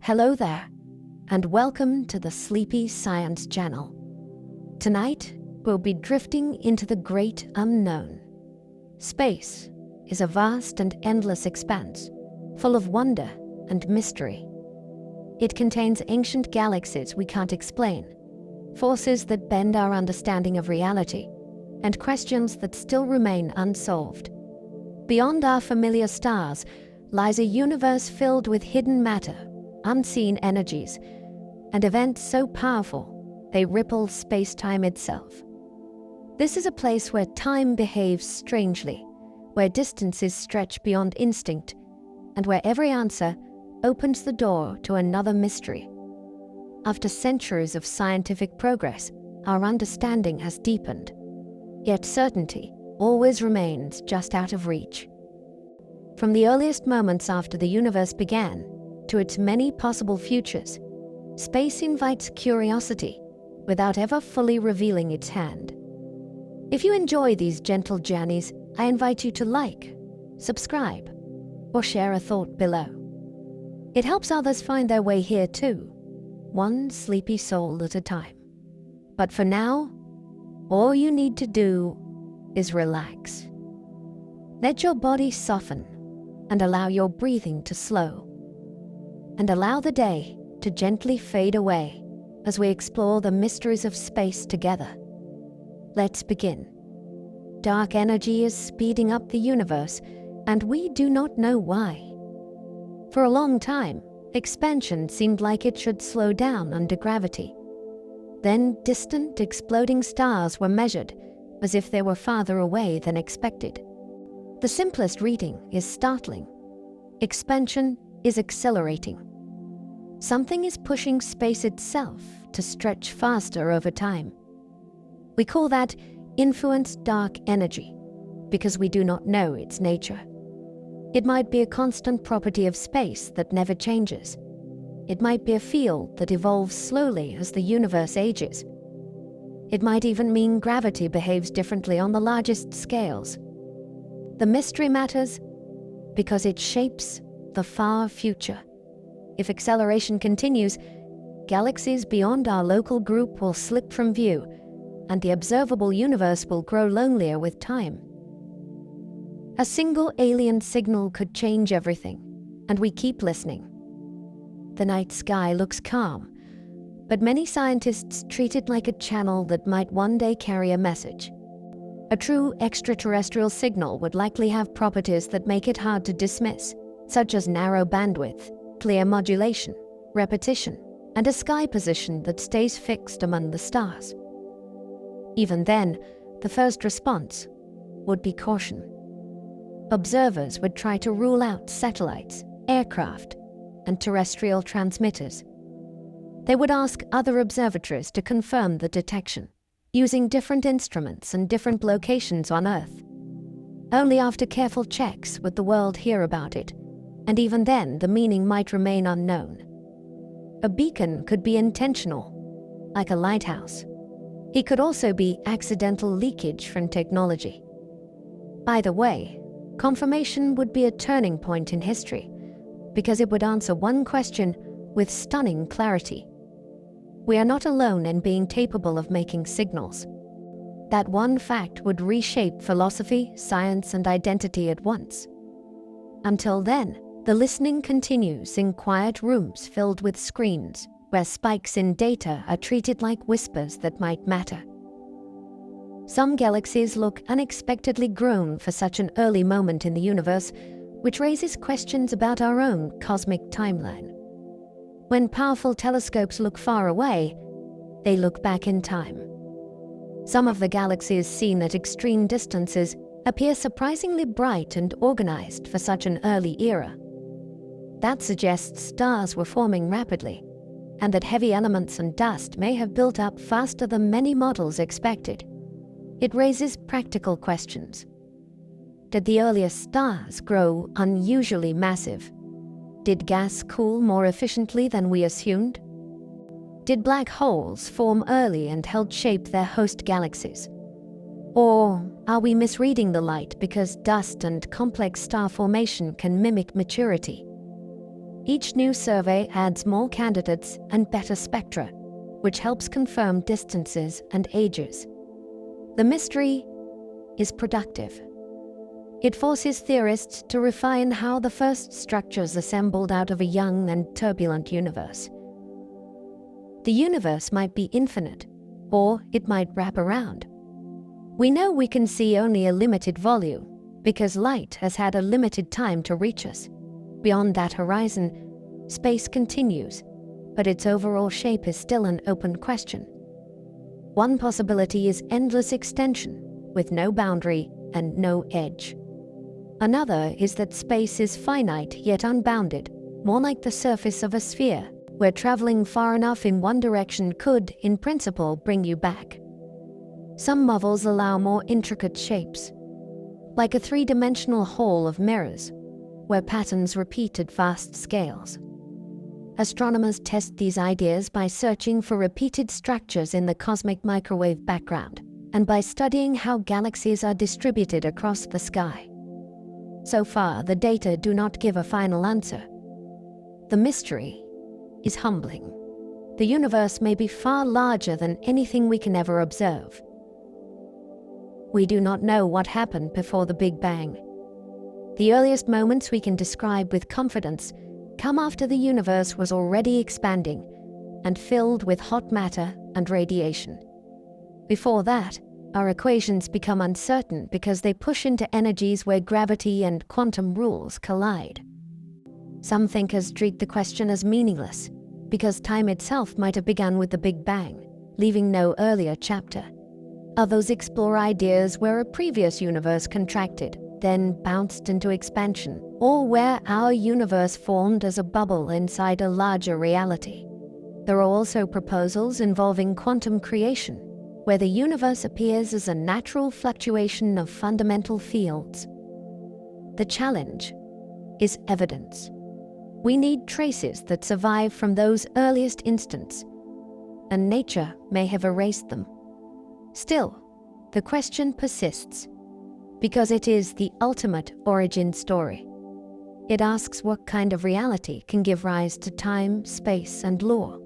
Hello there, and welcome to the Sleepy Science Channel. Tonight, we'll be drifting into the great unknown. Space is a vast and endless expanse, full of wonder and mystery. It contains ancient galaxies we can't explain, forces that bend our understanding of reality, and questions that still remain unsolved. Beyond our familiar stars lies a universe filled with hidden matter, unseen energies, and events so powerful they ripple space-time itself. This is a place where time behaves strangely, where distances stretch beyond instinct, and where every answer opens the door to another mystery. After centuries of scientific progress, our understanding has deepened, yet certainty always remains just out of reach. From the earliest moments after the universe began to its many possible futures, space invites curiosity without ever fully revealing its hand. If you enjoy these gentle journeys, I invite you to like, subscribe, or share a thought below. It helps others find their way here too, one sleepy soul at a time. But for now, all you need to do is relax. Let your body soften and allow your breathing to slow. And allow the day to gently fade away as we explore the mysteries of space together. Let's begin. Dark energy is speeding up the universe, and we do not know why. For a long time, expansion seemed like it should slow down under gravity. Then distant, exploding stars were measured as if they were farther away than expected. The simplest reading is startling. Expansion is accelerating. Something is pushing space itself to stretch faster over time. We call that influenced dark energy because we do not know its nature. It might be a constant property of space that never changes. It might be a field that evolves slowly as the universe ages. It might even mean gravity behaves differently on the largest scales. The mystery matters because it shapes the far future. If acceleration continues, galaxies beyond our local group will slip from view, and the observable universe will grow lonelier with time. A single alien signal could change everything, and we keep listening. The night sky looks calm, but many scientists treat it like a channel that might one day carry a message. A true extraterrestrial signal would likely have properties that make it hard to dismiss, such as narrow bandwidth, clear modulation, repetition, and a sky position that stays fixed among the stars. Even then, the first response would be caution. Observers would try to rule out satellites, aircraft, and terrestrial transmitters. They would ask other observatories to confirm the detection, using different instruments and different locations on Earth. Only after careful checks would the world hear about it, and even then the meaning might remain unknown. A beacon could be intentional, like a lighthouse. It could also be accidental leakage from technology. Either way, confirmation would be a turning point in history, because it would answer one question with stunning clarity. We are not alone in being capable of making signals. That one fact would reshape philosophy, science, and identity at once. Until then, the listening continues in quiet rooms filled with screens, where spikes in data are treated like whispers that might matter. Some galaxies look unexpectedly grown for such an early moment in the universe, which raises questions about our own cosmic timeline. When powerful telescopes look far away, they look back in time. Some of the galaxies seen at extreme distances appear surprisingly bright and organized for such an early era. That suggests stars were forming rapidly, and that heavy elements and dust may have built up faster than many models expected. It raises practical questions. Did the earliest stars grow unusually massive? Did gas cool more efficiently than we assumed? Did black holes form early and help shape their host galaxies? Or are we misreading the light because dust and complex star formation can mimic maturity? Each new survey adds more candidates and better spectra, which helps confirm distances and ages. The mystery is productive. It forces theorists to refine how the first structures assembled out of a young and turbulent universe. The universe might be infinite, or it might wrap around. We know we can see only a limited volume, because light has had a limited time to reach us. Beyond that horizon, space continues, but its overall shape is still an open question. One possibility is endless extension, with no boundary and no edge. Another is that space is finite yet unbounded, more like the surface of a sphere, where traveling far enough in one direction could, in principle, bring you back. Some models allow more intricate shapes, like a three-dimensional hall of mirrors, where patterns repeat at vast scales. Astronomers test these ideas by searching for repeated structures in the cosmic microwave background, and by studying how galaxies are distributed across the sky. So far, the data do not give a final answer. The mystery is humbling. The universe may be far larger than anything we can ever observe. We do not know what happened before the Big Bang. The earliest moments we can describe with confidence come after the universe was already expanding and filled with hot matter and radiation. Before that, our equations become uncertain because they push into energies where gravity and quantum rules collide. Some thinkers treat the question as meaningless, because time itself might have begun with the Big Bang, leaving no earlier chapter. Others explore ideas where a previous universe contracted, then bounced into expansion, or where our universe formed as a bubble inside a larger reality. There are also proposals involving quantum creation, where the universe appears as a natural fluctuation of fundamental fields. The challenge is evidence. We need traces that survive from those earliest instants, and nature may have erased them. Still, the question persists, because it is the ultimate origin story. It asks what kind of reality can give rise to time, space, and law.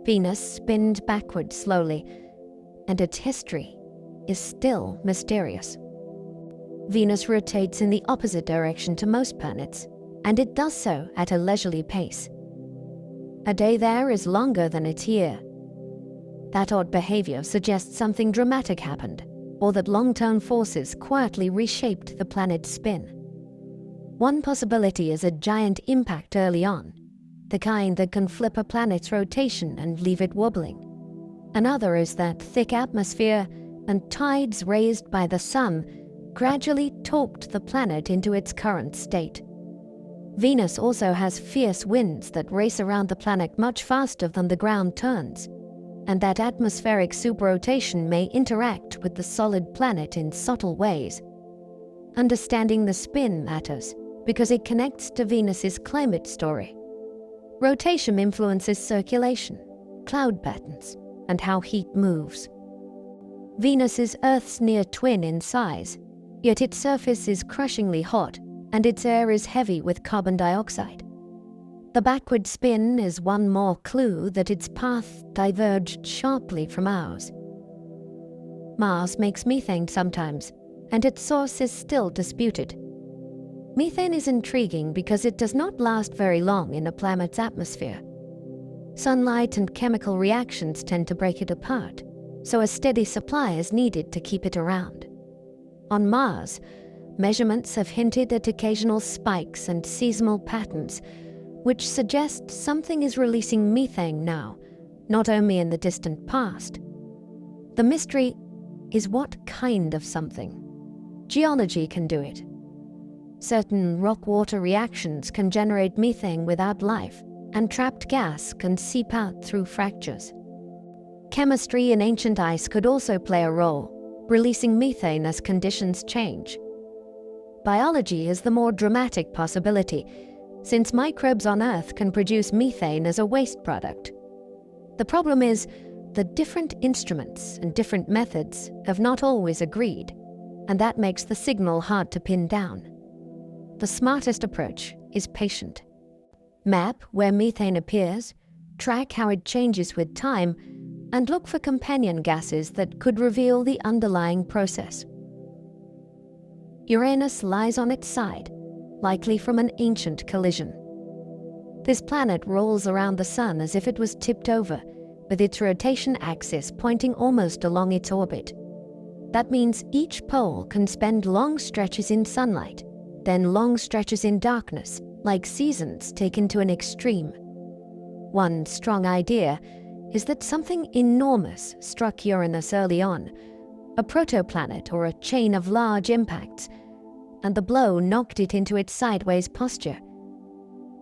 Venus spins backward slowly, and its history is still mysterious. Venus rotates in the opposite direction to most planets, and it does so at a leisurely pace. A day there is longer than its year. That odd behavior suggests something dramatic happened, or that long-term forces quietly reshaped the planet's spin. One possibility is a giant impact early on, the kind that can flip a planet's rotation and leave it wobbling. Another is that thick atmosphere and tides raised by the sun gradually torqued the planet into its current state. Venus also has fierce winds that race around the planet much faster than the ground turns, and that atmospheric superrotation may interact with the solid planet in subtle ways. Understanding the spin matters because it connects to Venus's climate story. Rotation influences circulation, cloud patterns, and how heat moves. Venus is Earth's near twin in size, yet its surface is crushingly hot, and its air is heavy with carbon dioxide. The backward spin is one more clue that its path diverged sharply from ours. Mars makes methane sometimes, and its source is still disputed. Methane is intriguing because it does not last very long in a planet's atmosphere. Sunlight and chemical reactions tend to break it apart, so a steady supply is needed to keep it around. On Mars, measurements have hinted at occasional spikes and seasonal patterns, which suggest something is releasing methane now, not only in the distant past. The mystery is what kind of something. Geology can do it. Certain rock-water reactions can generate methane without life, and trapped gas can seep out through fractures. Chemistry in ancient ice could also play a role, releasing methane as conditions change. Biology is the more dramatic possibility, since microbes on Earth can produce methane as a waste product. The problem is, the different instruments and different methods have not always agreed, and that makes the signal hard to pin down. The smartest approach is patient, Map where methane appears, track how it changes with time, and look for companion gases that could reveal the underlying process. Uranus lies on its side, likely from an ancient collision. This planet rolls around the Sun as if it was tipped over, with its rotation axis pointing almost along its orbit. That means each pole can spend long stretches in sunlight, then long stretches in darkness, like seasons taken to an extreme. One strong idea is that something enormous struck Uranus early on, a protoplanet or a chain of large impacts, and the blow knocked it into its sideways posture.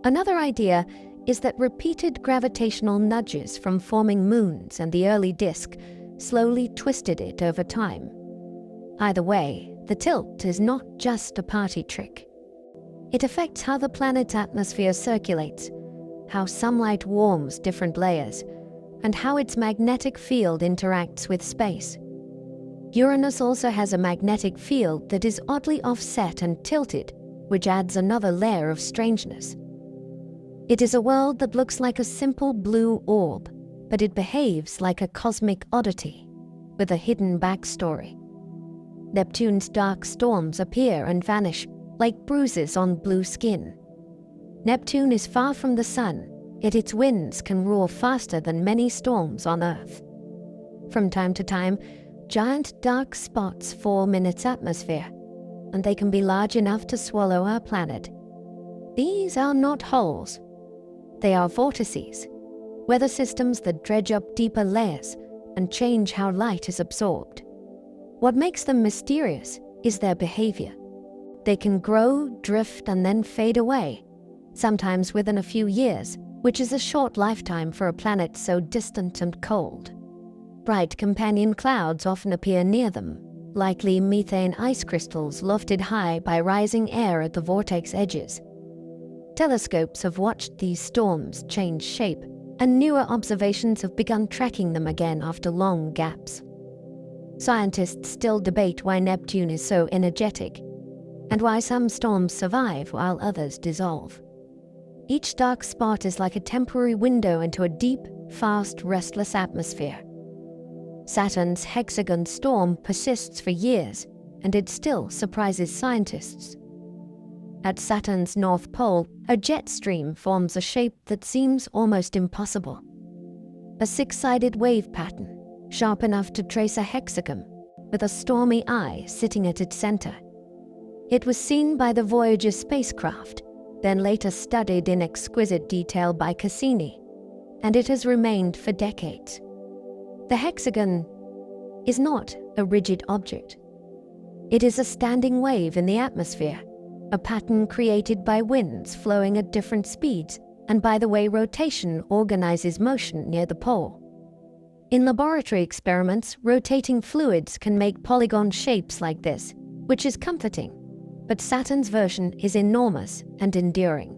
Another idea is that repeated gravitational nudges from forming moons and the early disk slowly twisted it over time. Either way, the tilt is not just a party trick. It affects how the planet's atmosphere circulates, how sunlight warms different layers, and how its magnetic field interacts with space. Uranus also has a magnetic field that is oddly offset and tilted, which adds another layer of strangeness. It is a world that looks like a simple blue orb, but it behaves like a cosmic oddity, with a hidden backstory. Neptune's dark storms appear and vanish like bruises on blue skin. Neptune is far from the Sun, yet its winds can roar faster than many storms on Earth. From time to time, giant dark spots form in its atmosphere, and they can be large enough to swallow our planet. These are not holes. They are vortices, weather systems that dredge up deeper layers and change how light is absorbed. What makes them mysterious is their behavior. They can grow, drift, and then fade away, sometimes within a few years, which is a short lifetime for a planet so distant and cold. Bright companion clouds often appear near them, likely methane ice crystals lofted high by rising air at the vortex edges. Telescopes have watched these storms change shape, and newer observations have begun tracking them again after long gaps. Scientists still debate why Neptune is so energetic, and why some storms survive while others dissolve. Each dark spot is like a temporary window into a deep, fast, restless atmosphere. Saturn's hexagon storm persists for years, and it still surprises scientists. At Saturn's north pole, a jet stream forms a shape that seems almost impossible. A six-sided wave pattern, sharp enough to trace a hexagon, with a stormy eye sitting at its center. It was seen by the Voyager spacecraft, then later studied in exquisite detail by Cassini, and it has remained for decades. The hexagon is not a rigid object. It is a standing wave in the atmosphere, a pattern created by winds flowing at different speeds and by the way rotation organizes motion near the pole. In laboratory experiments, rotating fluids can make polygon shapes like this, which is comforting, but Saturn's version is enormous and enduring.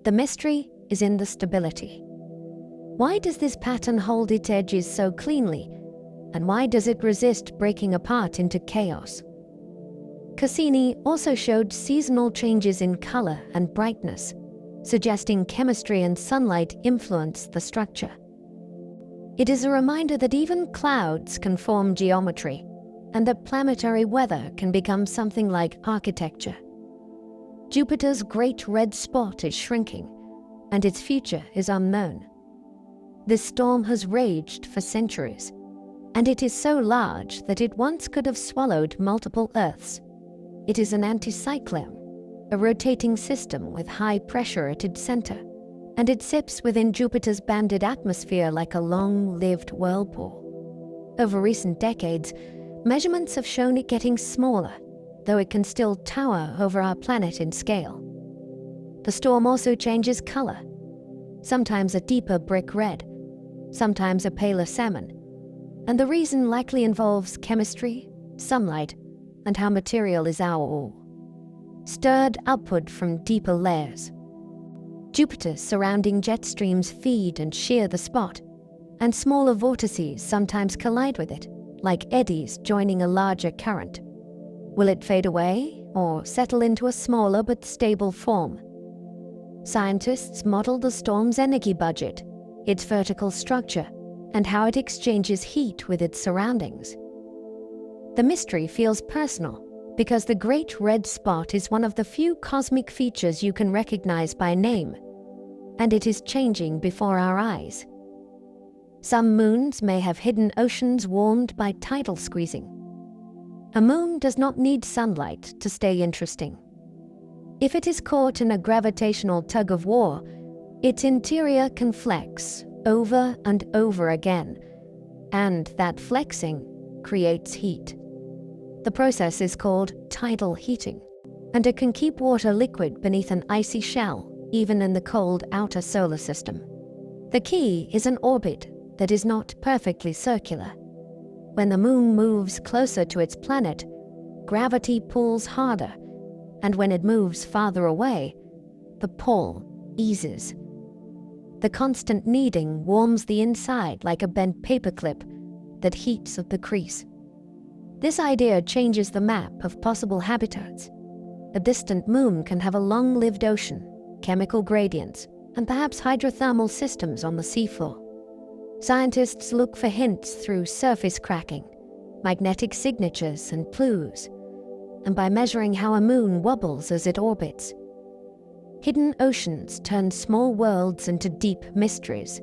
The mystery is in the stability. Why does this pattern hold its edges so cleanly, and why does it resist breaking apart into chaos? Cassini also showed seasonal changes in color and brightness, suggesting chemistry and sunlight influence the structure. It is a reminder that even clouds can form geometry, and that planetary weather can become something like architecture. Jupiter's great red spot is shrinking, and its future is unknown. This storm has raged for centuries, and it is so large that it once could have swallowed multiple Earths. It is an anticyclone, a rotating system with high pressure at its center, and it sips within Jupiter's banded atmosphere like a long-lived whirlpool. Over recent decades, measurements have shown it getting smaller, though it can still tower over our planet in scale. The storm also changes color, sometimes a deeper brick red, sometimes a paler salmon, and the reason likely involves chemistry, sunlight, and how material is our all, stirred upward from deeper layers. Jupiter's surrounding jet streams feed and shear the spot, and smaller vortices sometimes collide with it, like eddies joining a larger current. Will it fade away or settle into a smaller but stable form? Scientists model the storm's energy budget, its vertical structure, and how it exchanges heat with its surroundings. The mystery feels personal because the Great Red Spot is one of the few cosmic features you can recognize by name, and it is changing before our eyes. Some moons may have hidden oceans warmed by tidal squeezing. A moon does not need sunlight to stay interesting. If it is caught in a gravitational tug-of-war, its interior can flex over and over again, and that flexing creates heat. The process is called tidal heating, and it can keep water liquid beneath an icy shell, even in the cold outer solar system. The key is an orbit that is not perfectly circular. When the moon moves closer to its planet, gravity pulls harder, and when it moves farther away, the pull eases. The constant kneading warms the inside like a bent paperclip that heats at the crease. This idea changes the map of possible habitats. A distant moon can have a long-lived ocean, chemical gradients, and perhaps hydrothermal systems on the seafloor. Scientists look for hints through surface cracking, magnetic signatures, and plumes, and by measuring how a moon wobbles as it orbits. Hidden oceans turn small worlds into deep mysteries,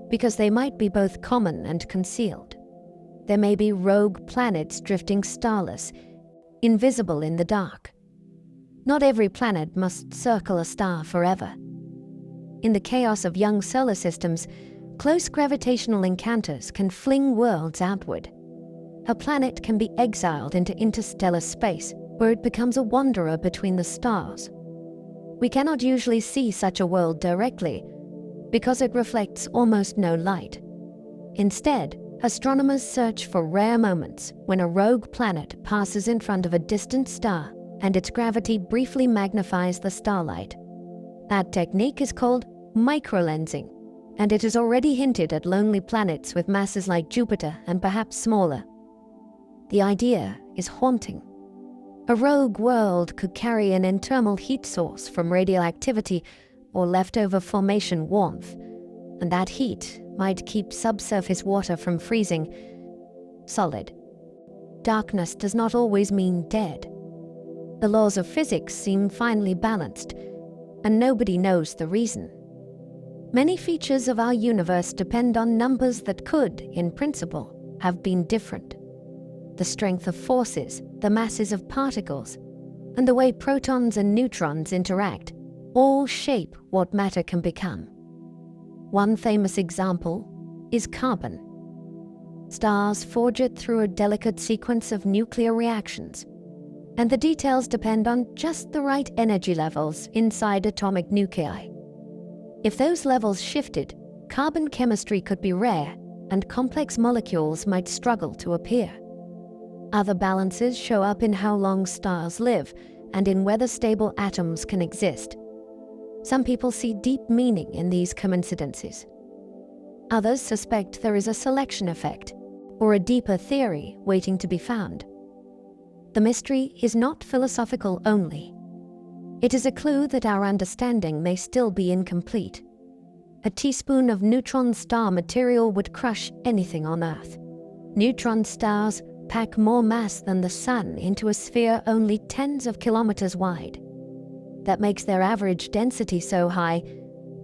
because they might be both common and concealed. There may be rogue planets drifting starless, invisible in the dark. Not every planet must circle a star forever. In the chaos of young solar systems, close gravitational encounters can fling worlds outward. A planet can be exiled into interstellar space, where it becomes a wanderer between the stars. We cannot usually see such a world directly, because it reflects almost no light. Instead, astronomers search for rare moments when a rogue planet passes in front of a distant star and its gravity briefly magnifies the starlight. That technique is called microlensing, and it has already hinted at lonely planets with masses like Jupiter and perhaps smaller. The idea is haunting. A rogue world could carry an internal heat source from radioactivity or leftover formation warmth, and that heat might keep subsurface water from freezing solid. Darkness does not always mean dead. The laws of physics seem finely balanced, and nobody knows the reason. Many features of our universe depend on numbers that could, in principle, have been different. The strength of forces, the masses of particles, and the way protons and neutrons interact all shape what matter can become. One famous example is carbon. Stars forge it through a delicate sequence of nuclear reactions, and the details depend on just the right energy levels inside atomic nuclei. If those levels shifted, carbon chemistry could be rare, and complex molecules might struggle to appear. Other balances show up in how long stars live and in whether stable atoms can exist. Some people see deep meaning in these coincidences. Others suspect there is a selection effect, or a deeper theory waiting to be found. The mystery is not philosophical only. It is a clue that our understanding may still be incomplete. A teaspoon of neutron star material would crush anything on Earth. Neutron stars pack more mass than the Sun into a sphere only tens of kilometers wide. That makes their average density so high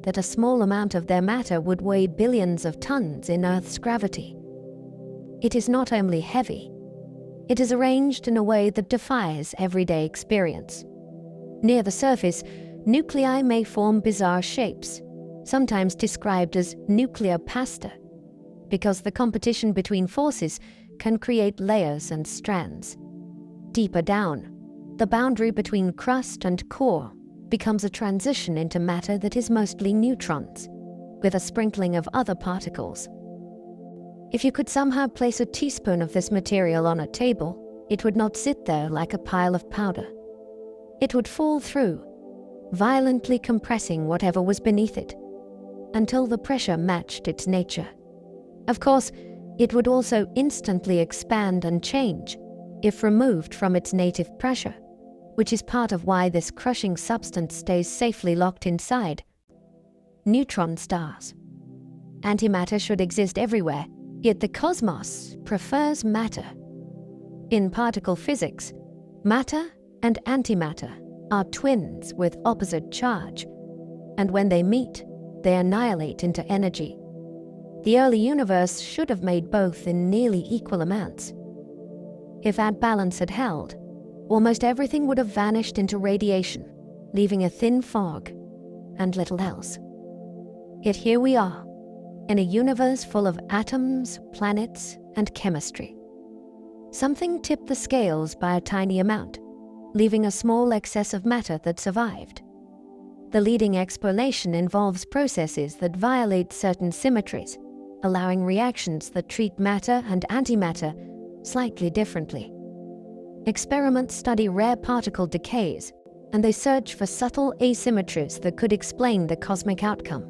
that a small amount of their matter would weigh billions of tons in Earth's gravity. It is not only heavy, it is arranged in a way that defies everyday experience. Near the surface, nuclei may form bizarre shapes, sometimes described as nuclear pasta, because the competition between forces can create layers and strands. Deeper down, the boundary between crust and core becomes a transition into matter that is mostly neutrons, with a sprinkling of other particles. If you could somehow place a teaspoon of this material on a table, it would not sit there like a pile of powder. It would fall through, violently compressing whatever was beneath it, until the pressure matched its nature. Of course, it would also instantly expand and change if removed from its native pressure, which is part of why this crushing substance stays safely locked inside neutron stars. Antimatter should exist everywhere, yet the cosmos prefers matter. In particle physics, matter and antimatter are twins with opposite charge, and when they meet, they annihilate into energy. The early universe should have made both in nearly equal amounts. If that balance had held, almost everything would have vanished into radiation, leaving a thin fog and little else. Yet here we are, in a universe full of atoms, planets, and chemistry. Something tipped the scales by a tiny amount, leaving a small excess of matter that survived. The leading explanation involves processes that violate certain symmetries, allowing reactions that treat matter and antimatter slightly differently. Experiments study rare particle decays, and they search for subtle asymmetries that could explain the cosmic outcome.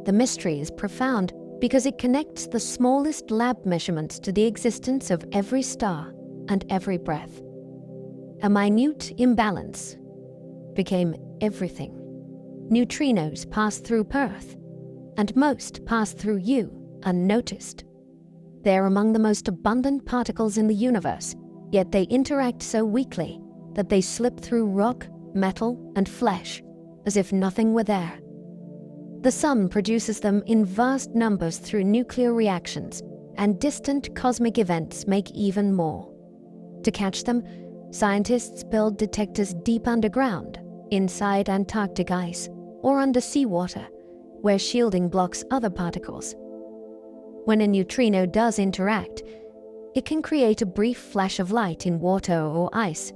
The mystery is profound because it connects the smallest lab measurements to the existence of every star and every breath. A minute imbalance became everything. Neutrinos pass through Earth, and most pass through you unnoticed. They are among the most abundant particles in the universe, yet they interact so weakly that they slip through rock, metal, and flesh as if nothing were there. The Sun produces them in vast numbers through nuclear reactions, and distant cosmic events make even more. To catch them, scientists build detectors deep underground, inside Antarctic ice, or under seawater, where shielding blocks other particles. When a neutrino does interact, it can create a brief flash of light in water or ice,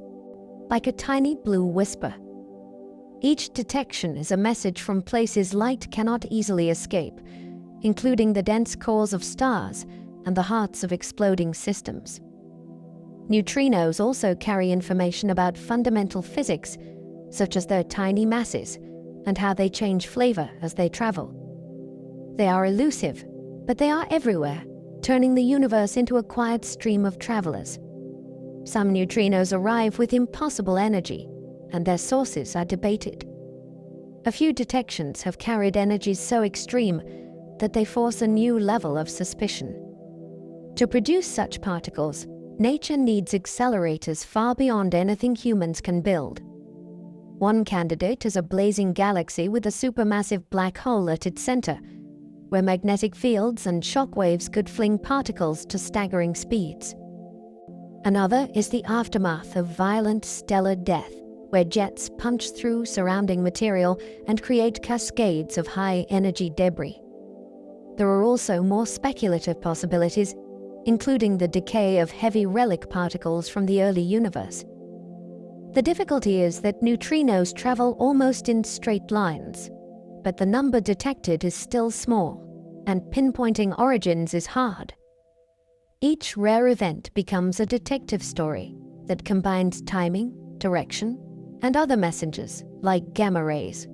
like a tiny blue whisper. Each detection is a message from places light cannot easily escape, including the dense cores of stars and the hearts of exploding systems. Neutrinos also carry information about fundamental physics, such as their tiny masses and how they change flavor as they travel. They are elusive, but they are everywhere, turning the universe into a quiet stream of travelers. Some neutrinos arrive with impossible energy, and their sources are debated. A few detections have carried energies so extreme that they force a new level of suspicion. To produce such particles, nature needs accelerators far beyond anything humans can build. One candidate is a blazing galaxy with a supermassive black hole at its center, where magnetic fields and shock waves could fling particles to staggering speeds. Another is the aftermath of violent stellar death, where jets punch through surrounding material and create cascades of high-energy debris. There are also more speculative possibilities, including the decay of heavy relic particles from the early universe. The difficulty is that neutrinos travel almost in straight lines, but the number detected is still small, and pinpointing origins is hard. Each rare event becomes a detective story that combines timing, direction, and other messengers like gamma rays.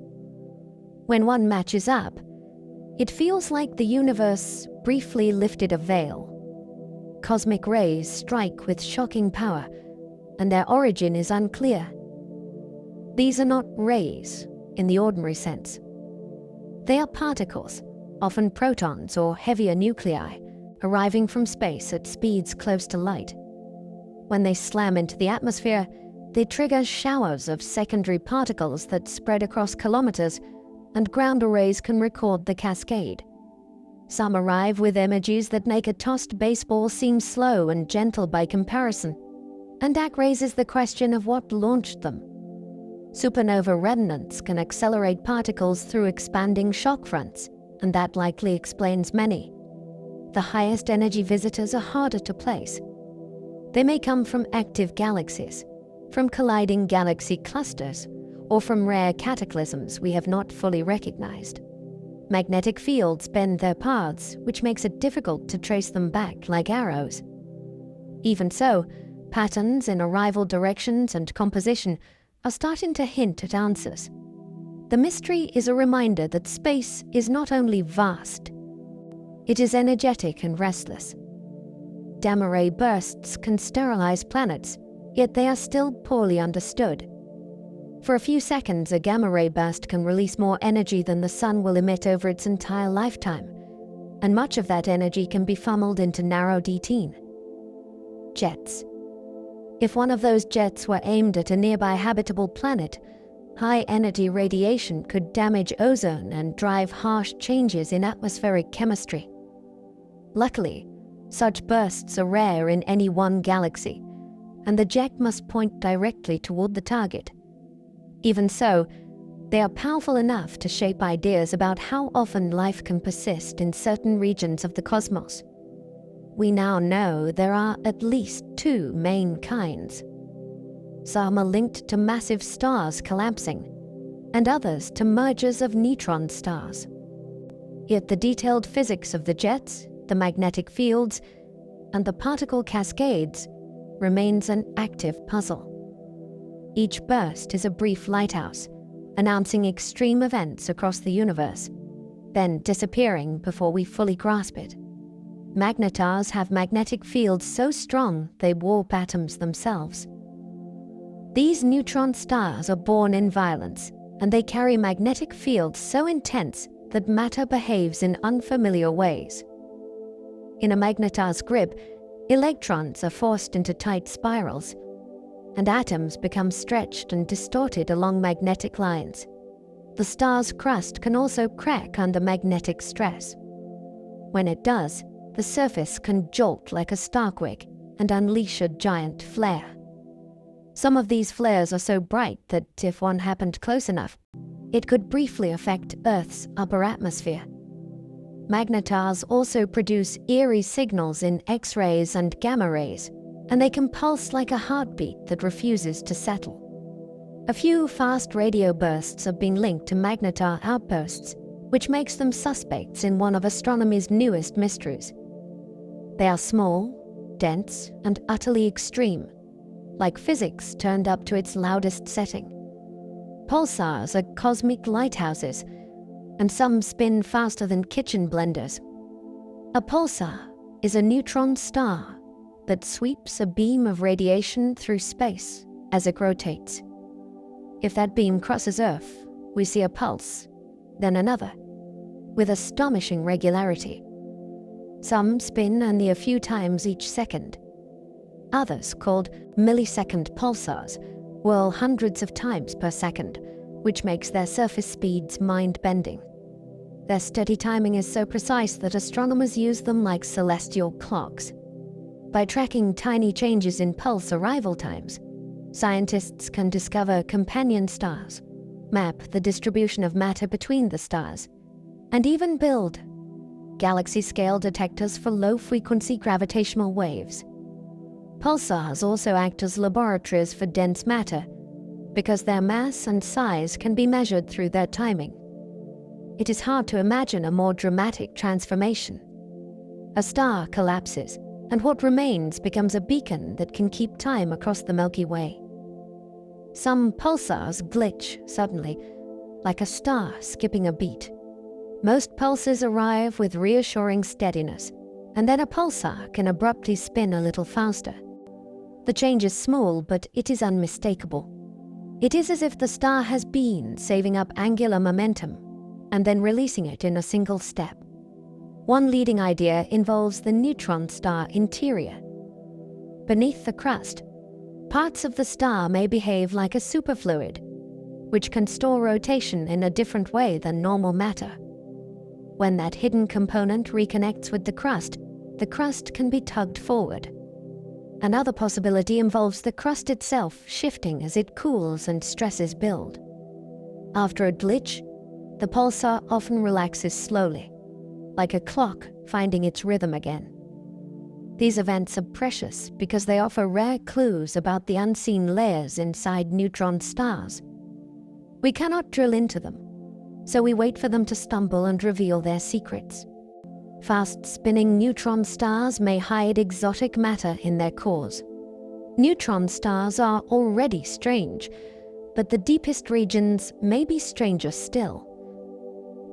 When one matches up, it feels like the universe briefly lifted a veil. Cosmic rays strike with shocking power, and their origin is unclear. These are not rays in the ordinary sense. They are particles, often protons or heavier nuclei, arriving from space at speeds close to light. When they slam into the atmosphere, they trigger showers of secondary particles that spread across kilometers, and ground arrays can record the cascade. Some arrive with images that make a tossed baseball seem slow and gentle by comparison, and that raises the question of what launched them. Supernova remnants can accelerate particles through expanding shock fronts, and that likely explains many. The highest energy visitors are harder to place. They may come from active galaxies, from colliding galaxy clusters, or from rare cataclysms we have not fully recognized. Magnetic fields bend their paths, which makes it difficult to trace them back like arrows. Even so, patterns in arrival directions and composition are starting to hint at answers. The mystery is a reminder that space is not only vast, it is energetic and restless. Gamma ray bursts can sterilize planets, yet they are still poorly understood. For a few seconds, a gamma-ray burst can release more energy than the sun will emit over its entire lifetime, and much of that energy can be funneled into narrow-D10. Jets. If one of those jets were aimed at a nearby habitable planet, high-energy radiation could damage ozone and drive harsh changes in atmospheric chemistry. Luckily, such bursts are rare in any one galaxy, and the jet must point directly toward the target. Even so, they are powerful enough to shape ideas about how often life can persist in certain regions of the cosmos. We now know there are at least two main kinds. Some are linked to massive stars collapsing, and others to mergers of neutron stars. Yet the detailed physics of the jets, the magnetic fields, and the particle cascades remains an active puzzle. Each burst is a brief lighthouse, announcing extreme events across the universe, then disappearing before we fully grasp it. Magnetars have magnetic fields so strong they warp atoms themselves. These neutron stars are born in violence, and they carry magnetic fields so intense that matter behaves in unfamiliar ways. In a magnetar's grip, electrons are forced into tight spirals, and atoms become stretched and distorted along magnetic lines. The star's crust can also crack under magnetic stress. When it does, the surface can jolt like a starquake and unleash a giant flare. Some of these flares are so bright that if one happened close enough, it could briefly affect Earth's upper atmosphere. Magnetars also produce eerie signals in X-rays and gamma rays, and they can pulse like a heartbeat that refuses to settle. A few fast radio bursts have been linked to magnetar outbursts, which makes them suspects in one of astronomy's newest mysteries. They are small, dense, and utterly extreme, like physics turned up to its loudest setting. Pulsars are cosmic lighthouses, and some spin faster than kitchen blenders. A pulsar is a neutron star that sweeps a beam of radiation through space as it rotates. If that beam crosses Earth, we see a pulse, then another, with astonishing regularity. Some spin only a few times each second. Others, called millisecond pulsars, whirl hundreds of times per second, which makes their surface speeds mind-bending. Their steady timing is so precise that astronomers use them like celestial clocks. By tracking tiny changes in pulse arrival times, scientists can discover companion stars, map the distribution of matter between the stars, and even build galaxy-scale detectors for low-frequency gravitational waves. Pulsars also act as laboratories for dense matter, because their mass and size can be measured through their timing. It is hard to imagine a more dramatic transformation. A star collapses, and what remains becomes a beacon that can keep time across the Milky Way. Some pulsars glitch suddenly, like a star skipping a beat. Most pulses arrive with reassuring steadiness, and then a pulsar can abruptly spin a little faster. The change is small, but it is unmistakable. It is as if the star has been saving up angular momentum and then releasing it in a single step. One leading idea involves the neutron star interior. Beneath the crust, parts of the star may behave like a superfluid, which can store rotation in a different way than normal matter. When that hidden component reconnects with the crust can be tugged forward. Another possibility involves the crust itself shifting as it cools and stresses build. After a glitch, the pulsar often relaxes slowly, like a clock finding its rhythm again. These events are precious because they offer rare clues about the unseen layers inside neutron stars. We cannot drill into them, so we wait for them to stumble and reveal their secrets. Fast-spinning neutron stars may hide exotic matter in their cores. Neutron stars are already strange, but the deepest regions may be stranger still.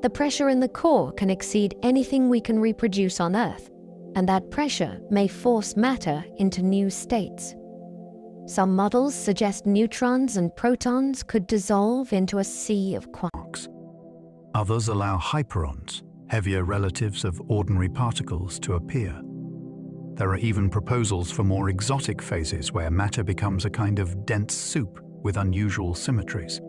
The pressure in the core can exceed anything we can reproduce on Earth, and that pressure may force matter into new states. Some models suggest neutrons and protons could dissolve into a sea of quarks. Others allow hyperons, heavier relatives of ordinary particles, to appear. There are even proposals for more exotic phases where matter becomes a kind of dense soup with unusual symmetries.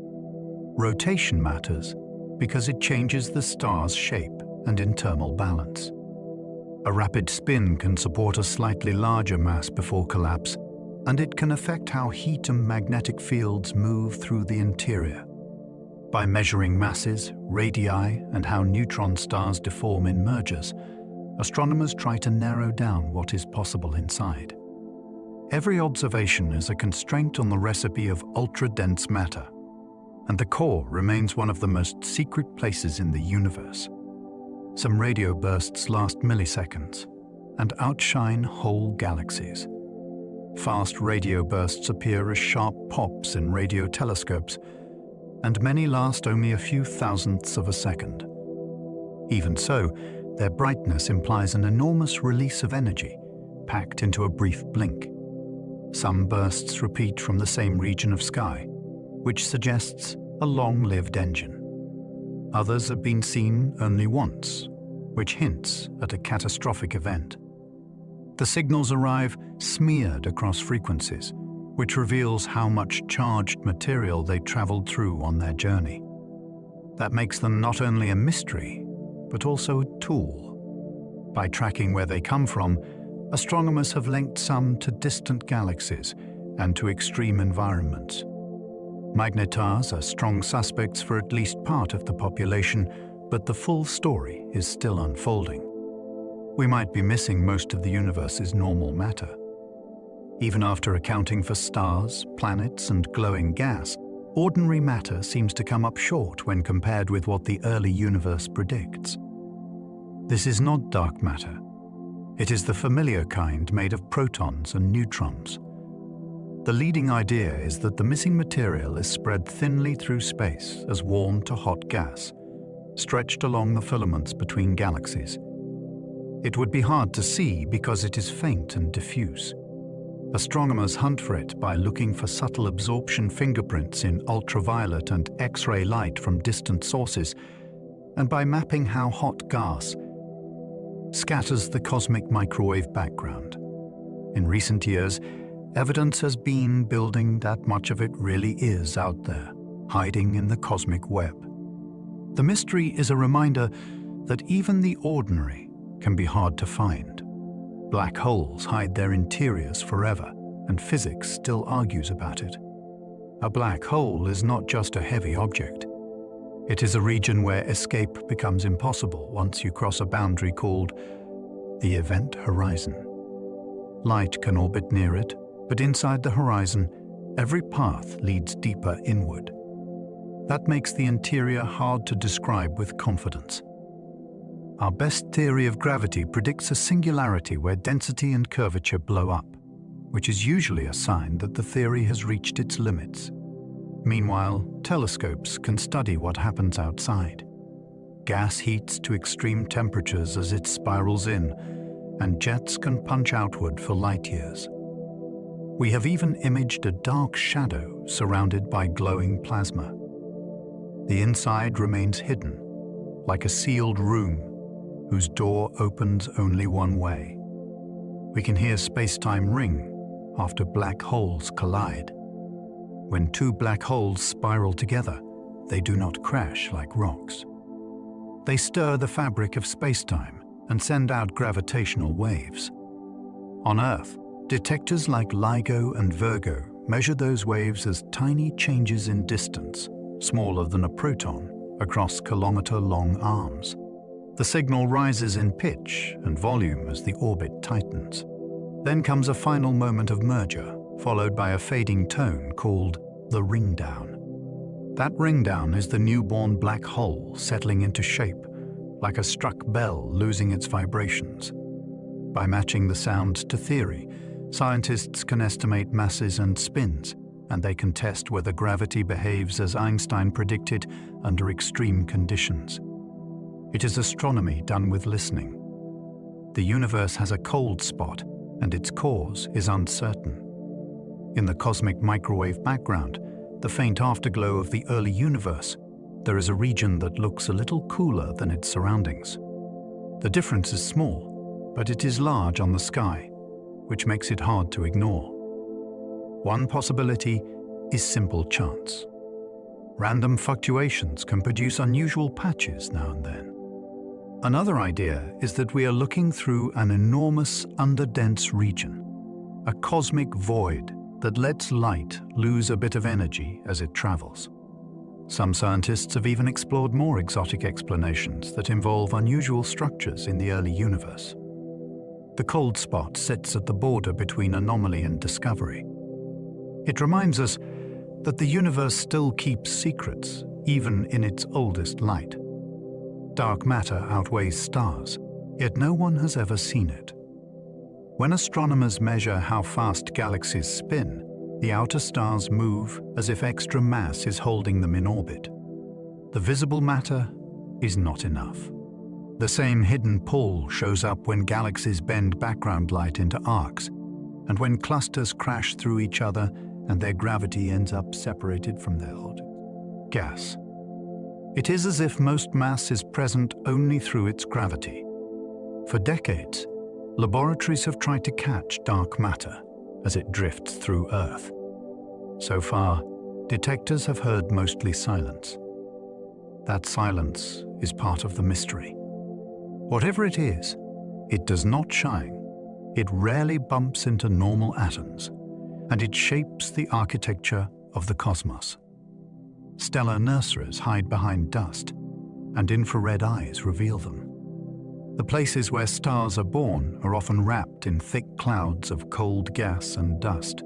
Rotation matters because it changes the star's shape and internal balance. A rapid spin can support a slightly larger mass before collapse, and it can affect how heat and magnetic fields move through the interior. By measuring masses, radii, and how neutron stars deform in mergers, astronomers try to narrow down what is possible inside. Every observation is a constraint on the recipe of ultra-dense matter, and the core remains one of the most secret places in the universe. Some radio bursts last milliseconds and outshine whole galaxies. Fast radio bursts appear as sharp pops in radio telescopes, and many last only a few thousandths of a second. Even so, their brightness implies an enormous release of energy, packed into a brief blink. Some bursts repeat from the same region of sky, which suggests a long-lived engine. Others have been seen only once, which hints at a catastrophic event. The signals arrive smeared across frequencies, which reveals how much charged material they traveled through on their journey. That makes them not only a mystery, but also a tool. By tracking where they come from, astronomers have linked some to distant galaxies and to extreme environments. Magnetars are strong suspects for at least part of the population, but the full story is still unfolding. We might be missing most of the universe's normal matter. Even after accounting for stars, planets, and glowing gas, ordinary matter seems to come up short when compared with what the early universe predicts. This is not dark matter. It is the familiar kind made of protons and neutrons. The leading idea is that the missing material is spread thinly through space as warm to hot gas, stretched along the filaments between galaxies. It would be hard to see because it is faint and diffuse. Astronomers hunt for it by looking for subtle absorption fingerprints in ultraviolet and X-ray light from distant sources, and by mapping how hot gas scatters the cosmic microwave background. In recent years, evidence has been building that much of it really is out there, hiding in the cosmic web. The mystery is a reminder that even the ordinary can be hard to find. Black holes hide their interiors forever, and physics still argues about it. A black hole is not just a heavy object. It is a region where escape becomes impossible once you cross a boundary called the event horizon. Light can orbit near it, but inside the horizon, every path leads deeper inward. That makes the interior hard to describe with confidence. Our best theory of gravity predicts a singularity where density and curvature blow up, which is usually a sign that the theory has reached its limits. Meanwhile, telescopes can study what happens outside. Gas heats to extreme temperatures as it spirals in, and jets can punch outward for light years. We have even imaged a dark shadow surrounded by glowing plasma. The inside remains hidden, like a sealed room whose door opens only one way. We can hear space-time ring after black holes collide. When two black holes spiral together, they do not crash like rocks. They stir the fabric of space-time and send out gravitational waves. On Earth, detectors like LIGO and Virgo measure those waves as tiny changes in distance, smaller than a proton, across kilometer-long arms. The signal rises in pitch and volume as the orbit tightens. Then comes a final moment of merger, followed by a fading tone called the ringdown. That ringdown is the newborn black hole settling into shape, like a struck bell losing its vibrations. By matching the sound to theory, scientists can estimate masses and spins, and they can test whether gravity behaves as Einstein predicted under extreme conditions. It is astronomy done with listening. The universe has a cold spot, and its cause is uncertain. In the cosmic microwave background, the faint afterglow of the early universe, there is a region that looks a little cooler than its surroundings. The difference is small, but it is large on the sky, which makes it hard to ignore. One possibility is simple chance. Random fluctuations can produce unusual patches now and then. Another idea is that we are looking through an enormous underdense region, a cosmic void that lets light lose a bit of energy as it travels. Some scientists have even explored more exotic explanations that involve unusual structures in the early universe. The cold spot sits at the border between anomaly and discovery. It reminds us that the universe still keeps secrets, even in its oldest light. Dark matter outweighs stars, yet no one has ever seen it. When astronomers measure how fast galaxies spin, the outer stars move as if extra mass is holding them in orbit. The visible matter is not enough. The same hidden pull shows up when galaxies bend background light into arcs, and when clusters crash through each other and their gravity ends up separated from their hot gas. It is as if most mass is present only through its gravity. For decades, laboratories have tried to catch dark matter as it drifts through Earth. So far, detectors have heard mostly silence. That silence is part of the mystery. Whatever it is, it does not shine. It rarely bumps into normal atoms, and it shapes the architecture of the cosmos. Stellar nurseries hide behind dust, and infrared eyes reveal them. The places where stars are born are often wrapped in thick clouds of cold gas and dust.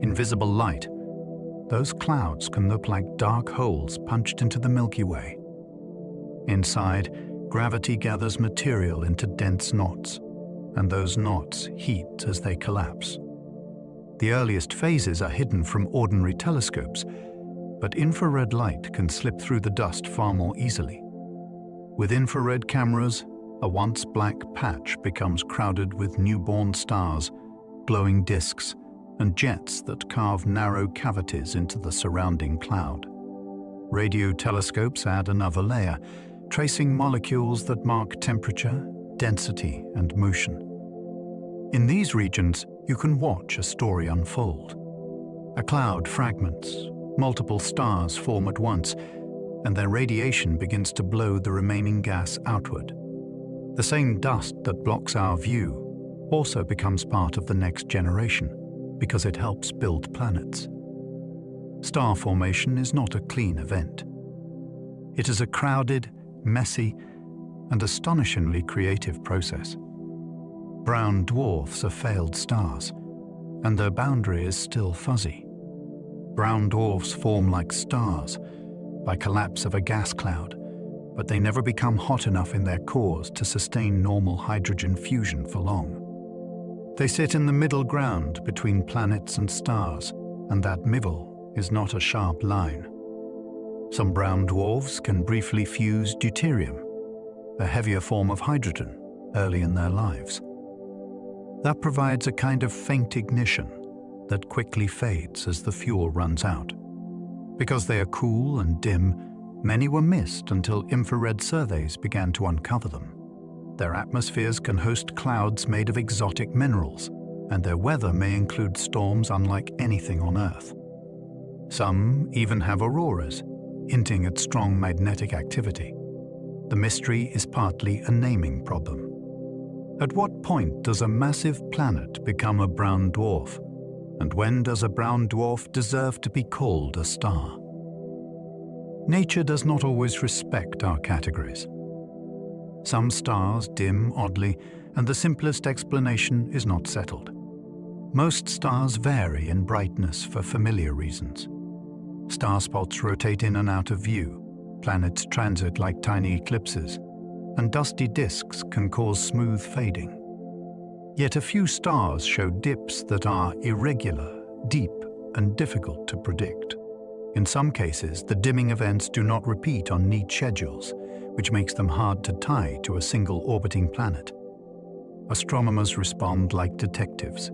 In visible light, those clouds can look like dark holes punched into the Milky Way. Inside, gravity gathers material into dense knots, and those knots heat as they collapse. The earliest phases are hidden from ordinary telescopes, but infrared light can slip through the dust far more easily. With infrared cameras, a once black patch becomes crowded with newborn stars, glowing disks, and jets that carve narrow cavities into the surrounding cloud. Radio telescopes add another layer, tracing molecules that mark temperature, density, and motion. In these regions, you can watch a story unfold. A cloud fragments, multiple stars form at once, and their radiation begins to blow the remaining gas outward. The same dust that blocks our view also becomes part of the next generation, because it helps build planets. Star formation is not a clean event. It is a crowded, messy, and astonishingly creative process. Brown dwarfs are failed stars, and their boundary is still fuzzy. Brown dwarfs form like stars by collapse of a gas cloud, but they never become hot enough in their cores to sustain normal hydrogen fusion for long. They sit in the middle ground between planets and stars, and that middle is not a sharp line. Some brown dwarfs can briefly fuse deuterium, a heavier form of hydrogen, early in their lives. That provides a kind of faint ignition that quickly fades as the fuel runs out. Because they are cool and dim, many were missed until infrared surveys began to uncover them. Their atmospheres can host clouds made of exotic minerals, and their weather may include storms unlike anything on Earth. Some even have auroras, hinting at strong magnetic activity. The mystery is partly a naming problem. At what point does a massive planet become a brown dwarf? And when does a brown dwarf deserve to be called a star? Nature does not always respect our categories. Some stars dim oddly, and the simplest explanation is not settled. Most stars vary in brightness for familiar reasons. Star spots rotate in and out of view, planets transit like tiny eclipses, and dusty disks can cause smooth fading. Yet a few stars show dips that are irregular, deep, and difficult to predict. In some cases, the dimming events do not repeat on neat schedules, which makes them hard to tie to a single orbiting planet. Astronomers respond like detectives.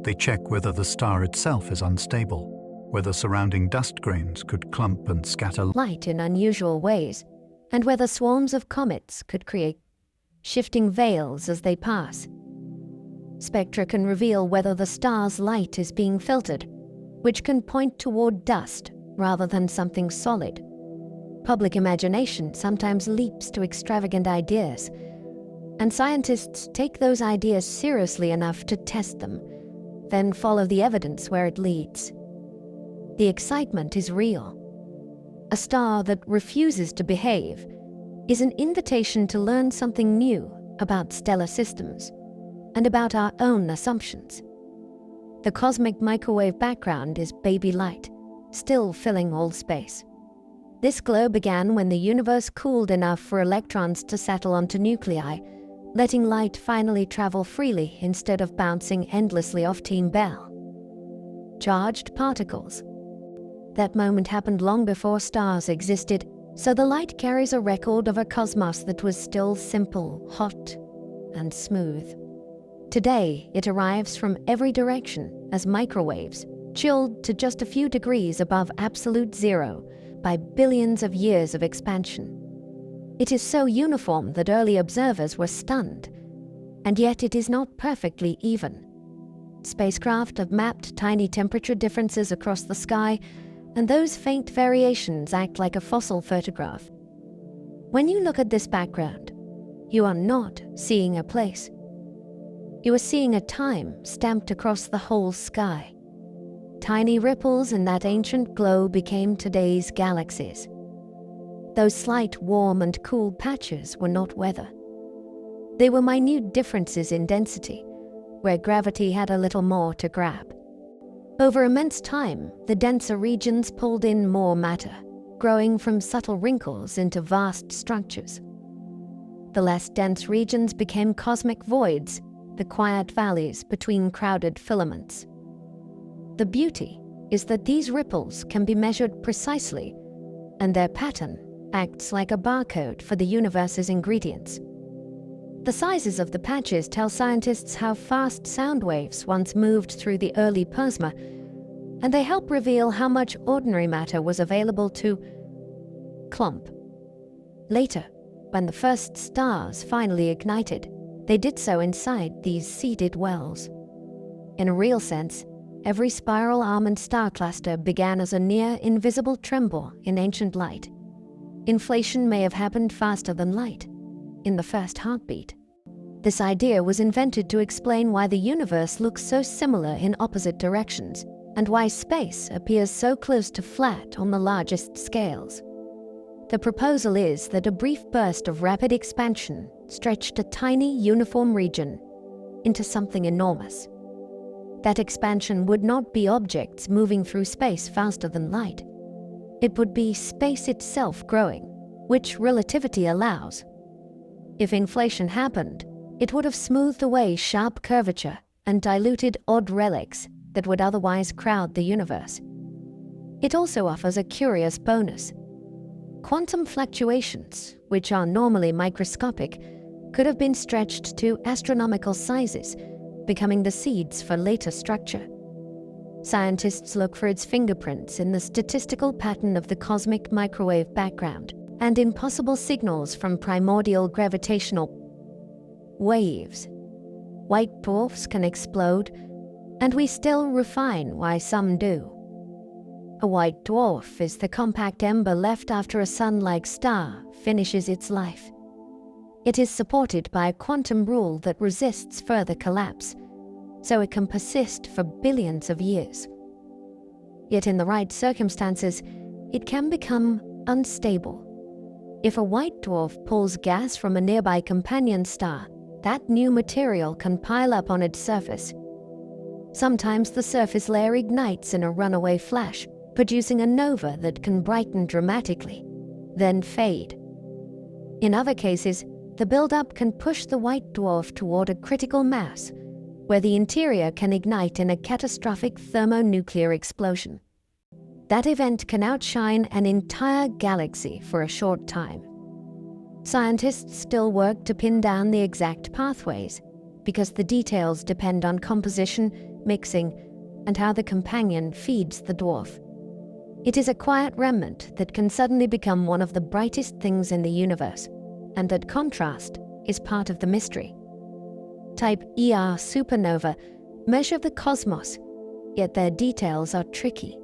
They check whether the star itself is unstable, whether surrounding dust grains could clump and scatter light in unusual ways, and whether swarms of comets could create shifting veils as they pass. Spectra can reveal whether the star's light is being filtered, which can point toward dust rather than something solid. Public imagination sometimes leaps to extravagant ideas, and scientists take those ideas seriously enough to test them, then follow the evidence where it leads. The excitement is real. A star that refuses to behave is an invitation to learn something new about stellar systems and about our own assumptions. The cosmic microwave background is baby light, still filling all space. This glow began when the universe cooled enough for electrons to settle onto nuclei, letting light finally travel freely instead of bouncing endlessly off Team Bell. Charged particles. That moment happened long before stars existed, so the light carries a record of a cosmos that was still simple, hot, and smooth. Today, it arrives from every direction as microwaves, chilled to just a few degrees above absolute zero by billions of years of expansion. It is so uniform that early observers were stunned, and yet it is not perfectly even. Spacecraft have mapped tiny temperature differences across the sky, and those faint variations act like a fossil photograph. When you look at this background, you are not seeing a place. You are seeing a time stamped across the whole sky. Tiny ripples in that ancient glow became today's galaxies. Those slight warm and cool patches were not weather. They were minute differences in density, where gravity had a little more to grab. Over immense time, the denser regions pulled in more matter, growing from subtle wrinkles into vast structures. The less dense regions became cosmic voids, the quiet valleys between crowded filaments. The beauty is that these ripples can be measured precisely, and their pattern acts like a barcode for the universe's ingredients. The sizes of the patches tell scientists how fast sound waves once moved through the early plasma, and they help reveal how much ordinary matter was available to clump. Later, when the first stars finally ignited, they did so inside these seeded wells. In a real sense, every spiral almond star cluster began as a near-invisible tremble in ancient light. Inflation may have happened faster than light, in the first heartbeat. This idea was invented to explain why the universe looks so similar in opposite directions, and why space appears so close to flat on the largest scales. The proposal is that a brief burst of rapid expansion stretched a tiny, uniform region into something enormous. That expansion would not be objects moving through space faster than light. It would be space itself growing, which relativity allows. If inflation happened, it would have smoothed away sharp curvature and diluted odd relics that would otherwise crowd the universe. It also offers a curious bonus. Quantum fluctuations, which are normally microscopic, could have been stretched to astronomical sizes, becoming the seeds for later structure. Scientists look for its fingerprints in the statistical pattern of the cosmic microwave background and in possible signals from primordial gravitational waves. White dwarfs can explode, and we still refine why some do. A white dwarf is the compact ember left after a sun-like star finishes its life. It is supported by a quantum rule that resists further collapse, so it can persist for billions of years. Yet in the right circumstances, it can become unstable. If a white dwarf pulls gas from a nearby companion star, that new material can pile up on its surface. Sometimes the surface layer ignites in a runaway flash, producing a nova that can brighten dramatically, then fade. In other cases, the buildup can push the white dwarf toward a critical mass, where the interior can ignite in a catastrophic thermonuclear explosion. That event can outshine an entire galaxy for a short time. Scientists still work to pin down the exact pathways, because the details depend on composition, mixing, and how the companion feeds the dwarf. It is a quiet remnant that can suddenly become one of the brightest things in the universe, and that contrast is part of the mystery. Type ER supernova measure the cosmos, yet their details are tricky.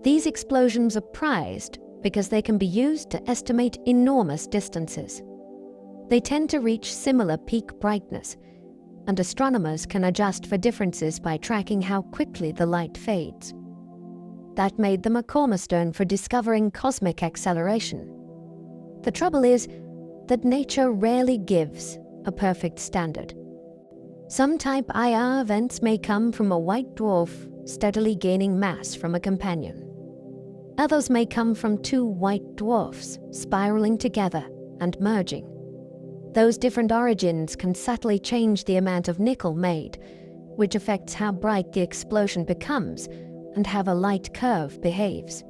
These explosions are prized because they can be used to estimate enormous distances. They tend to reach similar peak brightness, and astronomers can adjust for differences by tracking how quickly the light fades. That made them a cornerstone for discovering cosmic acceleration. The trouble is that nature rarely gives a perfect standard. Some type IR events may come from a white dwarf steadily gaining mass from a companion. Others may come from two white dwarfs spiraling together and merging. Those different origins can subtly change the amount of nickel made, which affects how bright the explosion becomes and how the light curve behaves.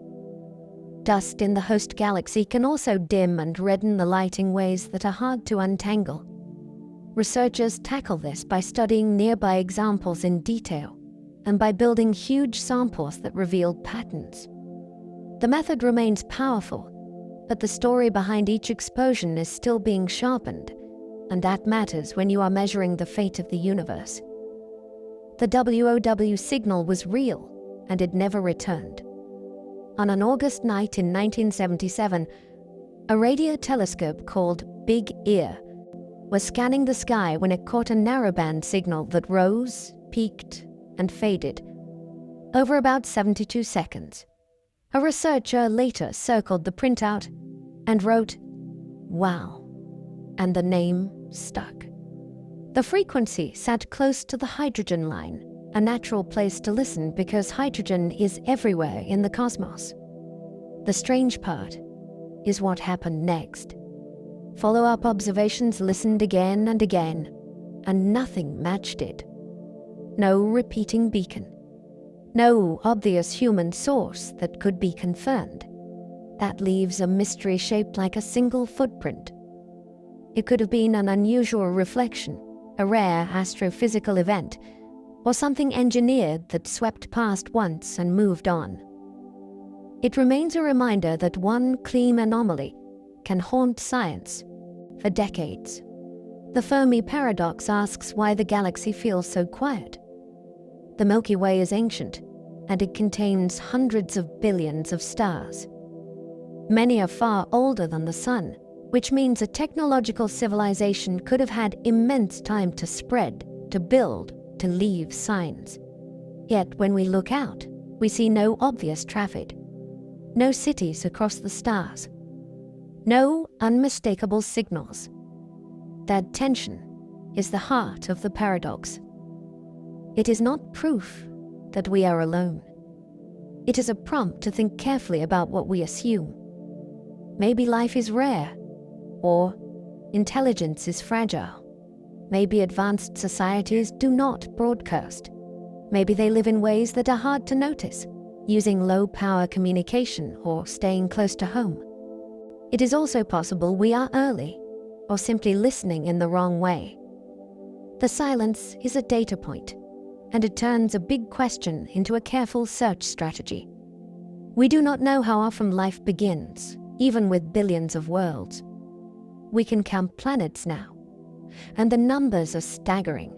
Dust in the host galaxy can also dim and redden the light in ways that are hard to untangle. Researchers tackle this by studying nearby examples in detail and by building huge samples that reveal patterns. The method remains powerful, but the story behind each explosion is still being sharpened, and that matters when you are measuring the fate of the universe. The WOW signal was real, and it never returned. On an August night in 1977, a radio telescope called Big Ear was scanning the sky when it caught a narrowband signal that rose, peaked, and faded over about 72 seconds. A researcher later circled the printout and wrote, "Wow," and the name stuck. The frequency sat close to the hydrogen line, a natural place to listen because hydrogen is everywhere in the cosmos. The strange part is what happened next. Follow-up observations listened again and again, and nothing matched it. No repeating beacon. No obvious human source that could be confirmed. That leaves a mystery shaped like a single footprint. It could have been an unusual reflection, a rare astrophysical event, or something engineered that swept past once and moved on. It remains a reminder that one clean anomaly can haunt science for decades. The Fermi paradox asks why the galaxy feels so quiet. The Milky Way is ancient, and it contains hundreds of billions of stars. Many are far older than the Sun, which means a technological civilization could have had immense time to spread, to build, to leave signs. Yet when we look out, we see no obvious traffic, no cities across the stars, no unmistakable signals. That tension is the heart of the paradox. It is not proof that we are alone. It is a prompt to think carefully about what we assume. Maybe life is rare, or intelligence is fragile. Maybe advanced societies do not broadcast. Maybe they live in ways that are hard to notice, using low-power communication or staying close to home. It is also possible we are early, or simply listening in the wrong way. The silence is a data point, and it turns a big question into a careful search strategy. We do not know how often life begins, even with billions of worlds. We can count planets now, and the numbers are staggering.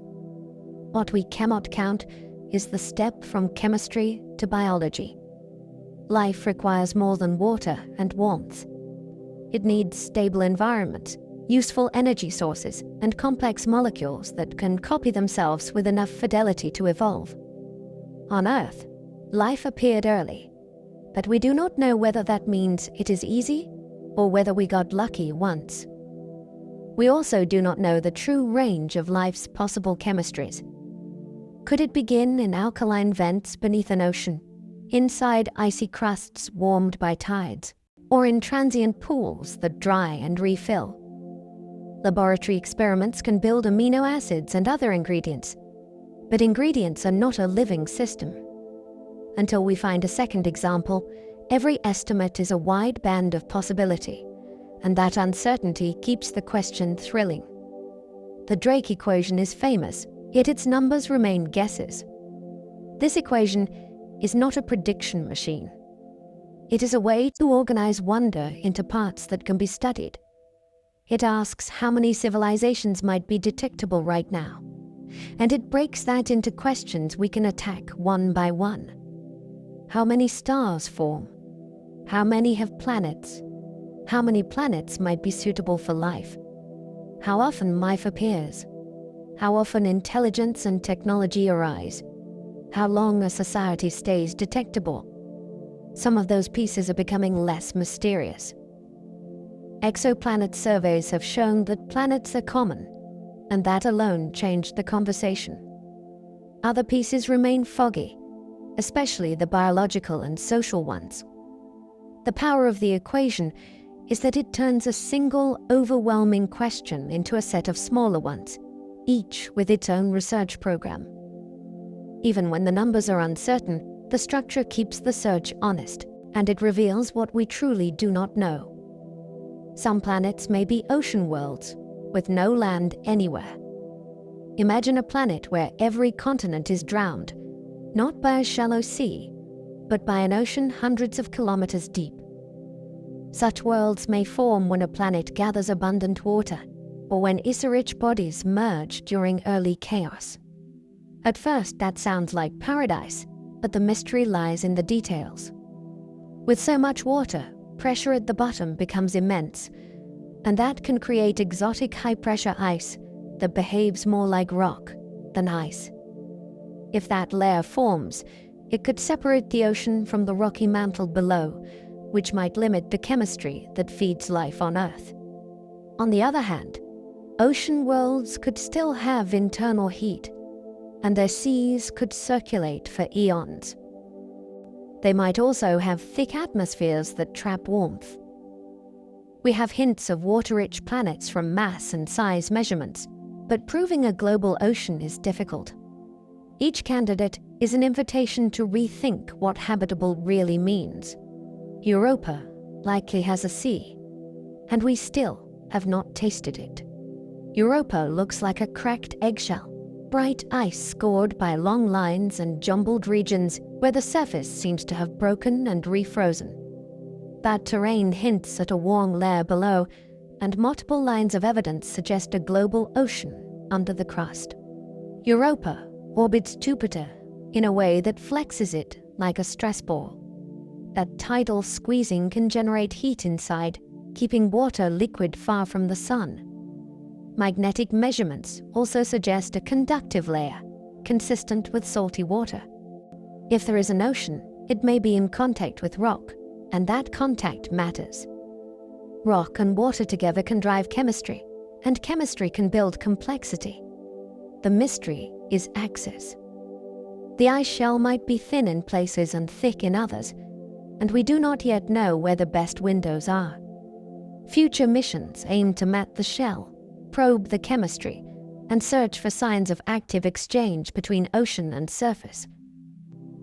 What we cannot count is the step from chemistry to biology. Life requires more than water and warmth. It needs stable environments, useful energy sources, and complex molecules that can copy themselves with enough fidelity to evolve. On Earth, life appeared early, but we do not know whether that means it is easy or whether we got lucky once. We also do not know the true range of life's possible chemistries. Could it begin in alkaline vents beneath an ocean, inside icy crusts warmed by tides, or in transient pools that dry and refill? Laboratory experiments can build amino acids and other ingredients, but ingredients are not a living system. Until we find a second example, every estimate is a wide band of possibility, and that uncertainty keeps the question thrilling. The Drake equation is famous, yet its numbers remain guesses. This equation is not a prediction machine. It is a way to organize wonder into parts that can be studied. It asks how many civilizations might be detectable right now, and it breaks that into questions we can attack one by one. How many stars form? How many have planets? How many planets might be suitable for life? How often life appears? How often intelligence and technology arise? How long a society stays detectable? Some of those pieces are becoming less mysterious. Exoplanet surveys have shown that planets are common, and that alone changed the conversation. Other pieces remain foggy, especially the biological and social ones. The power of the equation is that it turns a single, overwhelming question into a set of smaller ones, each with its own research program. Even when the numbers are uncertain, the structure keeps the search honest, and it reveals what we truly do not know. Some planets may be ocean worlds, with no land anywhere. Imagine a planet where every continent is drowned, not by a shallow sea, but by an ocean hundreds of kilometers deep. Such worlds may form when a planet gathers abundant water, or when ice-rich bodies merge during early chaos. At first, that sounds like paradise, but the mystery lies in the details. With so much water, pressure at the bottom becomes immense, and that can create exotic high-pressure ice that behaves more like rock than ice. If that layer forms, it could separate the ocean from the rocky mantle below, which might limit the chemistry that feeds life on Earth. On the other hand, ocean worlds could still have internal heat, and their seas could circulate for eons. They might also have thick atmospheres that trap warmth. We have hints of water-rich planets from mass and size measurements, but proving a global ocean is difficult. Each candidate is an invitation to rethink what habitable really means. Europa likely has a sea, and we still have not tasted it. Europa looks like a cracked eggshell, bright ice scored by long lines and jumbled regions where the surface seems to have broken and refrozen. That terrain hints at a warm layer below, and multiple lines of evidence suggest a global ocean under the crust. Europa orbits Jupiter in a way that flexes it like a stress ball. That tidal squeezing can generate heat inside, keeping water liquid far from the sun. Magnetic measurements also suggest a conductive layer, consistent with salty water. If there is an ocean, it may be in contact with rock, and that contact matters. Rock and water together can drive chemistry, and chemistry can build complexity. The mystery is access. The ice shell might be thin in places and thick in others, and we do not yet know where the best windows are. Future missions aim to map the shell, probe the chemistry, and search for signs of active exchange between ocean and surface.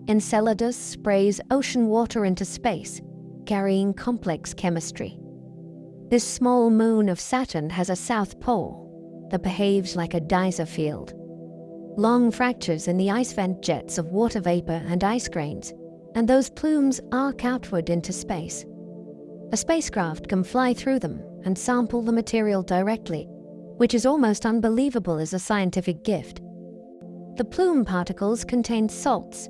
Enceladus sprays ocean water into space, carrying complex chemistry. This small moon of Saturn has a south pole that behaves like a geyser field. Long fractures in the ice vent jets of water vapor and ice grains, and those plumes arc outward into space. A spacecraft can fly through them and sample the material directly, which is almost unbelievable as a scientific gift. The plume particles contain salts,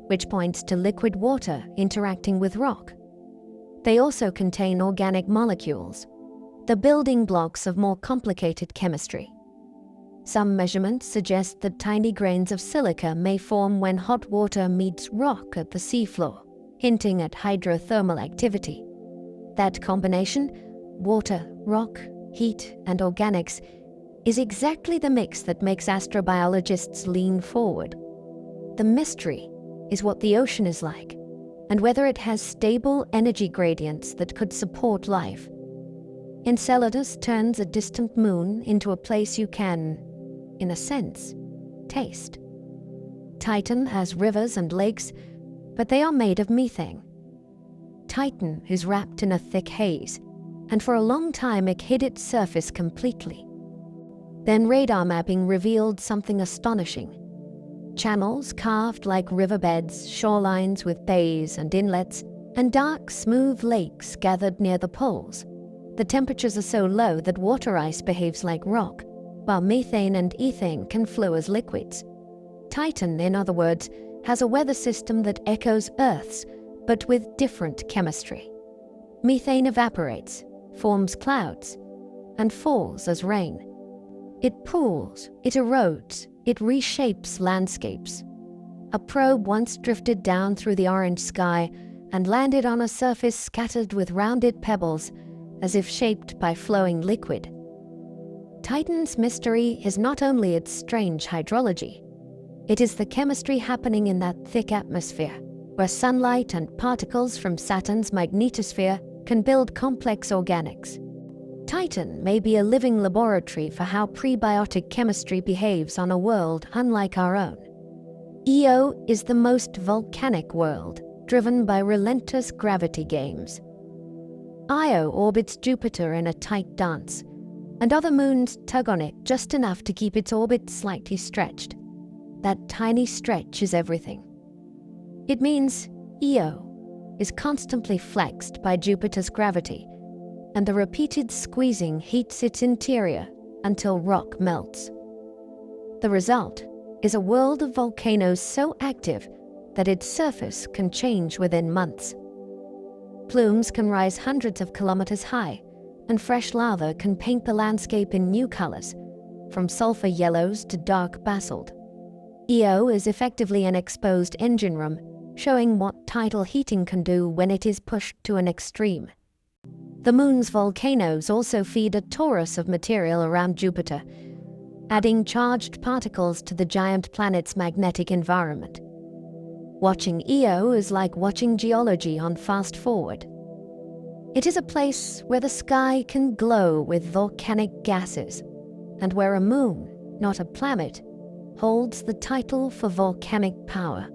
which points to liquid water interacting with rock. They also contain organic molecules, the building blocks of more complicated chemistry. Some measurements suggest that tiny grains of silica may form when hot water meets rock at the seafloor, hinting at hydrothermal activity. That combination, water, rock, heat, and organics, is exactly the mix that makes astrobiologists lean forward. The mystery is what the ocean is like, and whether it has stable energy gradients that could support life. Enceladus turns a distant moon into a place you can, in a sense, taste. Titan has rivers and lakes, but they are made of methane. Titan is wrapped in a thick haze, and for a long time it hid its surface completely. Then radar mapping revealed something astonishing. Channels carved like riverbeds, shorelines with bays and inlets, and dark, smooth lakes gathered near the poles. The temperatures are so low that water ice behaves like rock, while methane and ethane can flow as liquids. Titan, in other words, has a weather system that echoes Earth's, but with different chemistry. Methane evaporates, forms clouds, and falls as rain. It pools, it erodes, it reshapes landscapes. A probe once drifted down through the orange sky and landed on a surface scattered with rounded pebbles, as if shaped by flowing liquid. Titan's mystery is not only its strange hydrology, it is the chemistry happening in that thick atmosphere, where sunlight and particles from Saturn's magnetosphere can build complex organics. Titan may be a living laboratory for how prebiotic chemistry behaves on a world unlike our own. Io is the most volcanic world, driven by relentless gravity games. Io orbits Jupiter in a tight dance, and other moons tug on it just enough to keep its orbit slightly stretched. That tiny stretch is everything. It means Io is constantly flexed by Jupiter's gravity, and the repeated squeezing heats its interior until rock melts. The result is a world of volcanoes so active that its surface can change within months. Plumes can rise hundreds of kilometers high, and fresh lava can paint the landscape in new colors, from sulfur yellows to dark basalt. Io is effectively an exposed engine room, showing what tidal heating can do when it is pushed to an extreme. The moon's volcanoes also feed a torus of material around Jupiter, adding charged particles to the giant planet's magnetic environment. Watching Io is like watching geology on fast forward. It is a place where the sky can glow with volcanic gases, and where a moon, not a planet, holds the title for volcanic power.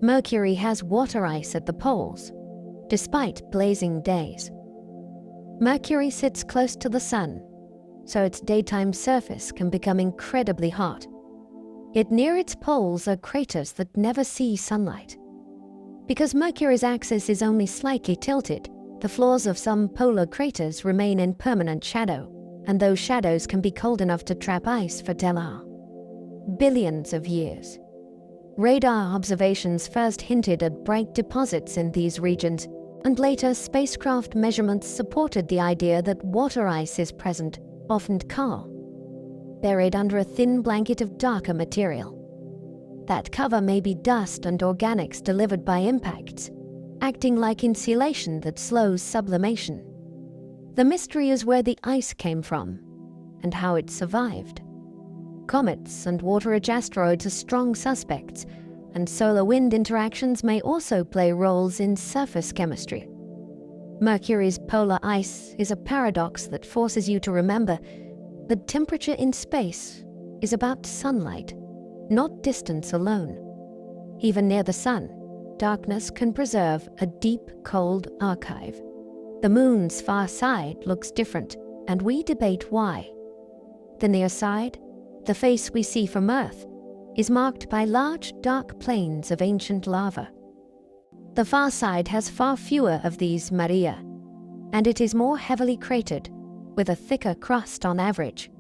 Mercury has water ice at the poles, despite blazing days. Mercury sits close to the sun, so its daytime surface can become incredibly hot. Yet near its poles are craters that never see sunlight. Because Mercury's axis is only slightly tilted, the floors of some polar craters remain in permanent shadow, and those shadows can be cold enough to trap ice for billions of years. Radar observations first hinted at bright deposits in these regions, and later spacecraft measurements supported the idea that water ice is present, often calm, buried under a thin blanket of darker material. That cover may be dust and organics delivered by impacts, acting like insulation that slows sublimation. The mystery is where the ice came from, and how it survived. Comets and water-rich asteroids are strong suspects, and solar-wind interactions may also play roles in surface chemistry. Mercury's polar ice is a paradox that forces you to remember that temperature in space is about sunlight, not distance alone. Even near the sun, darkness can preserve a deep, cold archive. The moon's far side looks different, and we debate why. The near side, the face we see from Earth, is marked by large, dark plains of ancient lava. The far side has far fewer of these Maria, and it is more heavily cratered, with a thicker crust on average.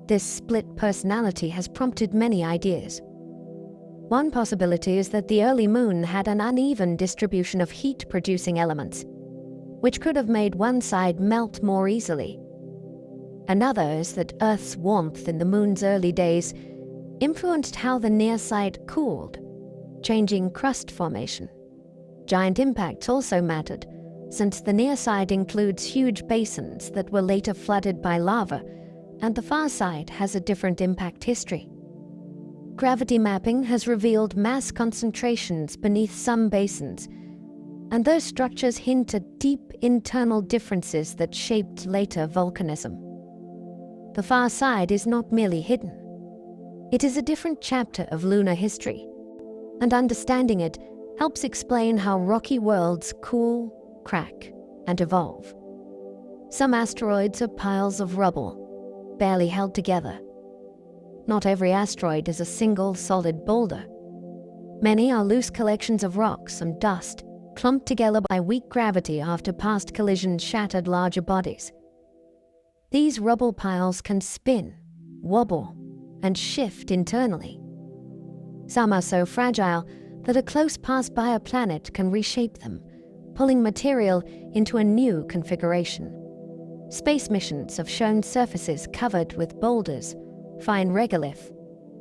This split personality has prompted many ideas. One possibility is that the early moon had an uneven distribution of heat-producing elements, which could have made one side melt more easily. Another is that Earth's warmth in the moon's early days influenced how the near side cooled, changing crust formation. Giant impacts also mattered, since the near side includes huge basins that were later flooded by lava, and the far side has a different impact history. Gravity mapping has revealed mass concentrations beneath some basins, and those structures hint at deep internal differences that shaped later volcanism. The far side is not merely hidden. It is a different chapter of lunar history, and understanding it helps explain how rocky worlds cool, crack, and evolve. Some asteroids are piles of rubble, barely held together. Not every asteroid is a single solid boulder. Many are loose collections of rocks and dust, clumped together by weak gravity after past collisions shattered larger bodies. These rubble piles can spin, wobble, and shift internally. Some are so fragile that a close pass by a planet can reshape them, pulling material into a new configuration. Space missions have shown surfaces covered with boulders, fine regolith,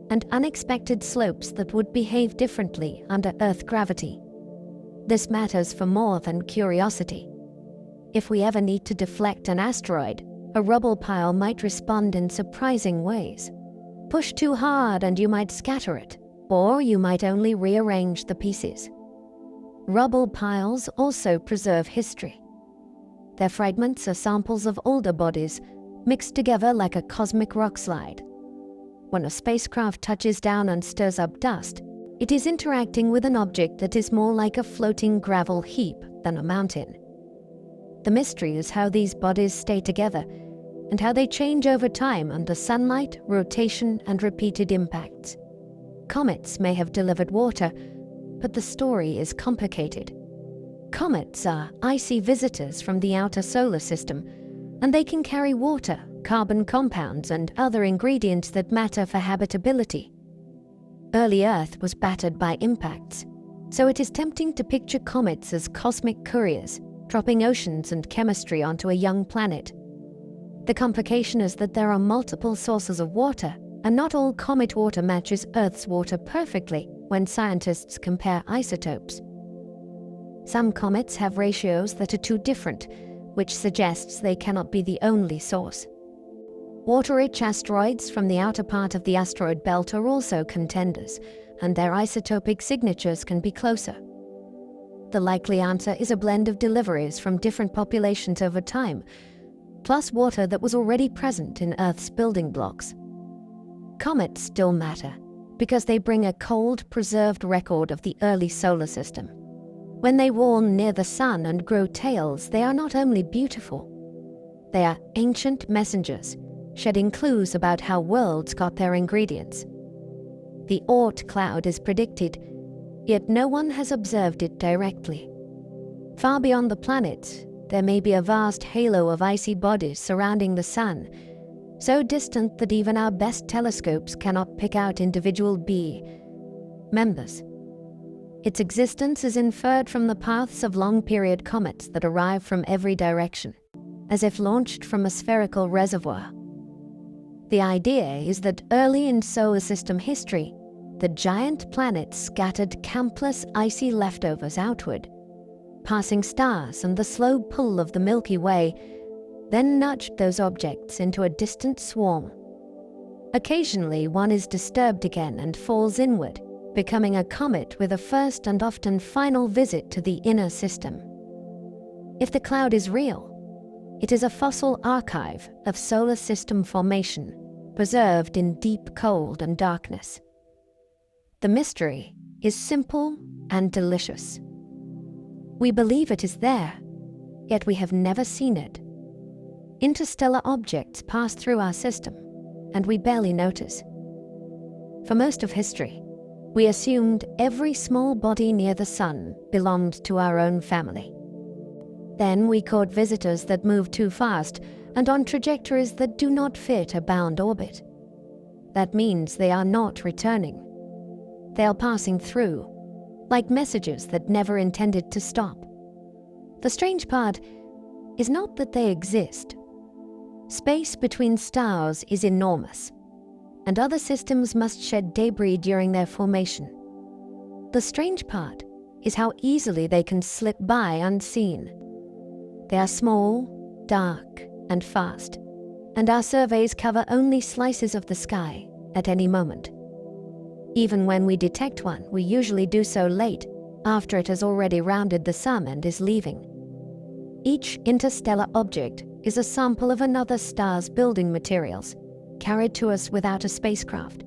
and unexpected slopes that would behave differently under Earth gravity. This matters for more than curiosity. If we ever need to deflect an asteroid, a rubble pile might respond in surprising ways. Push too hard and you might scatter it, or you might only rearrange the pieces. Rubble piles also preserve history. Their fragments are samples of older bodies, mixed together like a cosmic rockslide. When a spacecraft touches down and stirs up dust, it is interacting with an object that is more like a floating gravel heap than a mountain. The mystery is how these bodies stay together and how they change over time under sunlight, rotation, and repeated impacts. Comets may have delivered water, but the story is complicated. Comets are icy visitors from the outer solar system, and they can carry water, carbon compounds, and other ingredients that matter for habitability. Early Earth was battered by impacts, so it is tempting to picture comets as cosmic couriers, dropping oceans and chemistry onto a young planet. The complication is that there are multiple sources of water, and not all comet water matches Earth's water perfectly when scientists compare isotopes. Some comets have ratios that are too different, which suggests they cannot be the only source. Water-rich asteroids from the outer part of the asteroid belt are also contenders, and their isotopic signatures can be closer. The likely answer is a blend of deliveries from different populations over time, plus water that was already present in Earth's building blocks. Comets still matter, because they bring a cold, preserved record of the early solar system. When they warm near the sun and grow tails, they are not only beautiful, they are ancient messengers, shedding clues about how worlds got their ingredients. The Oort cloud is predicted, yet no one has observed it directly. Far beyond the planet, there may be a vast halo of icy bodies surrounding the sun, so distant that even our best telescopes cannot pick out individual members. Its existence is inferred from the paths of long-period comets that arrive from every direction, as if launched from a spherical reservoir. The idea is that early in solar system history, the giant planets scattered countless icy leftovers outward. Passing stars and the slow pull of the Milky Way then nudged those objects into a distant swarm. Occasionally, one is disturbed again and falls inward, becoming a comet with a first and often final visit to the inner system. If the cloud is real, it is a fossil archive of solar system formation, preserved in deep cold and darkness. The mystery is simple and delicious. We believe it is there, yet we have never seen it. Interstellar objects pass through our system, and we barely notice. For most of history, we assumed every small body near the sun belonged to our own family. Then we caught visitors that move too fast and on trajectories that do not fit a bound orbit. That means they are not returning. They are passing through, like messages that never intended to stop. The strange part is not that they exist. Space between stars is enormous, and other systems must shed debris during their formation. The strange part is how easily they can slip by unseen. They are small, dark, and fast, and our surveys cover only slices of the sky at any moment. Even when we detect one, we usually do so late, after it has already rounded the sun and is leaving. Each interstellar object is a sample of another star's building materials, carried to us without a spacecraft.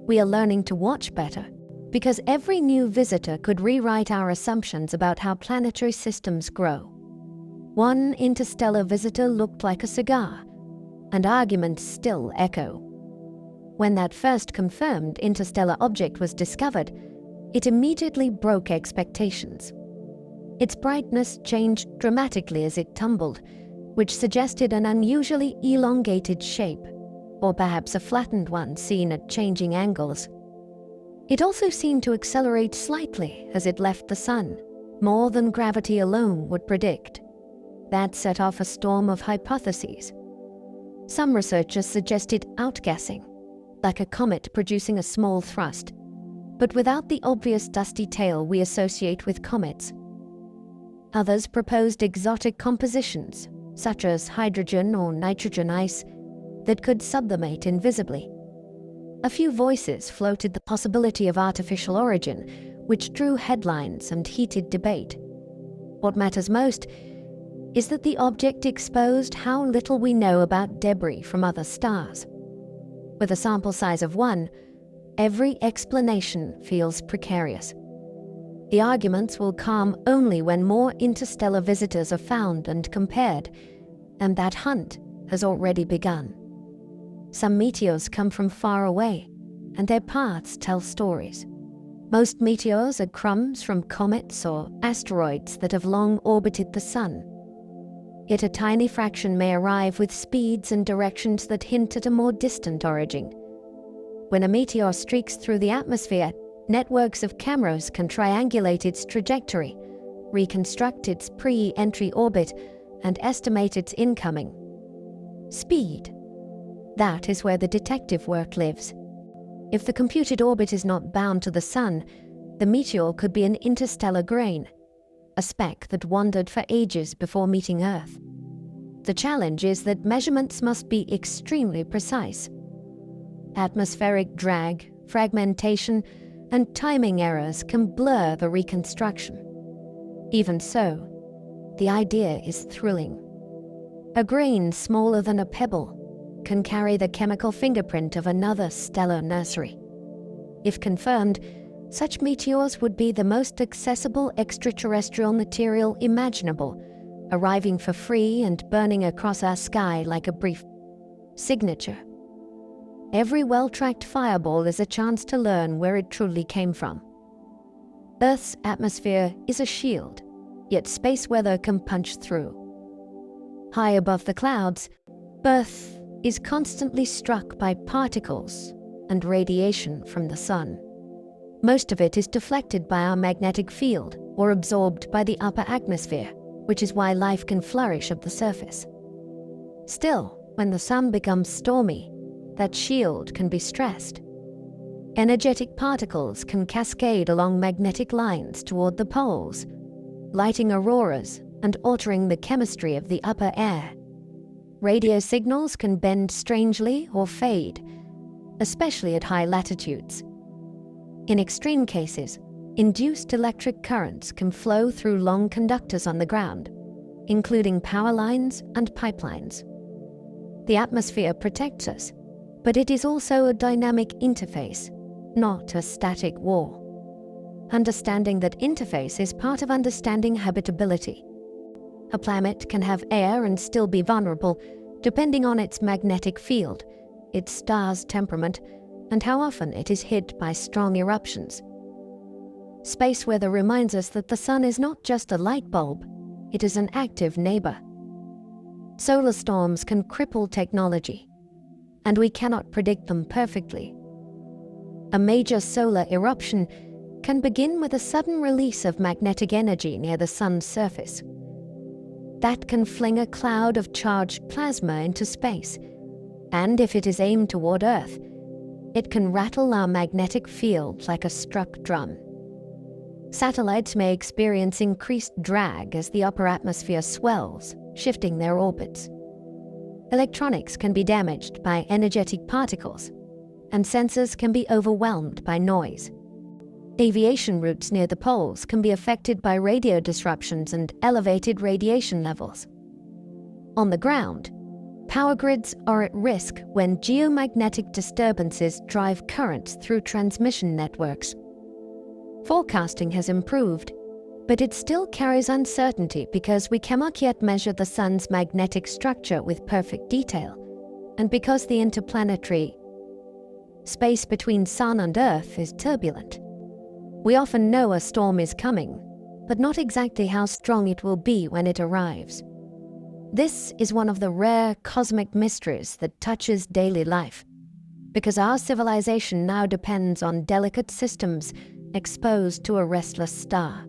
We are learning to watch better, because every new visitor could rewrite our assumptions about how planetary systems grow. One interstellar visitor looked like a cigar, and arguments still echo. When that first confirmed interstellar object was discovered, it immediately broke expectations. Its brightness changed dramatically as it tumbled, which suggested an unusually elongated shape, or perhaps a flattened one seen at changing angles. It also seemed to accelerate slightly as it left the sun, more than gravity alone would predict. That set off a storm of hypotheses. Some researchers suggested outgassing, like a comet producing a small thrust, but without the obvious dusty tail we associate with comets. Others proposed exotic compositions, such as hydrogen or nitrogen ice, that could sublimate invisibly. A few voices floated the possibility of artificial origin, which drew headlines and heated debate. What matters most is that the object exposed how little we know about debris from other stars. With a sample size of 1, every explanation feels precarious. The arguments will calm only when more interstellar visitors are found and compared, and that hunt has already begun. Some meteors come from far away, and their paths tell stories. Most meteors are crumbs from comets or asteroids that have long orbited the sun. Yet a tiny fraction may arrive with speeds and directions that hint at a more distant origin. When a meteor streaks through the atmosphere, networks of cameras can triangulate its trajectory, reconstruct its pre-entry orbit, and estimate its incoming speed. That is where the detective work lives. If the computed orbit is not bound to the sun, the meteor could be an interstellar grain, a speck that wandered for ages before meeting Earth. The challenge is that measurements must be extremely precise. Atmospheric drag, fragmentation, and timing errors can blur the reconstruction. Even so, the idea is thrilling. A grain smaller than a pebble can carry the chemical fingerprint of another stellar nursery. If confirmed, such meteors would be the most accessible extraterrestrial material imaginable, arriving for free and burning across our sky like a brief signature. Every well-tracked fireball is a chance to learn where it truly came from. Earth's atmosphere is a shield, yet space weather can punch through. High above the clouds, Earth is constantly struck by particles and radiation from the sun. Most of it is deflected by our magnetic field or absorbed by the upper atmosphere, which is why life can flourish at the surface. Still, when the sun becomes stormy, that shield can be stressed. Energetic particles can cascade along magnetic lines toward the poles, lighting auroras and altering the chemistry of the upper air. Radio signals can bend strangely or fade, especially at high latitudes. In extreme cases, induced electric currents can flow through long conductors on the ground, including power lines and pipelines. The atmosphere protects us, but it is also a dynamic interface, not a static wall. Understanding that interface is part of understanding habitability. A planet can have air and still be vulnerable, depending on its magnetic field, its star's temperament, and how often it is hit by strong eruptions. Space weather reminds us that the sun is not just a light bulb, it is an active neighbor. Solar storms can cripple technology, and we cannot predict them perfectly. A major solar eruption can begin with a sudden release of magnetic energy near the sun's surface. That can fling a cloud of charged plasma into space, and if it is aimed toward Earth, it can rattle our magnetic field like a struck drum. Satellites may experience increased drag as the upper atmosphere swells, shifting their orbits. Electronics can be damaged by energetic particles, and sensors can be overwhelmed by noise. Aviation routes near the poles can be affected by radio disruptions and elevated radiation levels. On the ground, power grids are at risk when geomagnetic disturbances drive currents through transmission networks. Forecasting has improved, but it still carries uncertainty because we cannot yet measure the sun's magnetic structure with perfect detail, and because the interplanetary Space between Sun and Earth is turbulent. We often know a storm is coming, but not exactly how strong it will be when it arrives. This is one of the rare cosmic mysteries that touches daily life, because our civilization now depends on delicate systems exposed to a restless star.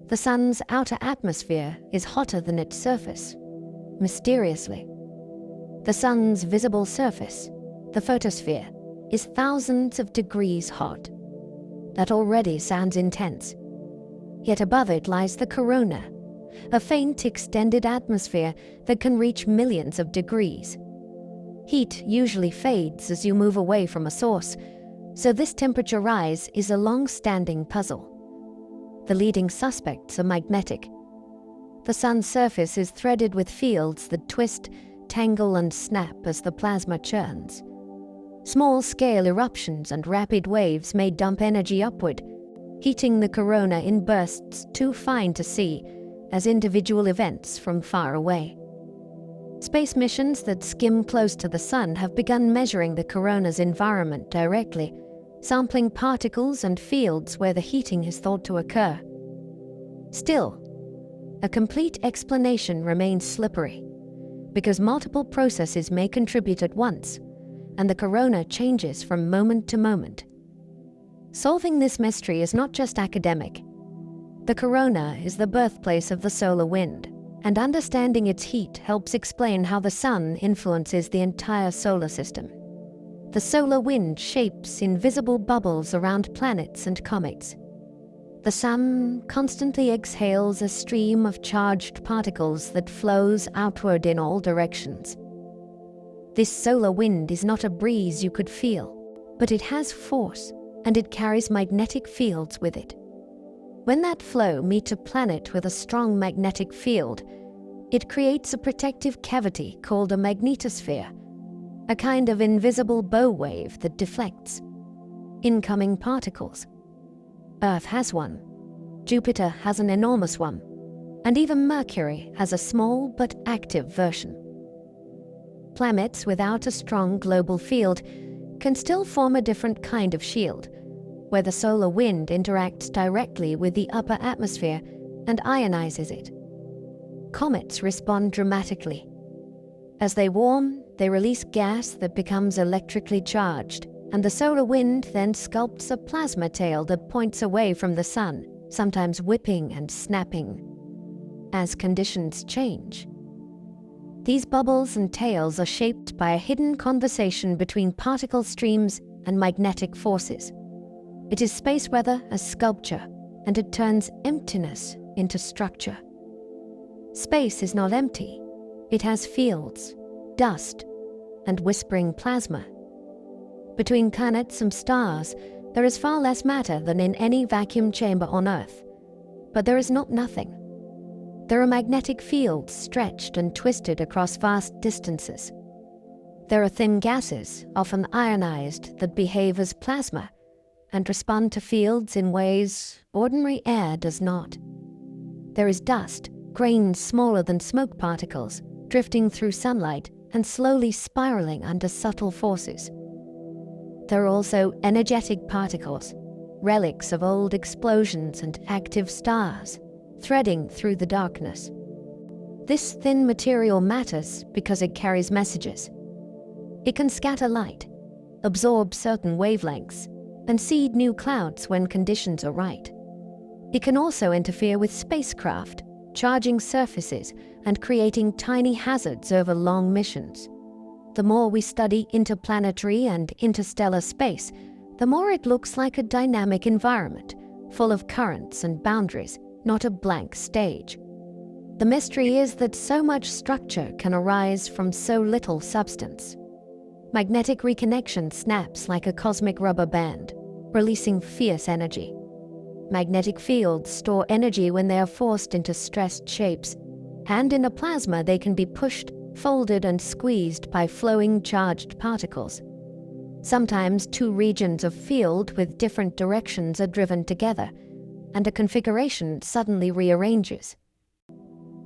The Sun's outer atmosphere is hotter than its surface, mysteriously. The Sun's visible surface, the photosphere, is thousands of degrees hot. That already sounds intense. Yet above it lies the corona, a faint extended atmosphere that can reach millions of degrees. Heat usually fades as you move away from a source, so this temperature rise is a long-standing puzzle. The leading suspects are magnetic. The Sun's surface is threaded with fields that twist, tangle, and snap as the plasma churns. Small-scale eruptions and rapid waves may dump energy upward, heating the corona in bursts too fine to see as individual events from far away. Space missions that skim close to the Sun have begun measuring the corona's environment directly, sampling particles and fields where the heating is thought to occur. Still, a complete explanation remains slippery, because multiple processes may contribute at once, and the corona changes from moment to moment. Solving this mystery is not just academic. The corona is the birthplace of the solar wind, and understanding its heat helps explain how the Sun influences the entire solar system. The solar wind shapes invisible bubbles around planets and comets. The Sun constantly exhales a stream of charged particles that flows outward in all directions. This solar wind is not a breeze you could feel, but it has force, and it carries magnetic fields with it. When that flow meets a planet with a strong magnetic field, it creates a protective cavity called a magnetosphere, a kind of invisible bow wave that deflects incoming particles. Earth has one, Jupiter has an enormous one, and even Mercury has a small but active version. Planets without a strong global field can still form a different kind of shield, where the solar wind interacts directly with the upper atmosphere and ionizes it. Comets respond dramatically. As they warm, they release gas that becomes electrically charged, and the solar wind then sculpts a plasma tail that points away from the Sun, sometimes whipping and snapping. As conditions change, these bubbles and tails are shaped by a hidden conversation between particle streams and magnetic forces. It is space weather as sculpture, and it turns emptiness into structure. Space is not empty. It has fields, dust, and whispering plasma. Between planets and stars, there is far less matter than in any vacuum chamber on Earth. But there is not nothing. There are magnetic fields stretched and twisted across vast distances. There are thin gases, often ionized, that behave as plasma and respond to fields in ways ordinary air does not. There is dust, grains smaller than smoke particles, drifting through sunlight and slowly spiraling under subtle forces. There are also energetic particles, relics of old explosions and active stars, threading through the darkness. This thin material matters because it carries messages. It can scatter light, absorb certain wavelengths, and seed new clouds when conditions are right. It can also interfere with spacecraft, charging surfaces and creating tiny hazards over long missions. The more we study interplanetary and interstellar space, the more it looks like a dynamic environment, full of currents and boundaries, not a blank stage. The mystery is that so much structure can arise from so little substance. Magnetic reconnection snaps like a cosmic rubber band, releasing fierce energy. Magnetic fields store energy when they are forced into stressed shapes, and in a plasma they can be pushed, folded, and squeezed by flowing charged particles. Sometimes two regions of field with different directions are driven together, and a configuration suddenly rearranges.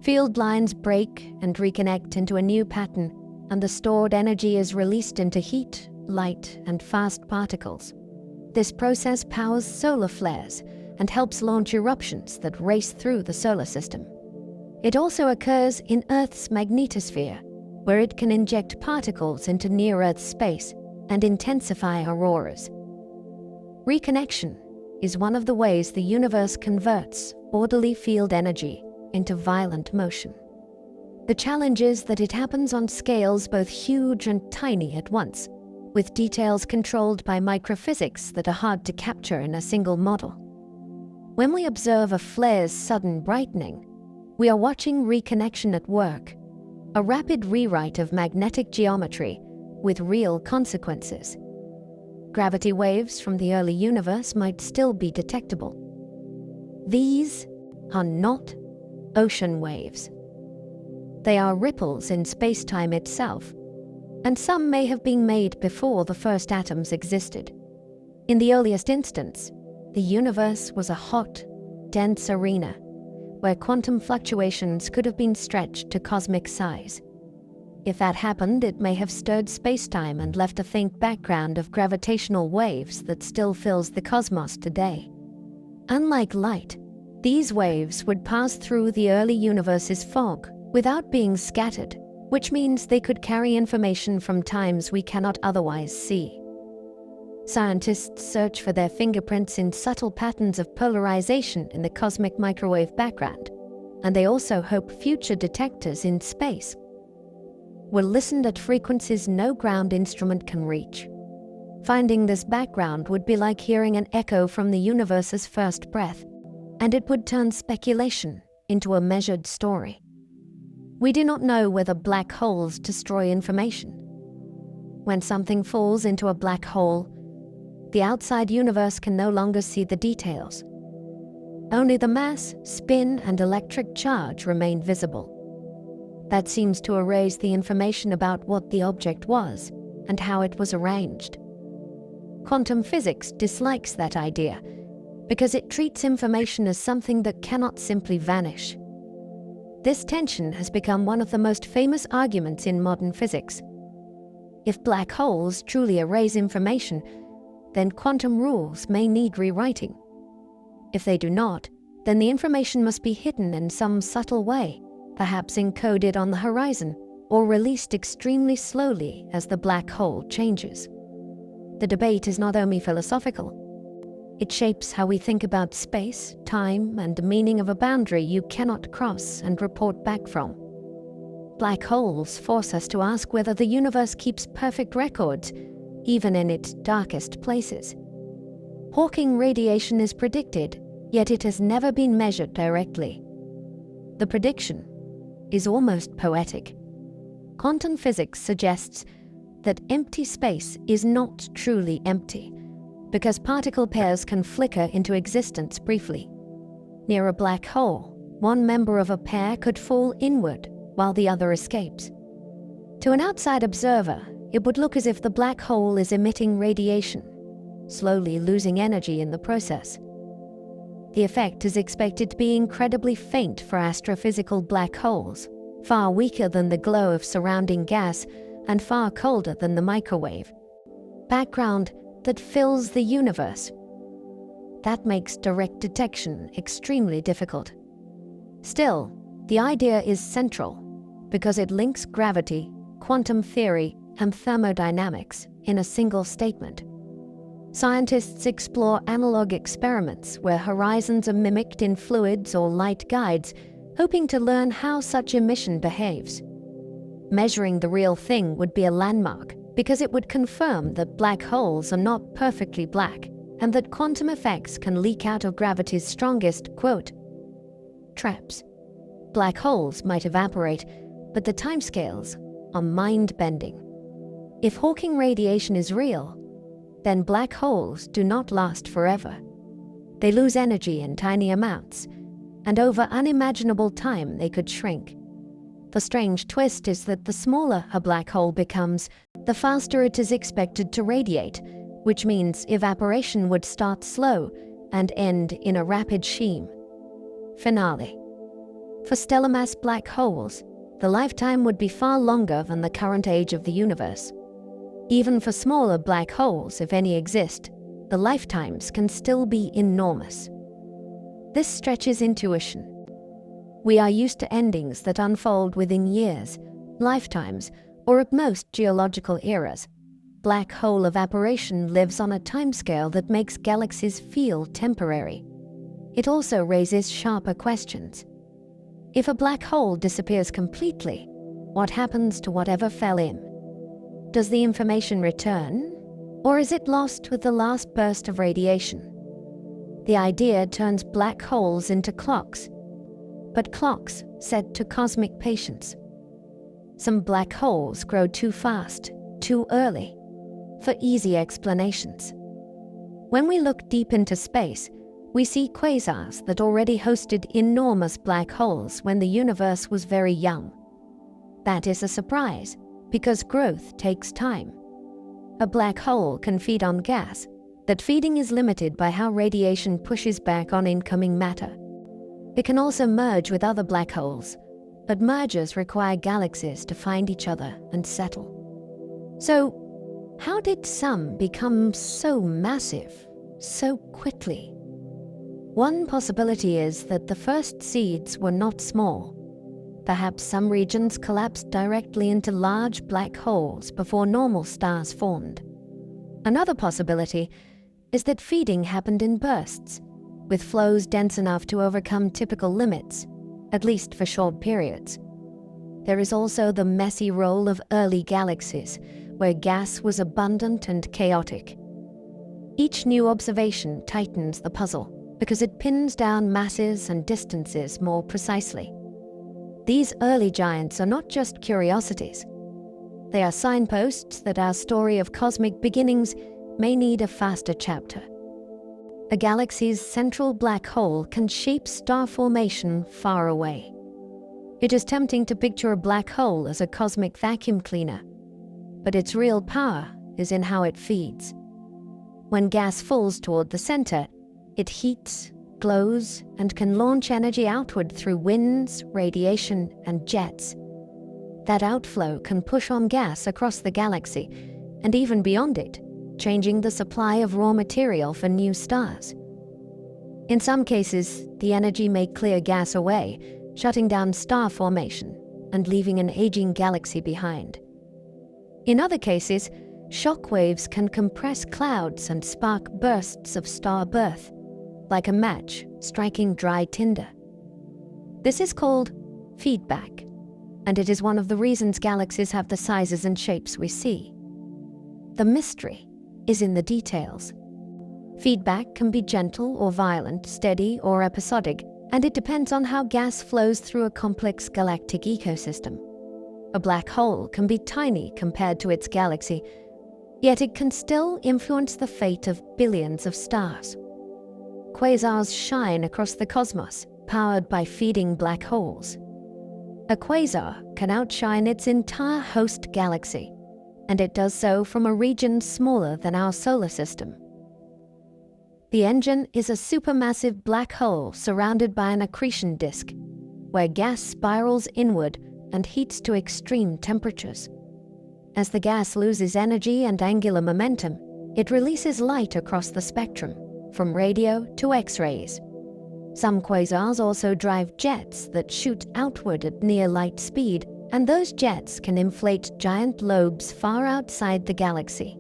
Field lines break and reconnect into a new pattern, and the stored energy is released into heat light, and fast particles. This process powers solar flares and helps launch eruptions that race through the solar system. It also occurs in Earth's magnetosphere, where it can inject particles into near-Earth space and intensify auroras. Reconnection is one of the ways the universe converts orderly field energy into violent motion. The challenge is that it happens on scales both huge and tiny at once, with details controlled by microphysics that are hard to capture in a single model. When we observe a flare's sudden brightening, we are watching reconnection at work, a rapid rewrite of magnetic geometry with real consequences. Gravity waves from the early universe might still be detectable. These are not ocean waves. They are ripples in space-time itself, and some may have been made before the first atoms existed. In the earliest instance, the universe was a hot, dense arena where quantum fluctuations could have been stretched to cosmic size. If that happened, it may have stirred space-time and left a faint background of gravitational waves that still fills the cosmos today. Unlike light, these waves would pass through the early universe's fog without being scattered, which means they could carry information from times we cannot otherwise see. Scientists search for their fingerprints in subtle patterns of polarization in the cosmic microwave background, and they also hope future detectors in space will listen at frequencies no ground instrument can reach. Finding this background would be like hearing an echo from the universe's first breath, and it would turn speculation into a measured story. We do not know whether black holes destroy information. When something falls into a black hole, the outside universe can no longer see the details. Only the mass, spin, and electric charge remain visible. That seems to erase the information about what the object was and how it was arranged. Quantum physics dislikes that idea because it treats information as something that cannot simply vanish. This tension has become one of the most famous arguments in modern physics. If black holes truly erase information, then quantum rules may need rewriting. If they do not, then the information must be hidden in some subtle way, perhaps encoded on the horizon or released extremely slowly as the black hole changes. The debate is not only philosophical. It shapes how we think about space, time, and the meaning of a boundary you cannot cross and report back from. Black holes force us to ask whether the universe keeps perfect records, even in its darkest places. Hawking radiation is predicted, yet it has never been measured directly. The prediction is almost poetic. Quantum physics suggests that empty space is not truly empty, because particle pairs can flicker into existence briefly. Near a black hole, one member of a pair could fall inward while the other escapes. To an outside observer, it would look as if the black hole is emitting radiation, slowly losing energy in the process. The effect is expected to be incredibly faint for astrophysical black holes, far weaker than the glow of surrounding gas and far colder than the microwave background that fills the universe. That makes direct detection extremely difficult. Still, the idea is central because it links gravity, quantum theory, and thermodynamics in a single statement. Scientists explore analog experiments where horizons are mimicked in fluids or light guides, hoping to learn how such emission behaves. Measuring the real thing would be a landmark because it would confirm that black holes are not perfectly black and that quantum effects can leak out of gravity's strongest, quote, traps. Black holes might evaporate, but the timescales are mind-bending. If Hawking radiation is real, then black holes do not last forever. They lose energy in tiny amounts, and over unimaginable time they could shrink. The strange twist is that the smaller a black hole becomes, the faster it is expected to radiate, which means evaporation would start slow and end in a rapid sheen. Finale. For stellar mass black holes, the lifetime would be far longer than the current age of the universe. Even for smaller black holes, if any exist, the lifetimes can still be enormous. This stretches intuition. We are used to endings that unfold within years, lifetimes, or at most geological eras. Black hole evaporation lives on a timescale that makes galaxies feel temporary. It also raises sharper questions. If a black hole disappears completely, what happens to whatever fell in? Does the information return, or is it lost with the last burst of radiation? The idea turns black holes into clocks, but clocks set to cosmic patience. Some black holes grow too fast, too early, for easy explanations. When we look deep into space, we see quasars that already hosted enormous black holes when the universe was very young. That is a surprise, because growth takes time. A black hole can feed on gas. That feeding is limited by how radiation pushes back on incoming matter. It can also merge with other black holes, but mergers require galaxies to find each other and settle. So, how did some become so massive, so quickly? One possibility is that the first seeds were not small. Perhaps some regions collapsed directly into large black holes before normal stars formed. Another possibility is that feeding happened in bursts, with flows dense enough to overcome typical limits, at least for short periods. There is also the messy role of early galaxies, where gas was abundant and chaotic. Each new observation tightens the puzzle, because it pins down masses and distances more precisely. These early giants are not just curiosities. They are signposts that our story of cosmic beginnings may need a faster chapter. A galaxy's central black hole can shape star formation far away. It is tempting to picture a black hole as a cosmic vacuum cleaner, but its real power is in how it feeds. When gas falls toward the center, it heats, glows, and can launch energy outward through winds, radiation, and jets. That outflow can push on gas across the galaxy, and even beyond it, changing the supply of raw material for new stars. In some cases, the energy may clear gas away, shutting down star formation and leaving an aging galaxy behind. In other cases, shock waves can compress clouds and spark bursts of star birth, like a match striking dry tinder. This is called feedback, and it is one of the reasons galaxies have the sizes and shapes we see. The mystery is in the details. Feedback can be gentle or violent, steady or episodic, and it depends on how gas flows through a complex galactic ecosystem. A black hole can be tiny compared to its galaxy, yet it can still influence the fate of billions of stars. Quasars shine across the cosmos, powered by feeding black holes. A quasar can outshine its entire host galaxy, and it does so from a region smaller than our solar system. The engine is a supermassive black hole surrounded by an accretion disk, where gas spirals inward and heats to extreme temperatures. As the gas loses energy and angular momentum, it releases light across the spectrum, from radio to X-rays. Some quasars also drive jets that shoot outward at near light speed, and those jets can inflate giant lobes far outside the galaxy.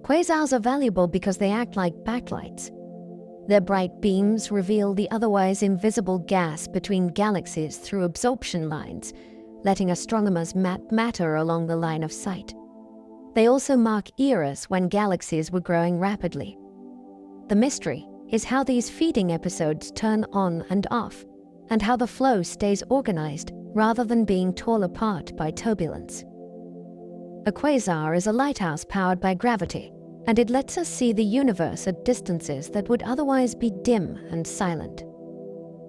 Quasars are valuable because they act like backlights. Their bright beams reveal the otherwise invisible gas between galaxies through absorption lines, letting astronomers map matter along the line of sight. They also mark eras when galaxies were growing rapidly. The mystery is how these feeding episodes turn on and off, and how the flow stays organized rather than being torn apart by turbulence. A quasar is a lighthouse powered by gravity, and it lets us see the universe at distances that would otherwise be dim and silent.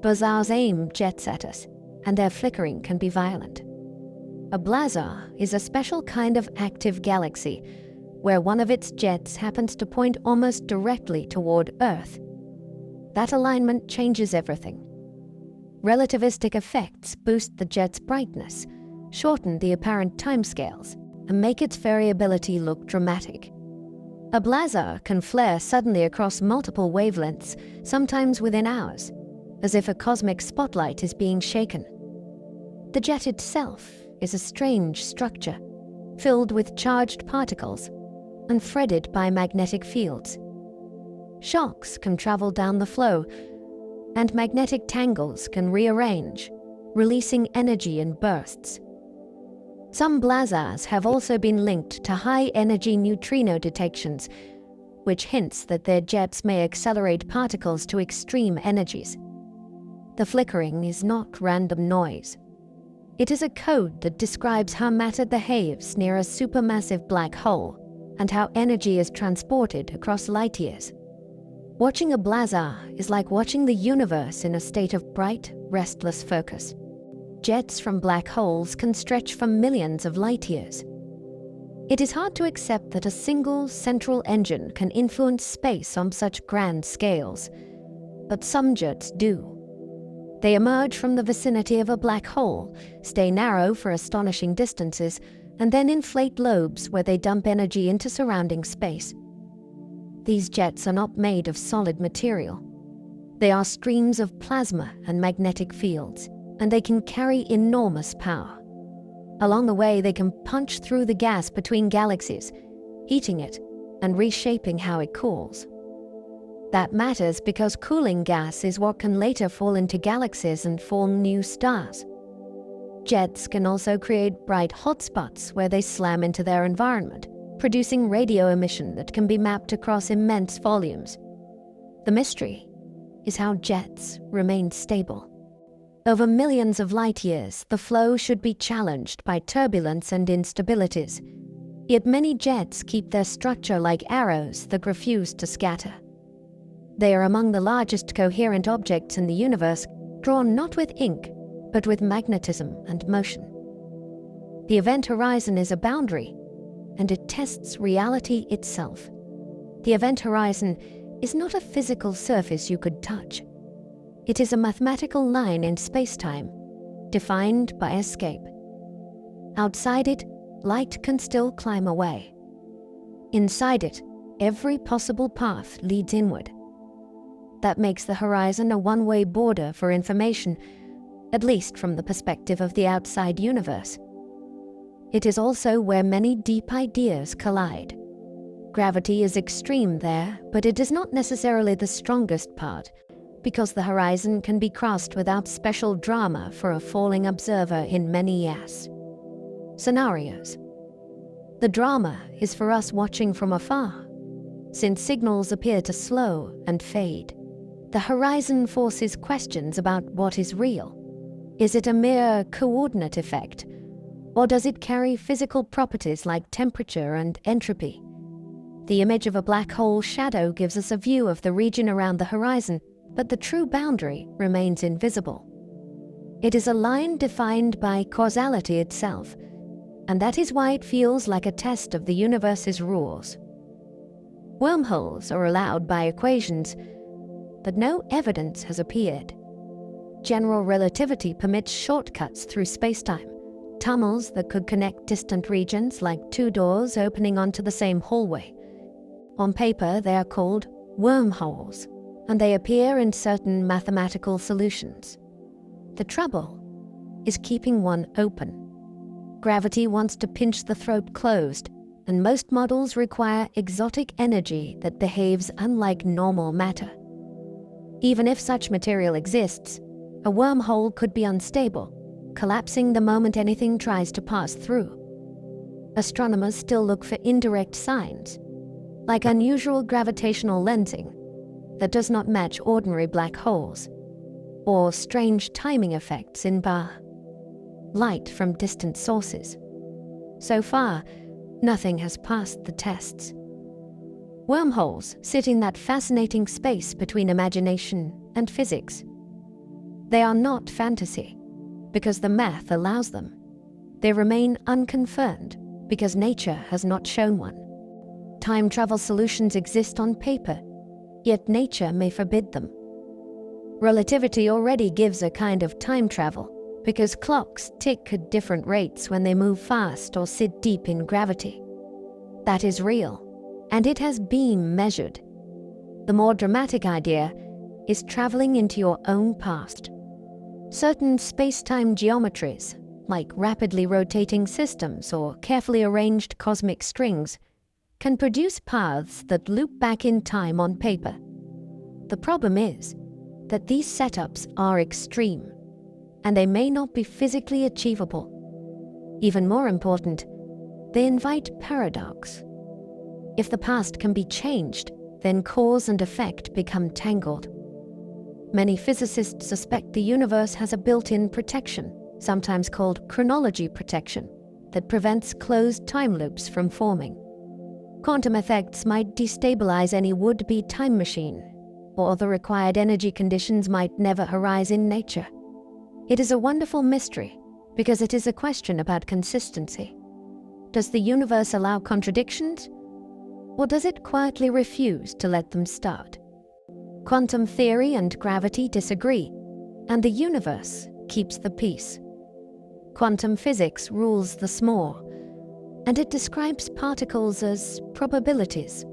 Quasars aim jets at us, and their flickering can be violent. A blazar is a special kind of active galaxy, where one of its jets happens to point almost directly toward Earth. That alignment changes everything. Relativistic effects boost the jet's brightness, shorten the apparent timescales, and make its variability look dramatic. A blazar can flare suddenly across multiple wavelengths, sometimes within hours, as if a cosmic spotlight is being shaken. The jet itself is a strange structure, filled with charged particles and threaded by magnetic fields. Shocks can travel down the flow, and magnetic tangles can rearrange, releasing energy in bursts. Some blazars have also been linked to high-energy neutrino detections, which hints that their jets may accelerate particles to extreme energies. The flickering is not random noise. It is a code that describes how matter behaves near a supermassive black hole and how energy is transported across light years. Watching a blazar is like watching the universe in a state of bright, restless focus. Jets from black holes can stretch for millions of light years. It is hard to accept that a single central engine can influence space on such grand scales, but some jets do. They emerge from the vicinity of a black hole, stay narrow for astonishing distances, and then inflate lobes where they dump energy into surrounding space. These jets are not made of solid material. They are streams of plasma and magnetic fields, and they can carry enormous power. Along the way, they can punch through the gas between galaxies, heating it and reshaping how it cools. That matters because cooling gas is what can later fall into galaxies and form new stars. Jets can also create bright hotspots where they slam into their environment, producing radio emission that can be mapped across immense volumes. The mystery is how jets remain stable. Over millions of light years, the flow should be challenged by turbulence and instabilities, yet many jets keep their structure like arrows that refuse to scatter. They are among the largest coherent objects in the universe, drawn not with ink, but with magnetism and motion. The event horizon is a boundary, and it tests reality itself. The event horizon is not a physical surface you could touch. It is a mathematical line in space-time, defined by escape. Outside it, light can still climb away. Inside it, every possible path leads inward. That makes the horizon a one-way border for information, at least from the perspective of the outside universe. It is also where many deep ideas collide. Gravity is extreme there, but it is not necessarily the strongest part, because the horizon can be crossed without special drama for a falling observer in many scenarios. The drama is for us watching from afar, since signals appear to slow and fade. The horizon forces questions about what is real. Is it a mere coordinate effect, or does it carry physical properties like temperature and entropy? The image of a black hole shadow gives us a view of the region around the horizon, but the true boundary remains invisible. It is a line defined by causality itself, and that is why it feels like a test of the universe's rules. Wormholes are allowed by equations, but no evidence has appeared. General relativity permits shortcuts through spacetime, tunnels that could connect distant regions like two doors opening onto the same hallway. On paper, they are called wormholes, and they appear in certain mathematical solutions. The trouble is keeping one open. Gravity wants to pinch the throat closed, and most models require exotic energy that behaves unlike normal matter. Even if such material exists, a wormhole could be unstable, collapsing the moment anything tries to pass through. Astronomers still look for indirect signs, like unusual gravitational lensing that does not match ordinary black holes, or strange timing effects in light from distant sources. So far, nothing has passed the tests. Wormholes sit in that fascinating space between imagination and physics. They are not fantasy, because the math allows them. They remain unconfirmed, because nature has not shown one. Time travel solutions exist on paper, yet nature may forbid them. Relativity already gives a kind of time travel, because clocks tick at different rates when they move fast or sit deep in gravity. That is real, and it has been measured. The more dramatic idea is traveling into your own past. Certain space-time geometries, like rapidly rotating systems or carefully arranged cosmic strings, can produce paths that loop back in time on paper. The problem is that these setups are extreme, and they may not be physically achievable. Even more important, they invite paradox. If the past can be changed, then cause and effect become tangled. Many physicists suspect the universe has a built-in protection, sometimes called chronology protection, that prevents closed time loops from forming. Quantum effects might destabilize any would-be time machine, or the required energy conditions might never arise in nature. It is a wonderful mystery, because it is a question about consistency. Does the universe allow contradictions, or does it quietly refuse to let them start? Quantum theory and gravity disagree, and the universe keeps the peace. Quantum physics rules the small, and it describes particles as probabilities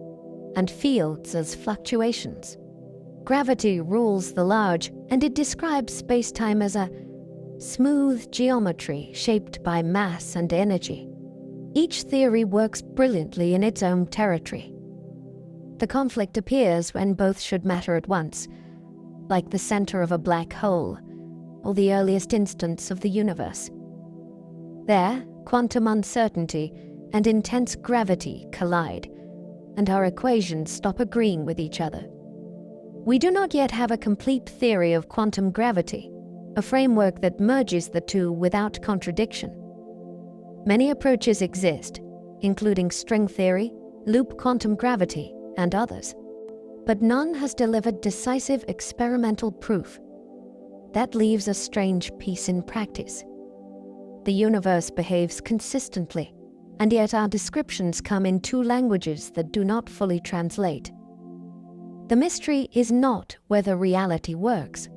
and fields as fluctuations. Gravity rules the large, and it describes space-time as a smooth geometry shaped by mass and energy. Each theory works brilliantly in its own territory. The conflict appears when both should matter at once, like the center of a black hole or the earliest instance of the universe. There, quantum uncertainty and intense gravity collide, and our equations stop agreeing with each other. We do not yet have a complete theory of quantum gravity, a framework that merges the two without contradiction. Many approaches exist, including string theory, loop quantum gravity, and others, but none has delivered decisive experimental proof. That leaves a strange piece in practice. The universe behaves consistently, and yet our descriptions come in two languages that do not fully translate. The mystery is not whether reality works.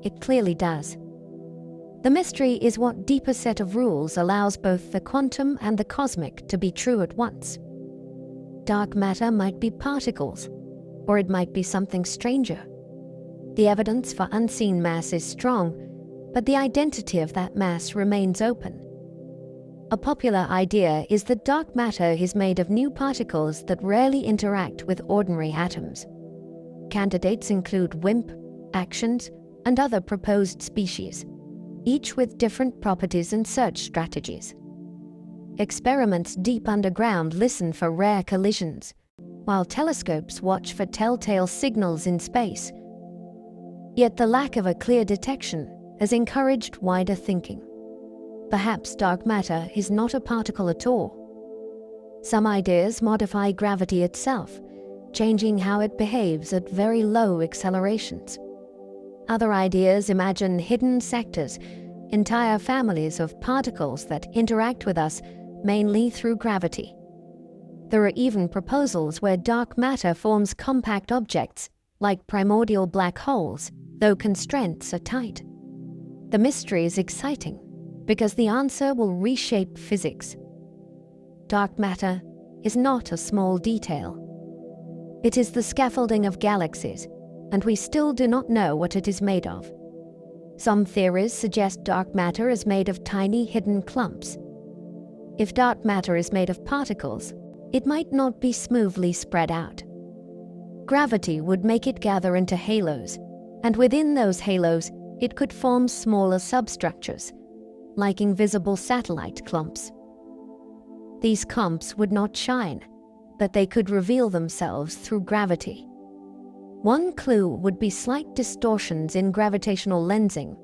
It clearly does. The mystery is what deeper set of rules allows both the quantum and the cosmic to be true at once. Dark matter might be particles, or it might be something stranger. The evidence for unseen mass is strong, but the identity of that mass remains open. A popular idea is that dark matter is made of new particles that rarely interact with ordinary atoms. Candidates include WIMP, actions, and other proposed species, each with different properties and search strategies. Experiments deep underground listen for rare collisions, while telescopes watch for telltale signals in space. Yet the lack of a clear detection has encouraged wider thinking. Perhaps dark matter is not a particle at all. Some ideas modify gravity itself, changing how it behaves at very low accelerations. Other ideas imagine hidden sectors, entire families of particles that interact with us mainly through gravity. There are even proposals where dark matter forms compact objects, like primordial black holes, though constraints are tight. The mystery is exciting, because the answer will reshape physics. Dark matter is not a small detail. It is the scaffolding of galaxies, and we still do not know what it is made of. Some theories suggest dark matter is made of tiny hidden clumps. If dark matter is made of particles, it might not be smoothly spread out. Gravity would make it gather into halos, and within those halos, it could form smaller substructures, like invisible satellite clumps. These clumps would not shine, but they could reveal themselves through gravity. One clue would be slight distortions in gravitational lensing,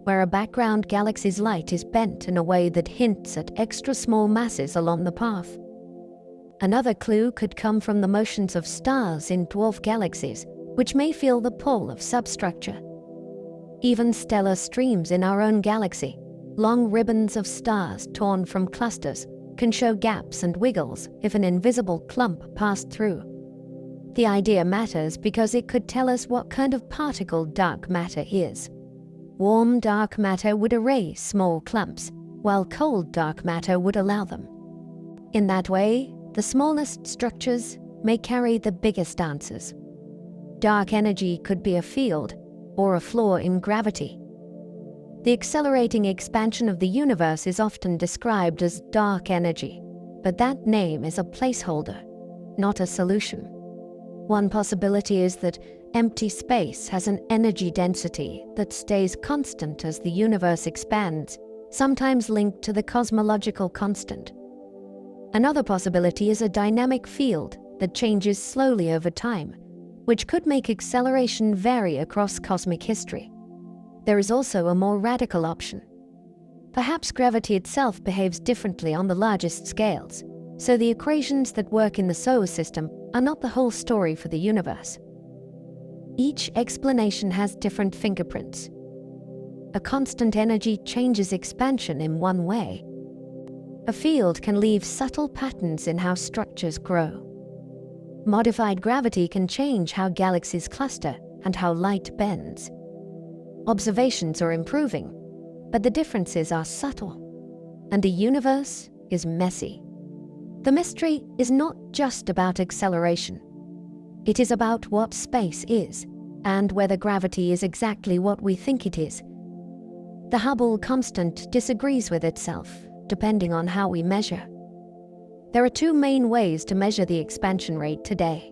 where a background galaxy's light is bent in a way that hints at extra small masses along the path. Another clue could come from the motions of stars in dwarf galaxies, which may feel the pull of substructure. Even stellar streams in our own galaxy, long ribbons of stars torn from clusters, can show gaps and wiggles if an invisible clump passed through. The idea matters because it could tell us what kind of particle dark matter is. Warm dark matter would erase small clumps, while cold dark matter would allow them. In that way, the smallest structures may carry the biggest answers. Dark energy could be a field or a flaw in gravity. The accelerating expansion of the universe is often described as dark energy, but that name is a placeholder, not a solution. One possibility is that empty space has an energy density that stays constant as the universe expands, sometimes linked to the cosmological constant. Another possibility is a dynamic field that changes slowly over time, which could make acceleration vary across cosmic history. There is also a more radical option. Perhaps gravity itself behaves differently on the largest scales, so the equations that work in the solar system are not the whole story for the universe. Each explanation has different fingerprints. A constant energy changes expansion in one way. A field can leave subtle patterns in how structures grow. Modified gravity can change how galaxies cluster and how light bends. Observations are improving, but the differences are subtle, and the universe is messy. The mystery is not just about acceleration. It is about what space is, and whether gravity is exactly what we think it is. The Hubble constant disagrees with itself, depending on how we measure. There are two main ways to measure the expansion rate today.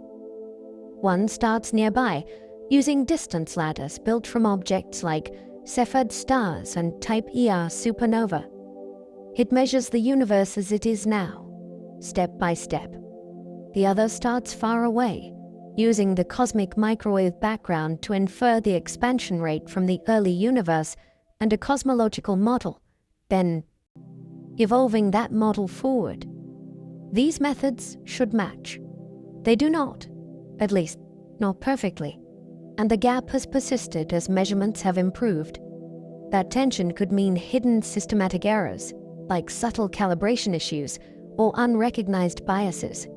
One starts nearby, using distance ladders built from objects like Cepheid stars and Type ER supernova. It measures the universe as it is now, step by step. The other starts far away, using the cosmic microwave background to infer the expansion rate from the early universe and a cosmological model, then evolving that model forward. These methods should match. They do not, at least not perfectly, and the gap has persisted as measurements have improved. That tension could mean hidden systematic errors, like subtle calibration issues or unrecognized biases.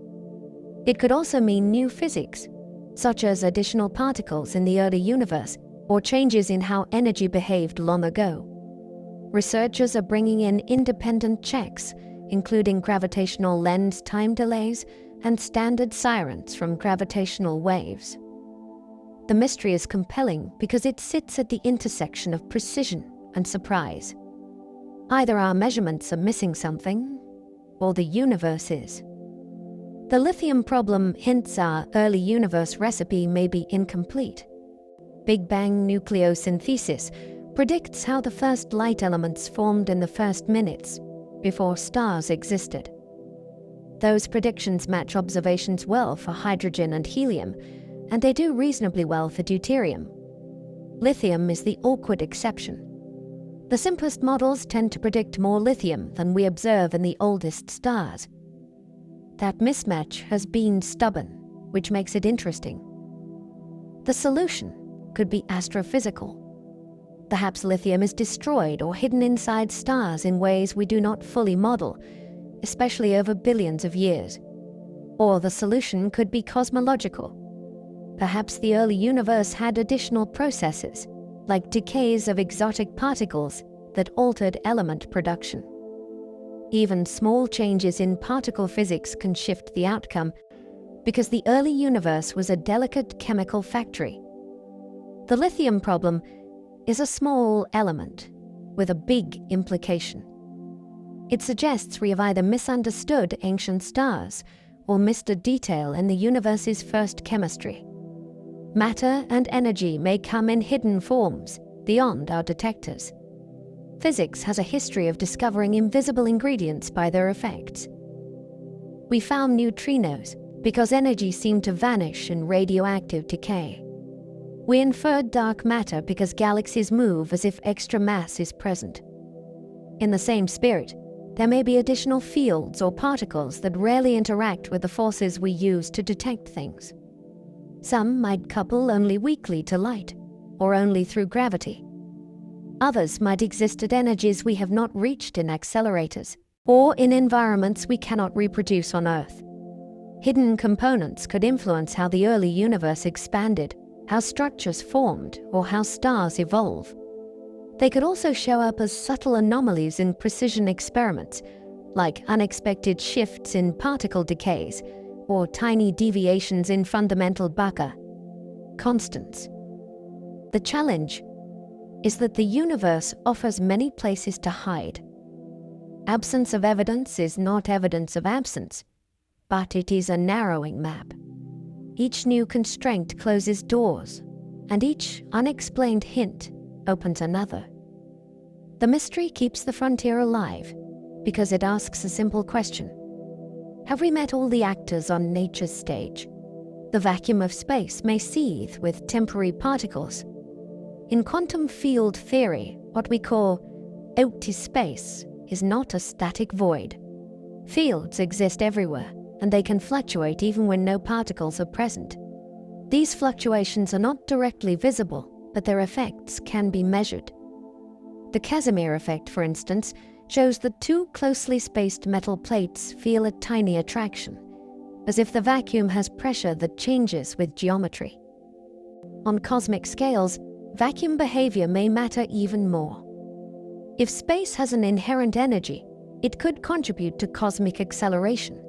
It could also mean new physics, such as additional particles in the early universe or changes in how energy behaved long ago. Researchers are bringing in independent checks, including gravitational lens time delays and standard sirens from gravitational waves. The mystery is compelling because it sits at the intersection of precision and surprise. Either our measurements are missing something, or the universe is. The lithium problem hints our early universe recipe may be incomplete. Big Bang nucleosynthesis predicts how the first light elements formed in the first minutes, before stars existed. Those predictions match observations well for hydrogen and helium, and they do reasonably well for deuterium. Lithium is the awkward exception. The simplest models tend to predict more lithium than we observe in the oldest stars. That mismatch has been stubborn, which makes it interesting. The solution could be astrophysical. Perhaps lithium is destroyed or hidden inside stars in ways we do not fully model, especially over billions of years. Or the solution could be cosmological. Perhaps the early universe had additional processes, like decays of exotic particles that altered element production. Even small changes in particle physics can shift the outcome, because the early universe was a delicate chemical factory. The lithium problem is a small element with a big implication. It suggests we have either misunderstood ancient stars or missed a detail in the universe's first chemistry. Matter and energy may come in hidden forms beyond our detectors. Physics has a history of discovering invisible ingredients by their effects. We found neutrinos because energy seemed to vanish in radioactive decay. We inferred dark matter because galaxies move as if extra mass is present. In the same spirit, there may be additional fields or particles that rarely interact with the forces we use to detect things. Some might couple only weakly to light, or only through gravity. Others might exist at energies we have not reached in accelerators, or in environments we cannot reproduce on Earth. Hidden components could influence how the early universe expanded, how structures formed, or how stars evolve. They could also show up as subtle anomalies in precision experiments, like unexpected shifts in particle decays or tiny deviations in fundamental Baker constants. The challenge is that the universe offers many places to hide. Absence of evidence is not evidence of absence, but it is a narrowing map. Each new constraint closes doors, and each unexplained hint opens another. The mystery keeps the frontier alive because it asks a simple question. Have we met all the actors on nature's stage? The vacuum of space may seethe with temporary particles. In quantum field theory, what we call empty space is not a static void. Fields exist everywhere, and they can fluctuate even when no particles are present. These fluctuations are not directly visible, but their effects can be measured. The Casimir effect, for instance, shows that two closely spaced metal plates feel a tiny attraction, as if the vacuum has pressure that changes with geometry. On cosmic scales, vacuum behavior may matter even more. If space has an inherent energy, it could contribute to cosmic acceleration.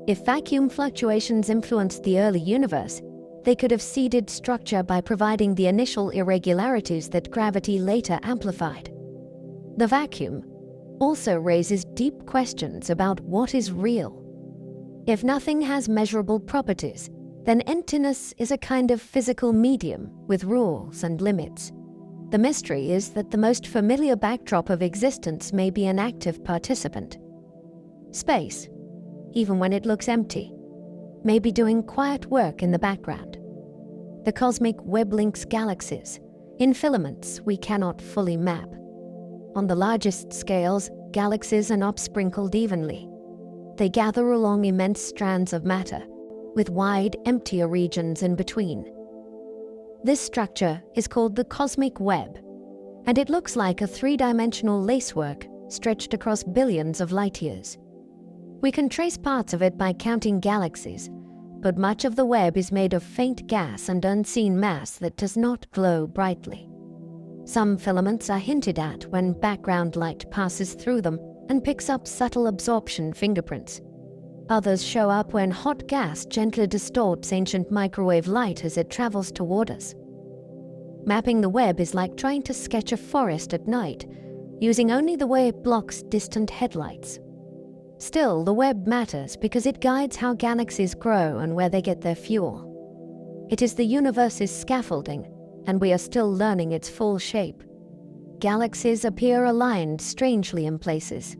If vacuum fluctuations influenced the early universe, they could have seeded structure by providing the initial irregularities that gravity later amplified. The vacuum also raises deep questions about what is real. If nothing has measurable properties, then emptiness is a kind of physical medium with rules and limits. The mystery is that the most familiar backdrop of existence may be an active participant. Space, even when it looks empty, may be doing quiet work in the background. The cosmic web links galaxies in filaments we cannot fully map. On the largest scales, galaxies are not sprinkled evenly. They gather along immense strands of matter, with wide, emptier regions in between. This structure is called the cosmic web, and it looks like a three-dimensional lacework stretched across billions of light-years. We can trace parts of it by counting galaxies, but much of the web is made of faint gas and unseen mass that does not glow brightly. Some filaments are hinted at when background light passes through them and picks up subtle absorption fingerprints. Others show up when hot gas gently distorts ancient microwave light as it travels toward us. Mapping the web is like trying to sketch a forest at night, using only the way it blocks distant headlights. Still, the web matters because it guides how galaxies grow and where they get their fuel. It is the universe's scaffolding, and we are still learning its full shape. Galaxies appear aligned strangely in places,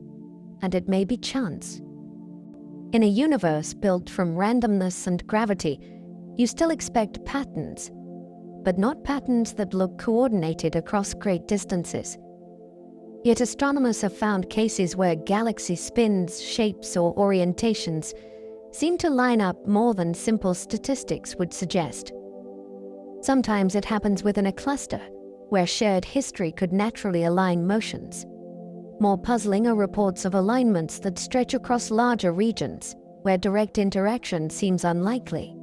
and it may be chance. In a universe built from randomness and gravity, you still expect patterns, but not patterns that look coordinated across great distances. Yet astronomers have found cases where galaxy spins, shapes, or orientations seem to line up more than simple statistics would suggest. Sometimes it happens within a cluster, where shared history could naturally align motions. More puzzling are reports of alignments that stretch across larger regions, where direct interaction seems unlikely.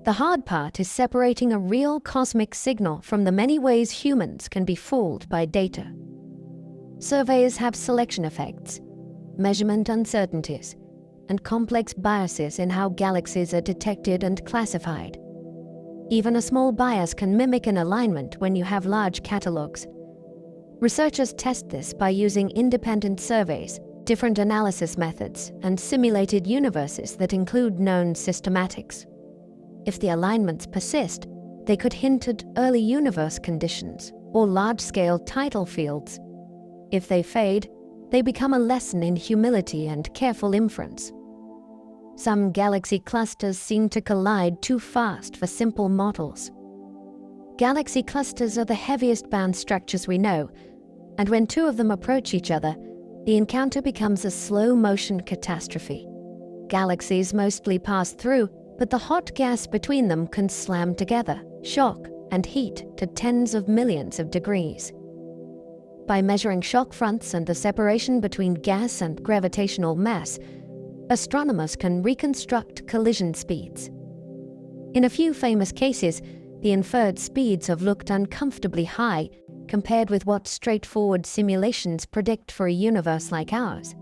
The hard part is separating a real cosmic signal from the many ways humans can be fooled by data. Surveys have selection effects, measurement uncertainties, and complex biases in how galaxies are detected and classified. Even a small bias can mimic an alignment when you have large catalogs. Researchers test this by using independent surveys, different analysis methods, and simulated universes that include known systematics. If the alignments persist, they could hint at early universe conditions or large-scale tidal fields. If they fade, they become a lesson in humility and careful inference. Some galaxy clusters seem to collide too fast for simple models. Galaxy clusters are the heaviest bound structures we know, and when two of them approach each other, the encounter becomes a slow-motion catastrophe. Galaxies mostly pass through, but the hot gas between them can slam together, shock, and heat to tens of millions of degrees. By measuring shock fronts and the separation between gas and gravitational mass, astronomers can reconstruct collision speeds. In a few famous cases, the inferred speeds have looked uncomfortably high compared with what straightforward simulations predict for a universe like ours.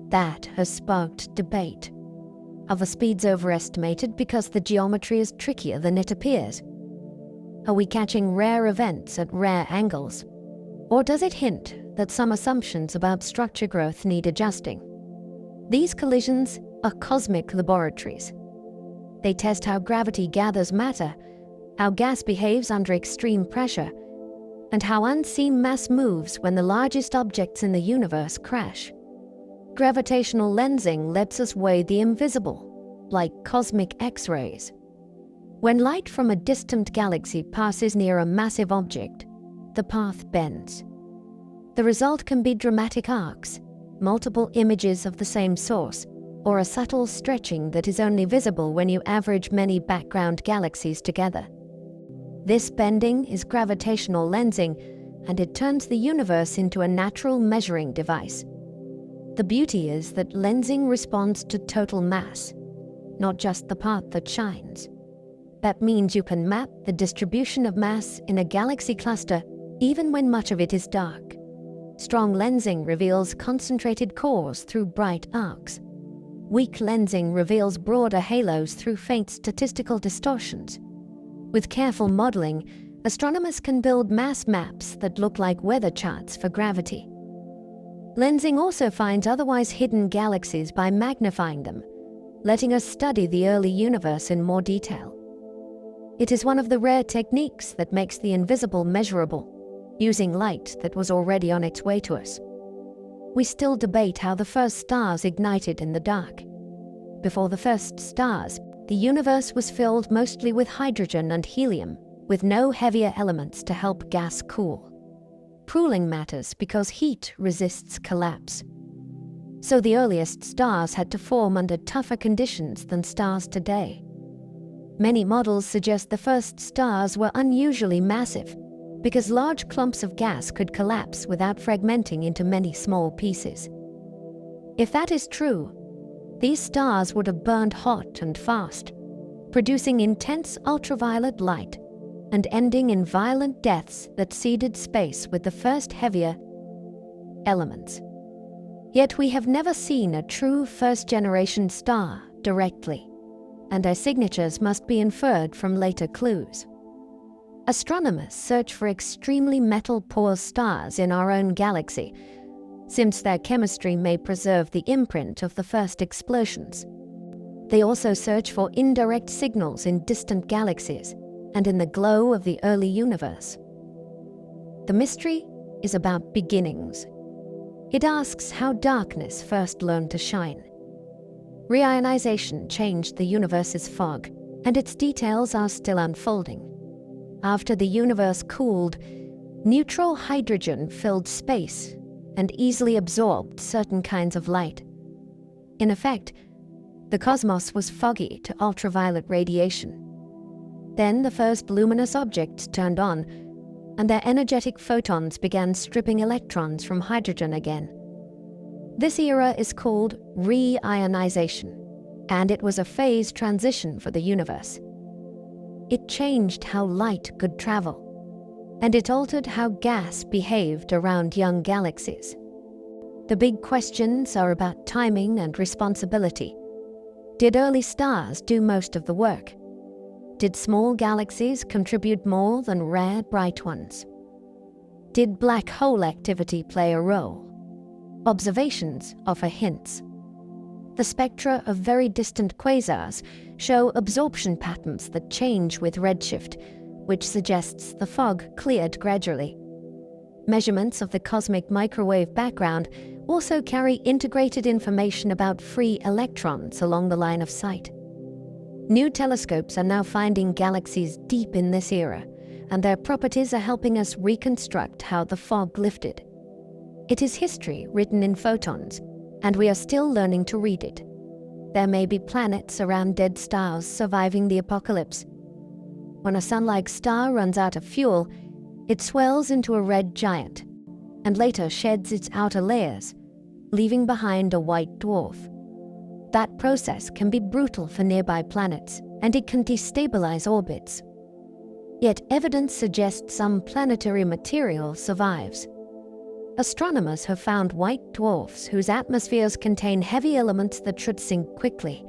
That has sparked debate. Are the speeds overestimated because the geometry is trickier than it appears? Are we catching rare events at rare angles? Or does it hint that some assumptions about structure growth need adjusting? These collisions are cosmic laboratories. They test how gravity gathers matter, how gas behaves under extreme pressure, and how unseen mass moves when the largest objects in the universe crash. Gravitational lensing lets us weigh the invisible, like cosmic X-rays. When light from a distant galaxy passes near a massive object, the path bends. The result can be dramatic arcs, multiple images of the same source, or a subtle stretching that is only visible when you average many background galaxies together. This bending is gravitational lensing, and it turns the universe into a natural measuring device. The beauty is that lensing responds to total mass, not just the part that shines. That means you can map the distribution of mass in a galaxy cluster even when much of it is dark. Strong lensing reveals concentrated cores through bright arcs. Weak lensing reveals broader halos through faint statistical distortions. With careful modeling, astronomers can build mass maps that look like weather charts for gravity. Lensing also finds otherwise hidden galaxies by magnifying them, letting us study the early universe in more detail. It is one of the rare techniques that makes the invisible measurable, using light that was already on its way to us. We still debate how the first stars ignited in the dark. Before the first stars, the universe was filled mostly with hydrogen and helium, with no heavier elements to help gas cool. Cooling matters because heat resists collapse. So the earliest stars had to form under tougher conditions than stars today. Many models suggest the first stars were unusually massive because large clumps of gas could collapse without fragmenting into many small pieces. If that is true, these stars would have burned hot and fast, producing intense ultraviolet light and ending in violent deaths that seeded space with the first heavier elements. Yet we have never seen a true first-generation star directly, and their signatures must be inferred from later clues. Astronomers search for extremely metal-poor stars in our own galaxy, since their chemistry may preserve the imprint of the first explosions. They also search for indirect signals in distant galaxies and in the glow of the early universe. The mystery is about beginnings. It asks how darkness first learned to shine. Reionization changed the universe's fog, and its details are still unfolding. After the universe cooled, neutral hydrogen filled space and easily absorbed certain kinds of light. In effect, the cosmos was foggy to ultraviolet radiation. Then the first luminous objects turned on, and their energetic photons began stripping electrons from hydrogen again. This era is called reionization, and it was a phase transition for the universe. It changed how light could travel, and it altered how gas behaved around young galaxies. The big questions are about timing and responsibility. Did early stars do most of the work? Did small galaxies contribute more than rare bright ones? Did black hole activity play a role? Observations offer hints. The spectra of very distant quasars show absorption patterns that change with redshift, which suggests the fog cleared gradually. Measurements of the cosmic microwave background also carry integrated information about free electrons along the line of sight. New telescopes are now finding galaxies deep in this era, and their properties are helping us reconstruct how the fog lifted. It is history written in photons, and we are still learning to read it. There may be planets around dead stars surviving the apocalypse. When a sun-like star runs out of fuel, it swells into a red giant, and later sheds its outer layers, leaving behind a white dwarf. That process can be brutal for nearby planets, and it can destabilize orbits. Yet evidence suggests some planetary material survives. Astronomers have found white dwarfs whose atmospheres contain heavy elements that should sink quickly,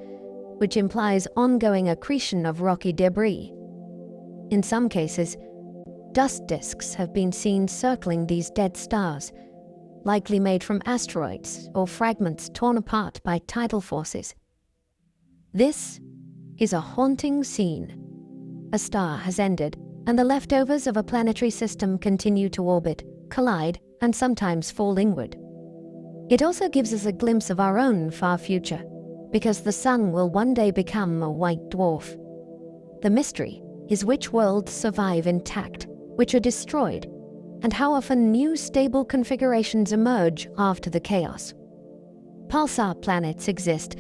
which implies ongoing accretion of rocky debris. In some cases, dust disks have been seen circling these dead stars, likely made from asteroids or fragments torn apart by tidal forces. This is a haunting scene. A star has ended, and the leftovers of a planetary system continue to orbit, collide, and sometimes fall inward. It also gives us a glimpse of our own far future, because the sun will one day become a white dwarf. The mystery is which worlds survive intact, which are destroyed, and how often new stable configurations emerge after the chaos. Pulsar planets exist,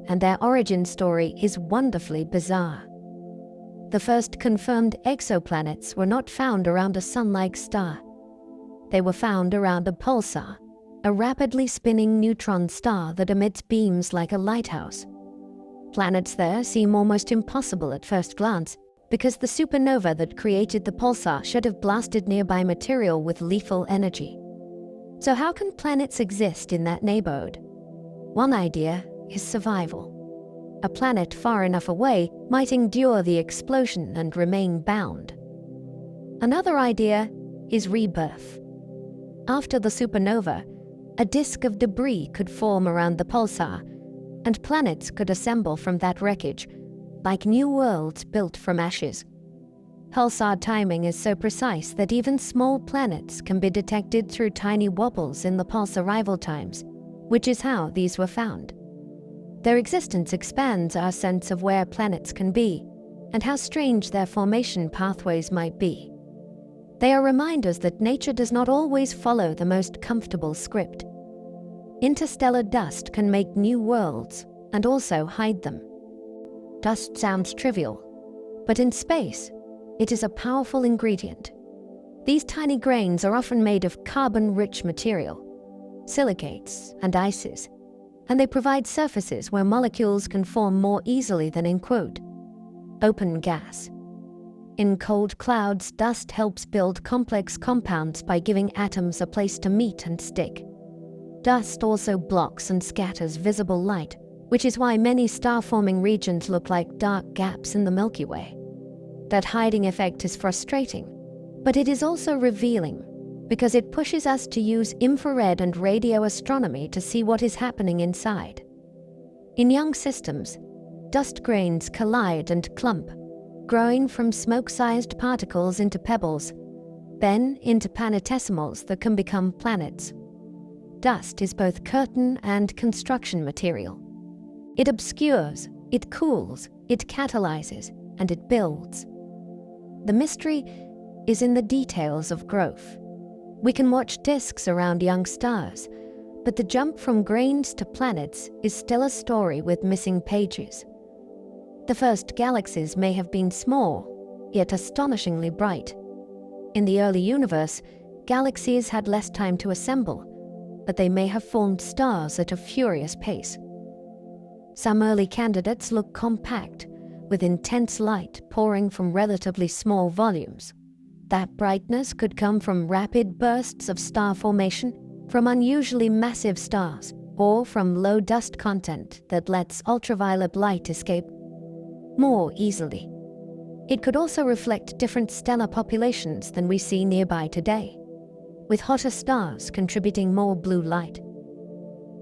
and their origin story is wonderfully bizarre. The first confirmed exoplanets were not found around a sun-like star. They were found around a pulsar, a rapidly spinning neutron star that emits beams like a lighthouse. Planets there seem almost impossible at first glance, because the supernova that created the pulsar should have blasted nearby material with lethal energy. So how can planets exist in that neighborhood? One idea is survival. A planet far enough away might endure the explosion and remain bound. Another idea is rebirth. After the supernova, a disk of debris could form around the pulsar, and planets could assemble from that wreckage, like new worlds built from ashes. Pulsar timing is so precise that even small planets can be detected through tiny wobbles in the pulse arrival times, which is how these were found. Their existence expands our sense of where planets can be, and how strange their formation pathways might be. They are reminders that nature does not always follow the most comfortable script. Interstellar dust can make new worlds and also hide them. Dust sounds trivial, but in space, it is a powerful ingredient. These tiny grains are often made of carbon-rich material, silicates and ices, and they provide surfaces where molecules can form more easily than in, quote, open gas. In cold clouds, dust helps build complex compounds by giving atoms a place to meet and stick. Dust also blocks and scatters visible light, which is why many star-forming regions look like dark gaps in the Milky Way. That hiding effect is frustrating, but it is also revealing, because it pushes us to use infrared and radio astronomy to see what is happening inside. In young systems, dust grains collide and clump, growing from smoke-sized particles into pebbles, then into planetesimals that can become planets. Dust is both curtain and construction material. It obscures, it cools, it catalyzes, and it builds. The mystery is in the details of growth. We can watch disks around young stars, but the jump from grains to planets is still a story with missing pages. The first galaxies may have been small, yet astonishingly bright. In the early universe, galaxies had less time to assemble, but they may have formed stars at a furious pace. Some early candidates look compact, with intense light pouring from relatively small volumes. That brightness could come from rapid bursts of star formation, from unusually massive stars, or from low dust content that lets ultraviolet light escape more easily. It could also reflect different stellar populations than we see nearby today, with hotter stars contributing more blue light.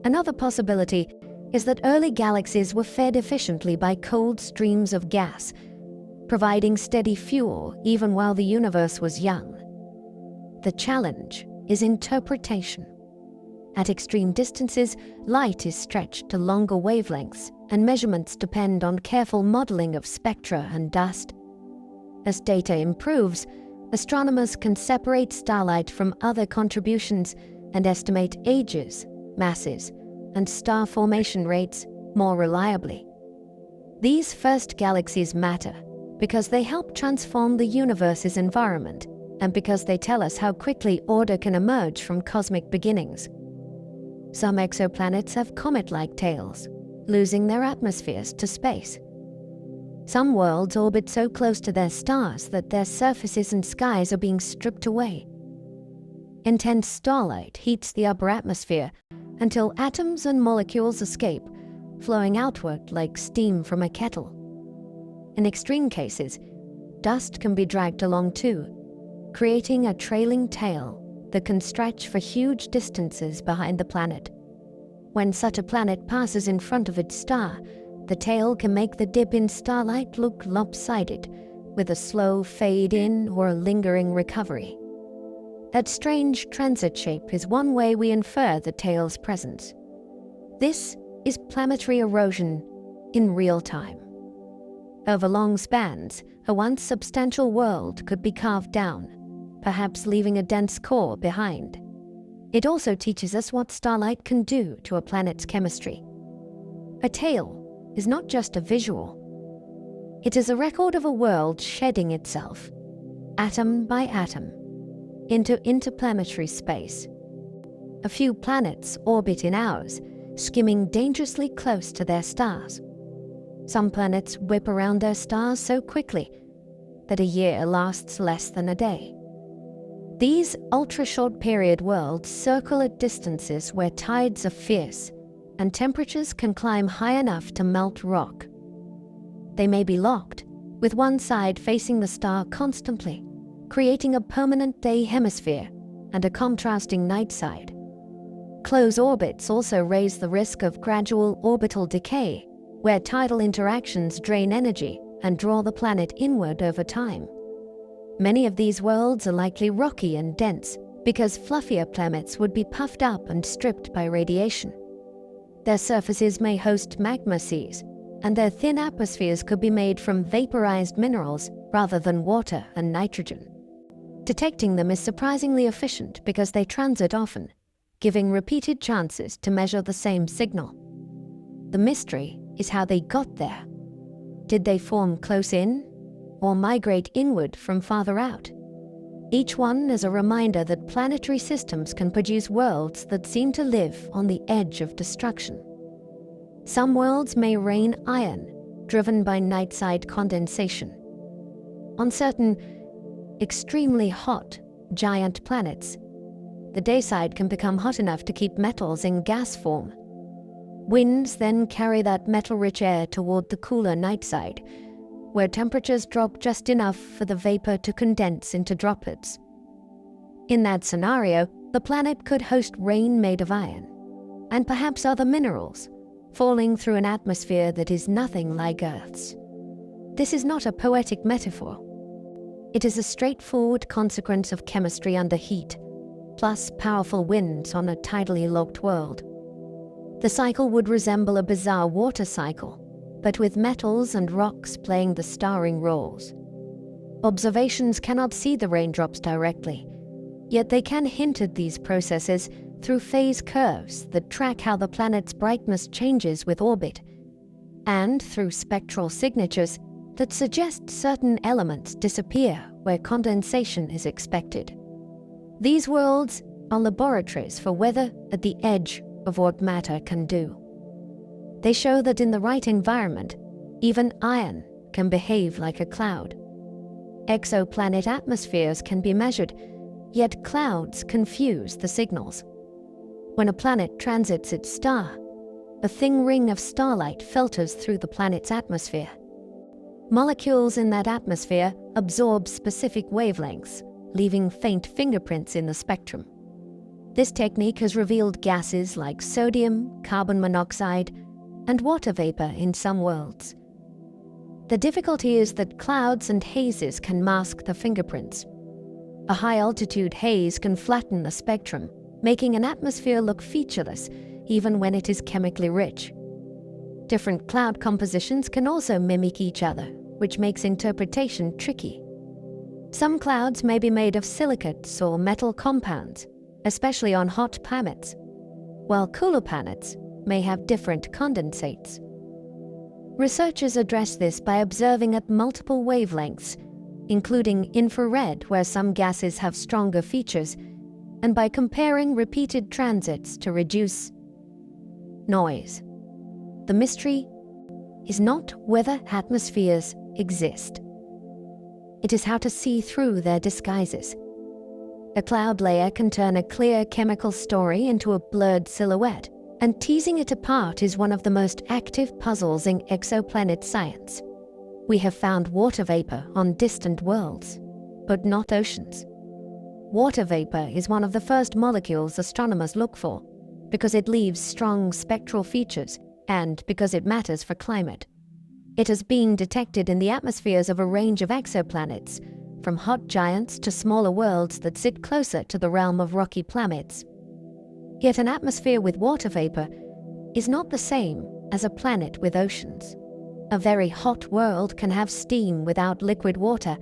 Another possibility is that early galaxies were fed efficiently by cold streams of gas, providing steady fuel even while the universe was young. The challenge is interpretation. At extreme distances, light is stretched to longer wavelengths, and measurements depend on careful modeling of spectra and dust. As data improves, astronomers can separate starlight from other contributions and estimate ages, masses, and star formation rates more reliably. These first galaxies matter because they help transform the universe's environment, and because they tell us how quickly order can emerge from cosmic beginnings. Some exoplanets have comet-like tails, losing their atmospheres to space. Some worlds orbit so close to their stars that their surfaces and skies are being stripped away. Intense starlight heats the upper atmosphere until atoms and molecules escape, flowing outward like steam from a kettle. In extreme cases, dust can be dragged along too, creating a trailing tail that can stretch for huge distances behind the planet. When such a planet passes in front of its star, the tail can make the dip in starlight look lopsided, with a slow fade in or a lingering recovery. That strange transit shape is one way we infer the tail's presence. This is planetary erosion in real time. Over long spans, a once substantial world could be carved down, perhaps leaving a dense core behind. It also teaches us what starlight can do to a planet's chemistry. A tail is not just a visual. It is a record of a world shedding itself, atom by atom, into interplanetary space. A few planets orbit in ours, skimming dangerously close to their stars. Some planets whip around their stars so quickly that a year lasts less than a day. These ultra-short period worlds circle at distances where tides are fierce and temperatures can climb high enough to melt rock. They may be locked, with one side facing the star constantly, creating a permanent day hemisphere and a contrasting night side. Close orbits also raise the risk of gradual orbital decay, where tidal interactions drain energy and draw the planet inward over time. Many of these worlds are likely rocky and dense because fluffier planets would be puffed up and stripped by radiation. Their surfaces may host magma seas, and their thin atmospheres could be made from vaporized minerals rather than water and nitrogen. Detecting them is surprisingly efficient because they transit often, giving repeated chances to measure the same signal. The mystery is how they got there. Did they form close in, or migrate inward from farther out? Each one is a reminder that planetary systems can produce worlds that seem to live on the edge of destruction. Some worlds may rain iron, driven by night-side condensation. On certain extremely hot, giant planets, the dayside can become hot enough to keep metals in gas form. Winds then carry that metal-rich air toward the cooler night side, where temperatures drop just enough for the vapor to condense into droplets. In that scenario, the planet could host rain made of iron, and perhaps other minerals, falling through an atmosphere that is nothing like Earth's. This is not a poetic metaphor. It is a straightforward consequence of chemistry under heat, plus powerful winds on a tidally locked world. The cycle would resemble a bizarre water cycle, but with metals and rocks playing the starring roles. Observations cannot see the raindrops directly, yet they can hint at these processes through phase curves that track how the planet's brightness changes with orbit, and through spectral signatures that suggest certain elements disappear where condensation is expected. These worlds are laboratories for weather at the edge of what matter can do. They show that in the right environment, even iron can behave like a cloud. Exoplanet atmospheres can be measured, yet clouds confuse the signals. When a planet transits its star, a thin ring of starlight filters through the planet's atmosphere. Molecules in that atmosphere absorb specific wavelengths, leaving faint fingerprints in the spectrum. This technique has revealed gases like sodium, carbon monoxide, and water vapor in some worlds. The difficulty is that clouds and hazes can mask the fingerprints. A high-altitude haze can flatten the spectrum, making an atmosphere look featureless even when it is chemically rich. Different cloud compositions can also mimic each other, which makes interpretation tricky. Some clouds may be made of silicates or metal compounds, especially on hot planets, while cooler planets may have different condensates. Researchers address this by observing at multiple wavelengths, including infrared where some gases have stronger features, and by comparing repeated transits to reduce noise. The mystery is not whether atmospheres exist. It is how to see through their disguises. A cloud layer can turn a clear chemical story into a blurred silhouette, and teasing it apart is one of the most active puzzles in exoplanet science. We have found water vapor on distant worlds, but not oceans. Water vapor is one of the first molecules astronomers look for, because it leaves strong spectral features and because it matters for climate. It has been detected in the atmospheres of a range of exoplanets, from hot giants to smaller worlds that sit closer to the realm of rocky planets. Yet an atmosphere with water vapor is not the same as a planet with oceans. A very hot world can have steam without liquid water,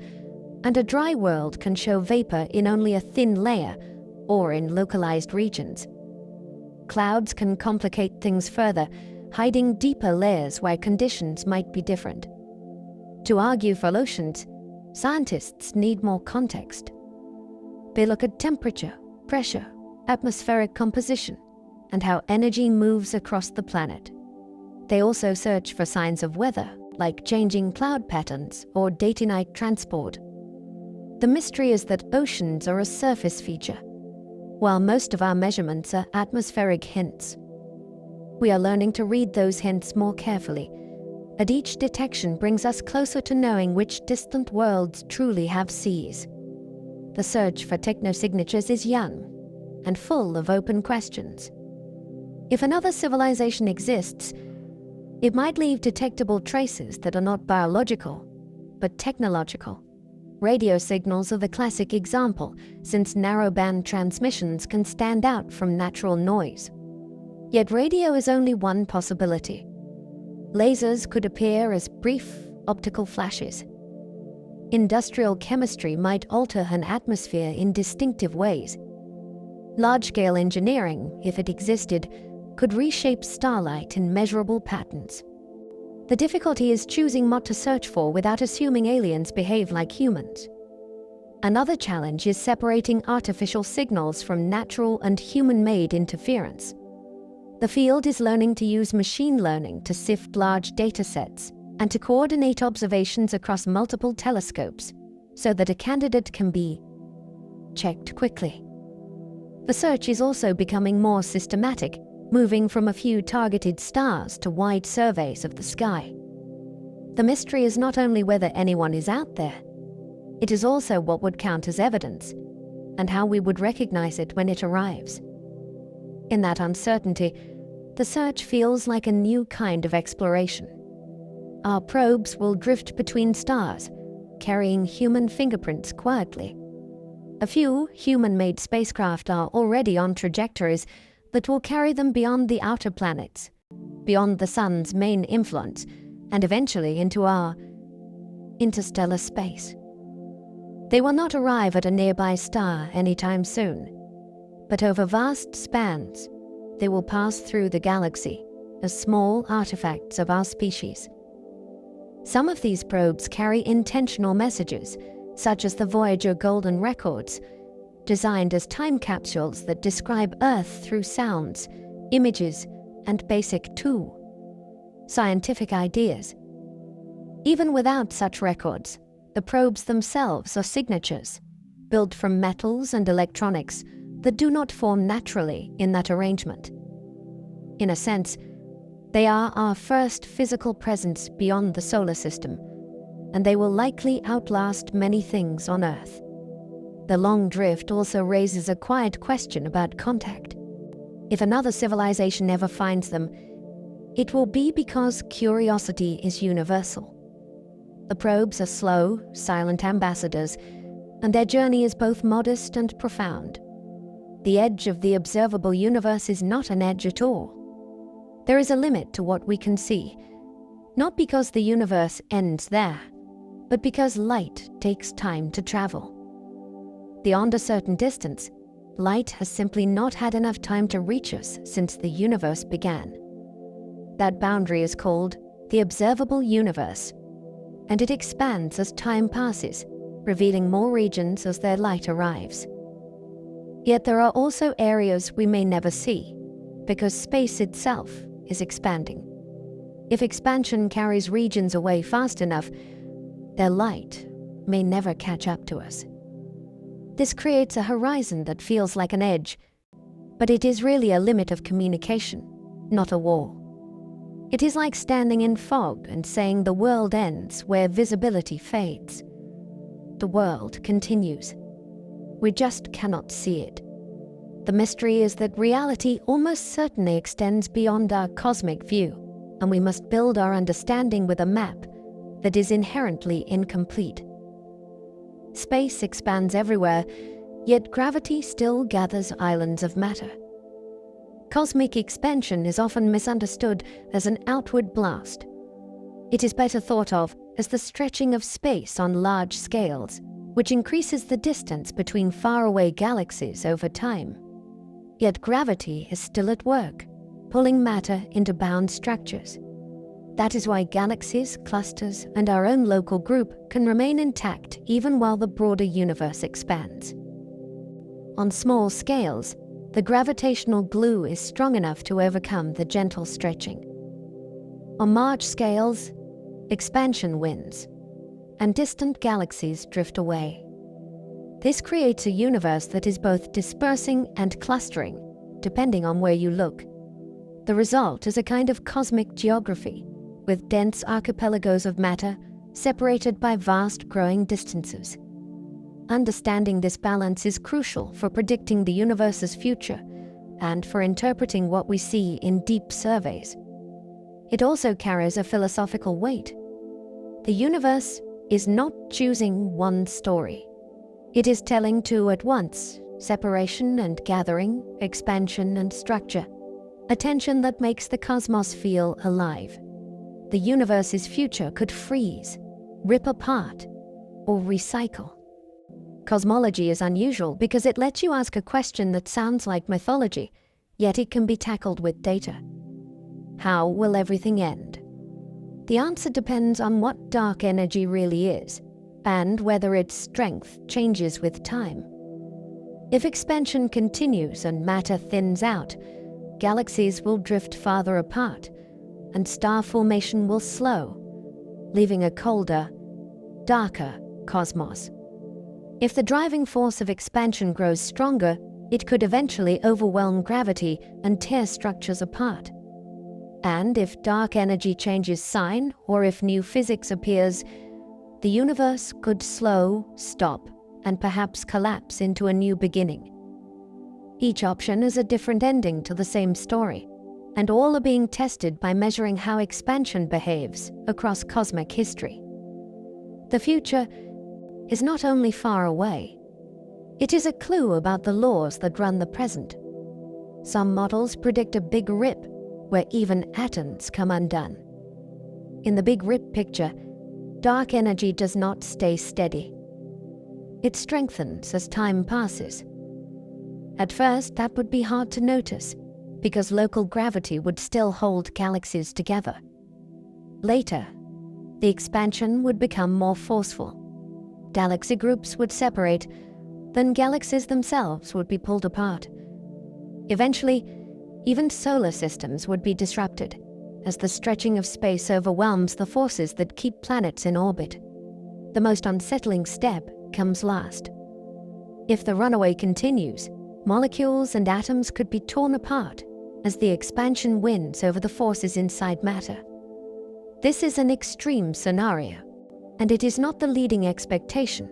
and a dry world can show vapor in only a thin layer or in localized regions. Clouds can complicate things further, hiding deeper layers where conditions might be different. To argue for oceans, scientists need more context. They look at temperature, pressure, atmospheric composition, and how energy moves across the planet. They also search for signs of weather, like changing cloud patterns or day-to-night transport. The mystery is that oceans are a surface feature, while most of our measurements are atmospheric hints. We are learning to read those hints more carefully, and each detection brings us closer to knowing which distant worlds truly have seas. The search for technosignatures is young and full of open questions. If another civilization exists, it might leave detectable traces that are not biological, but technological. Radio signals are the classic example, since narrowband transmissions can stand out from natural noise. Yet radio is only one possibility. Lasers could appear as brief optical flashes. Industrial chemistry might alter an atmosphere in distinctive ways. Large-scale engineering, if it existed, could reshape starlight in measurable patterns. The difficulty is choosing what to search for without assuming aliens behave like humans. Another challenge is separating artificial signals from natural and human-made interference. The field is learning to use machine learning to sift large data sets and to coordinate observations across multiple telescopes so that a candidate can be checked quickly. The search is also becoming more systematic, moving from a few targeted stars to wide surveys of the sky. The mystery is not only whether anyone is out there, it is also what would count as evidence, and how we would recognize it when it arrives. In that uncertainty, the search feels like a new kind of exploration. Our probes will drift between stars, carrying human fingerprints quietly. A few human-made spacecraft are already on trajectories that will carry them beyond the outer planets, beyond the Sun's main influence, and eventually into our interstellar space. They will not arrive at a nearby star anytime soon, but over vast spans, they will pass through the galaxy as small artifacts of our species. Some of these probes carry intentional messages, such as the Voyager Golden Records, designed as time capsules that describe Earth through sounds, images, and basic scientific ideas. Even without such records, the probes themselves are signatures, built from metals and electronics that do not form naturally in that arrangement. In a sense, they are our first physical presence beyond the solar system, and they will likely outlast many things on Earth. The long drift also raises a quiet question about contact. If another civilization ever finds them, it will be because curiosity is universal. The probes are slow, silent ambassadors, and their journey is both modest and profound. The edge of the observable universe is not an edge at all. There is a limit to what we can see, not because the universe ends there, but because light takes time to travel. Beyond a certain distance, light has simply not had enough time to reach us since the universe began. That boundary is called the observable universe, and it expands as time passes, revealing more regions as their light arrives. Yet there are also areas we may never see, because space itself is expanding. If expansion carries regions away fast enough, their light may never catch up to us. This creates a horizon that feels like an edge, but it is really a limit of communication, not a wall. It is like standing in fog and saying the world ends where visibility fades. The world continues. We just cannot see it. The mystery is that reality almost certainly extends beyond our cosmic view, and we must build our understanding with a map that is inherently incomplete. Space expands everywhere, yet gravity still gathers islands of matter. Cosmic expansion is often misunderstood as an outward blast. It is better thought of as the stretching of space on large scales, which increases the distance between faraway galaxies over time. Yet gravity is still at work, pulling matter into bound structures. That is why galaxies, clusters, and our own local group can remain intact even while the broader universe expands. On small scales, the gravitational glue is strong enough to overcome the gentle stretching. On large scales, expansion wins, and distant galaxies drift away. This creates a universe that is both dispersing and clustering, depending on where you look. The result is a kind of cosmic geography, with dense archipelagos of matter separated by vast growing distances. Understanding this balance is crucial for predicting the universe's future and for interpreting what we see in deep surveys. It also carries a philosophical weight. The universe is not choosing one story. It is telling two at once: separation and gathering, expansion and structure, a tension that makes the cosmos feel alive. The universe's future could freeze, rip apart, or recycle. Cosmology is unusual because it lets you ask a question that sounds like mythology, yet it can be tackled with data. How will everything end? The answer depends on what dark energy really is, and whether its strength changes with time. If expansion continues and matter thins out, galaxies will drift farther apart, and star formation will slow, leaving a colder, darker cosmos. If the driving force of expansion grows stronger, it could eventually overwhelm gravity and tear structures apart. And if dark energy changes sign, or if new physics appears, the universe could slow, stop, and perhaps collapse into a new beginning. Each option is a different ending to the same story, and all are being tested by measuring how expansion behaves across cosmic history. The future is not only far away, it is a clue about the laws that run the present. Some models predict a big rip where even atoms come undone. In the Big Rip picture, dark energy does not stay steady. It strengthens as time passes. At first, that would be hard to notice, because local gravity would still hold galaxies together. Later, the expansion would become more forceful. Galaxy groups would separate, then galaxies themselves would be pulled apart. Eventually, even solar systems would be disrupted, as the stretching of space overwhelms the forces that keep planets in orbit. The most unsettling step comes last. If the runaway continues, molecules and atoms could be torn apart as the expansion wins over the forces inside matter. This is an extreme scenario, and it is not the leading expectation,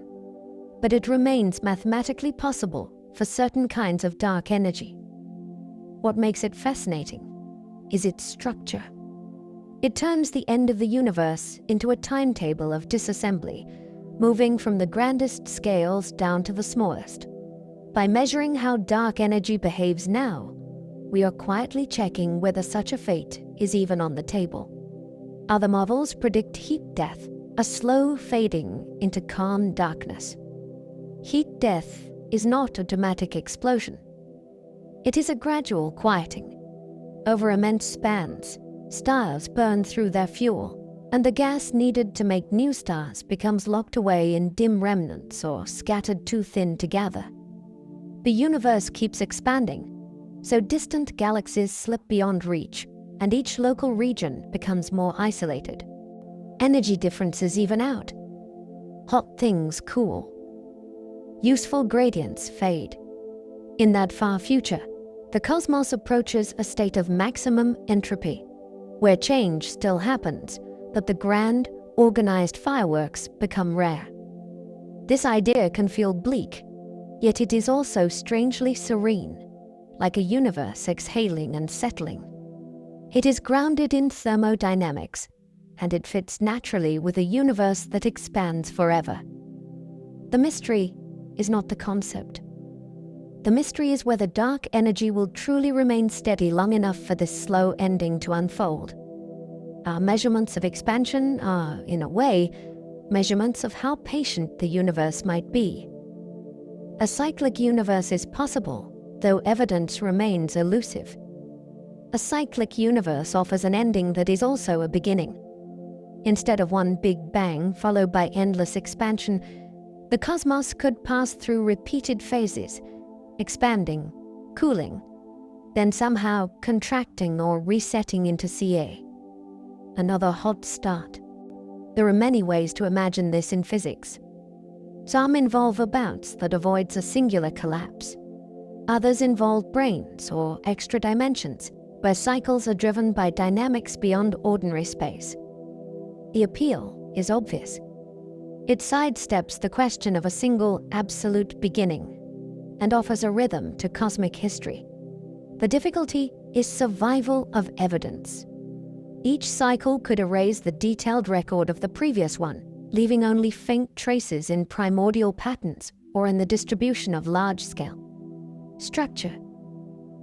but it remains mathematically possible for certain kinds of dark energy. What makes it fascinating is its structure. It turns the end of the universe into a timetable of disassembly, moving from the grandest scales down to the smallest. By measuring how dark energy behaves now, we are quietly checking whether such a fate is even on the table. Other models predict heat death, a slow fading into calm darkness. Heat death is not a dramatic explosion. It is a gradual quieting. Over immense spans, stars burn through their fuel, and the gas needed to make new stars becomes locked away in dim remnants or scattered too thin to gather. The universe keeps expanding, so distant galaxies slip beyond reach, and each local region becomes more isolated. Energy differences even out. Hot things cool. Useful gradients fade. In that far future, the cosmos approaches a state of maximum entropy, where change still happens, but the grand, organized fireworks become rare. This idea can feel bleak, yet it is also strangely serene, like a universe exhaling and settling. It is grounded in thermodynamics, and it fits naturally with a universe that expands forever. The mystery is not the concept. The mystery is whether dark energy will truly remain steady long enough for this slow ending to unfold. Our measurements of expansion are, in a way, measurements of how patient the universe might be. A cyclic universe is possible, though evidence remains elusive. A cyclic universe offers an ending that is also a beginning. Instead of one big bang followed by endless expansion, the cosmos could pass through repeated phases, expanding, cooling, then somehow contracting or resetting into Ca. Another hot start. There are many ways to imagine this in physics. Some involve a bounce that avoids a singular collapse. Others involve branes or extra dimensions, where cycles are driven by dynamics beyond ordinary space. The appeal is obvious. It sidesteps the question of a single absolute beginning and offers a rhythm to cosmic history. The difficulty is survival of evidence. Each cycle could erase the detailed record of the previous one, leaving only faint traces in primordial patterns or in the distribution of large-scale structure.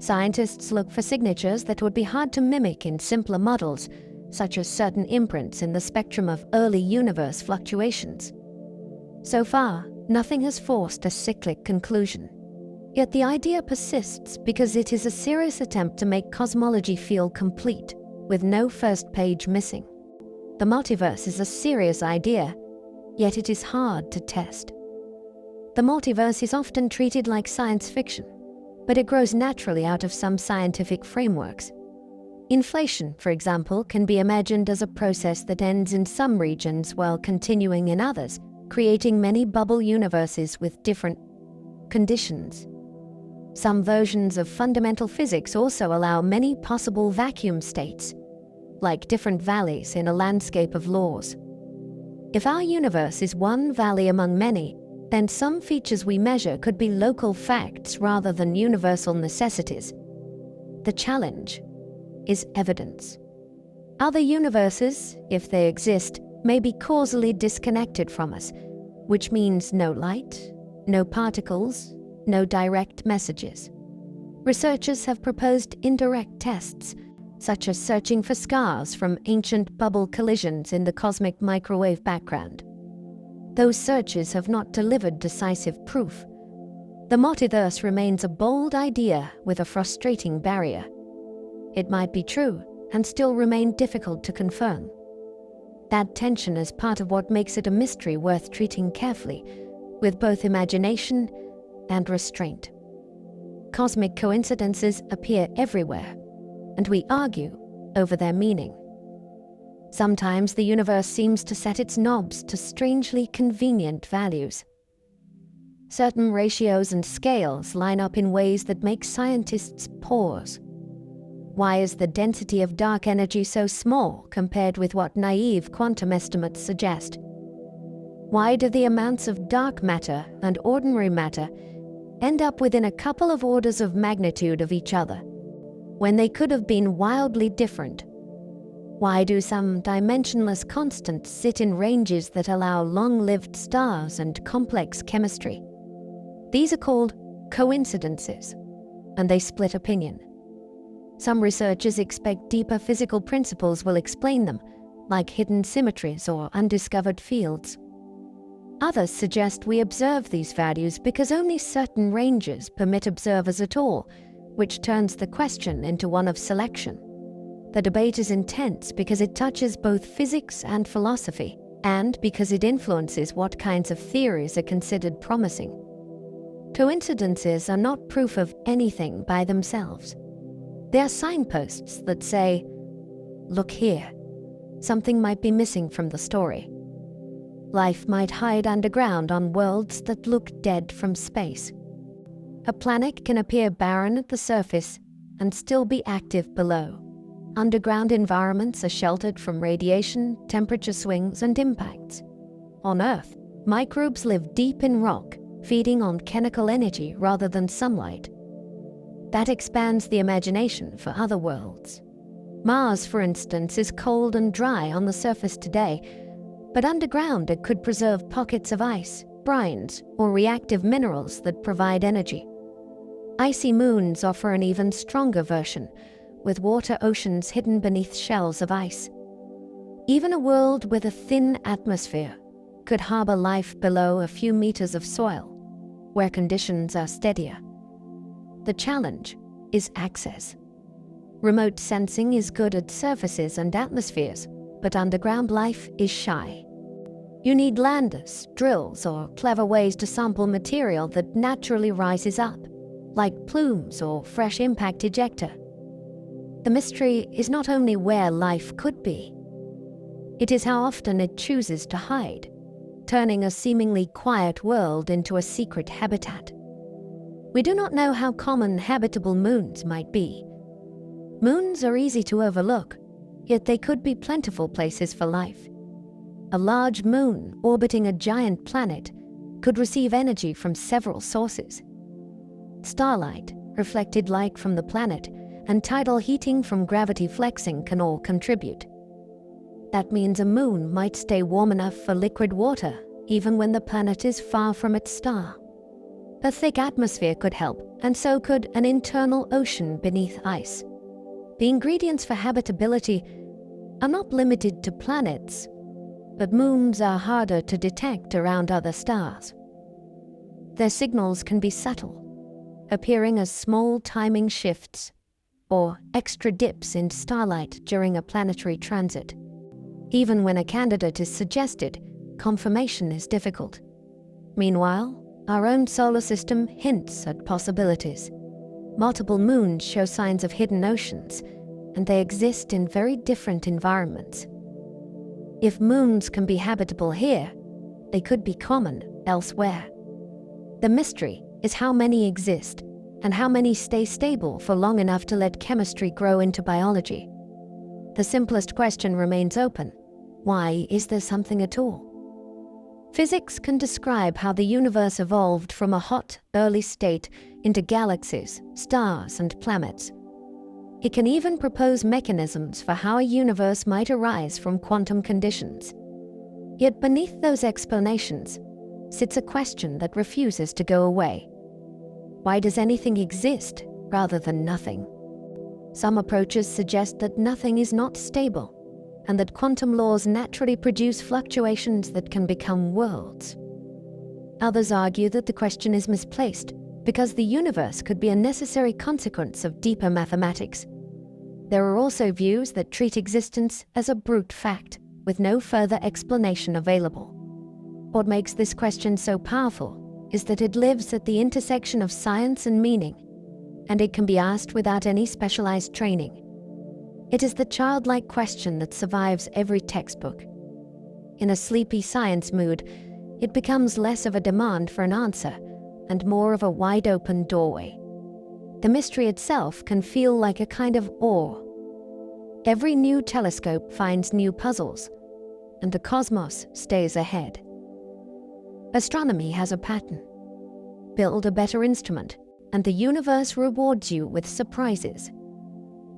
Scientists look for signatures that would be hard to mimic in simpler models, such as certain imprints in the spectrum of early universe fluctuations. So far, nothing has forced a cyclic conclusion. Yet the idea persists because it is a serious attempt to make cosmology feel complete, with no first page missing. The multiverse is a serious idea, yet it is hard to test. The multiverse is often treated like science fiction, but it grows naturally out of some scientific frameworks. Inflation, for example, can be imagined as a process that ends in some regions while continuing in others, creating many bubble universes with different conditions. Some versions of fundamental physics also allow many possible vacuum states, like different valleys in a landscape of laws. If our universe is one valley among many, then some features we measure could be local facts rather than universal necessities. The challenge is evidence. Other universes, if they exist, may be causally disconnected from us, which means no light, no particles, no direct messages. Researchers have proposed indirect tests, such as searching for scars from ancient bubble collisions in the cosmic microwave background. Those searches have not delivered decisive proof. The multiverse remains a bold idea with a frustrating barrier. It might be true and still remain difficult to confirm. That tension is part of what makes it a mystery worth treating carefully, with both imagination and restraint. Cosmic coincidences appear everywhere, and we argue over their meaning. Sometimes the universe seems to set its knobs to strangely convenient values. Certain ratios and scales line up in ways that make scientists pause. Why is the density of dark energy so small compared with what naive quantum estimates suggest? Why do the amounts of dark matter and ordinary matter end up within a couple of orders of magnitude of each other, when they could have been wildly different? Why do some dimensionless constants sit in ranges that allow long-lived stars and complex chemistry? These are called coincidences, and they split opinion. Some researchers expect deeper physical principles will explain them, like hidden symmetries or undiscovered fields. Others suggest we observe these values because only certain ranges permit observers at all, which turns the question into one of selection. The debate is intense because it touches both physics and philosophy, and because it influences what kinds of theories are considered promising. Coincidences are not proof of anything by themselves. They are signposts that say, look here. Something might be missing from the story. Life might hide underground on worlds that look dead from space. A planet can appear barren at the surface and still be active below. Underground environments are sheltered from radiation, temperature swings, and impacts. On Earth, microbes live deep in rock, feeding on chemical energy rather than sunlight. That expands the imagination for other worlds. Mars, for instance, is cold and dry on the surface today, but underground it could preserve pockets of ice, brines, or reactive minerals that provide energy. Icy moons offer an even stronger version, with water oceans hidden beneath shells of ice. Even a world with a thin atmosphere could harbor life below a few meters of soil, where conditions are steadier. The challenge is access. Remote sensing is good at surfaces and atmospheres, but underground life is shy. You need landers, drills, or clever ways to sample material that naturally rises up, like plumes or fresh impact ejecta. The mystery is not only where life could be, it is how often it chooses to hide, turning a seemingly quiet world into a secret habitat. We do not know how common habitable moons might be. Moons are easy to overlook, yet they could be plentiful places for life. A large moon orbiting a giant planet could receive energy from several sources. Starlight, reflected light from the planet, and tidal heating from gravity flexing can all contribute. That means a moon might stay warm enough for liquid water, even when the planet is far from its star. A thick atmosphere could help, and so could an internal ocean beneath ice. The ingredients for habitability are not limited to planets, but moons are harder to detect around other stars. Their signals can be subtle, appearing as small timing shifts or extra dips in starlight during a planetary transit. Even when a candidate is suggested, confirmation is difficult. Meanwhile, our own solar system hints at possibilities. Multiple moons show signs of hidden oceans, and they exist in very different environments. If moons can be habitable here, they could be common elsewhere. The mystery is how many exist, and how many stay stable for long enough to let chemistry grow into biology. The simplest question remains open: why is there something at all? Physics can describe how the universe evolved from a hot, early state into galaxies, stars, and planets. It can even propose mechanisms for how a universe might arise from quantum conditions. Yet beneath those explanations sits a question that refuses to go away. Why does anything exist rather than nothing? Some approaches suggest that nothing is not stable, and that quantum laws naturally produce fluctuations that can become worlds. Others argue that the question is misplaced because the universe could be a necessary consequence of deeper mathematics. There are also views that treat existence as a brute fact, with no further explanation available. What makes this question so powerful is that it lives at the intersection of science and meaning, and it can be asked without any specialized training. It is the childlike question that survives every textbook. In a sleepy science mood, it becomes less of a demand for an answer and more of a wide-open doorway. The mystery itself can feel like a kind of awe. Every new telescope finds new puzzles, and the cosmos stays ahead. Astronomy has a pattern. Build a better instrument, and the universe rewards you with surprises.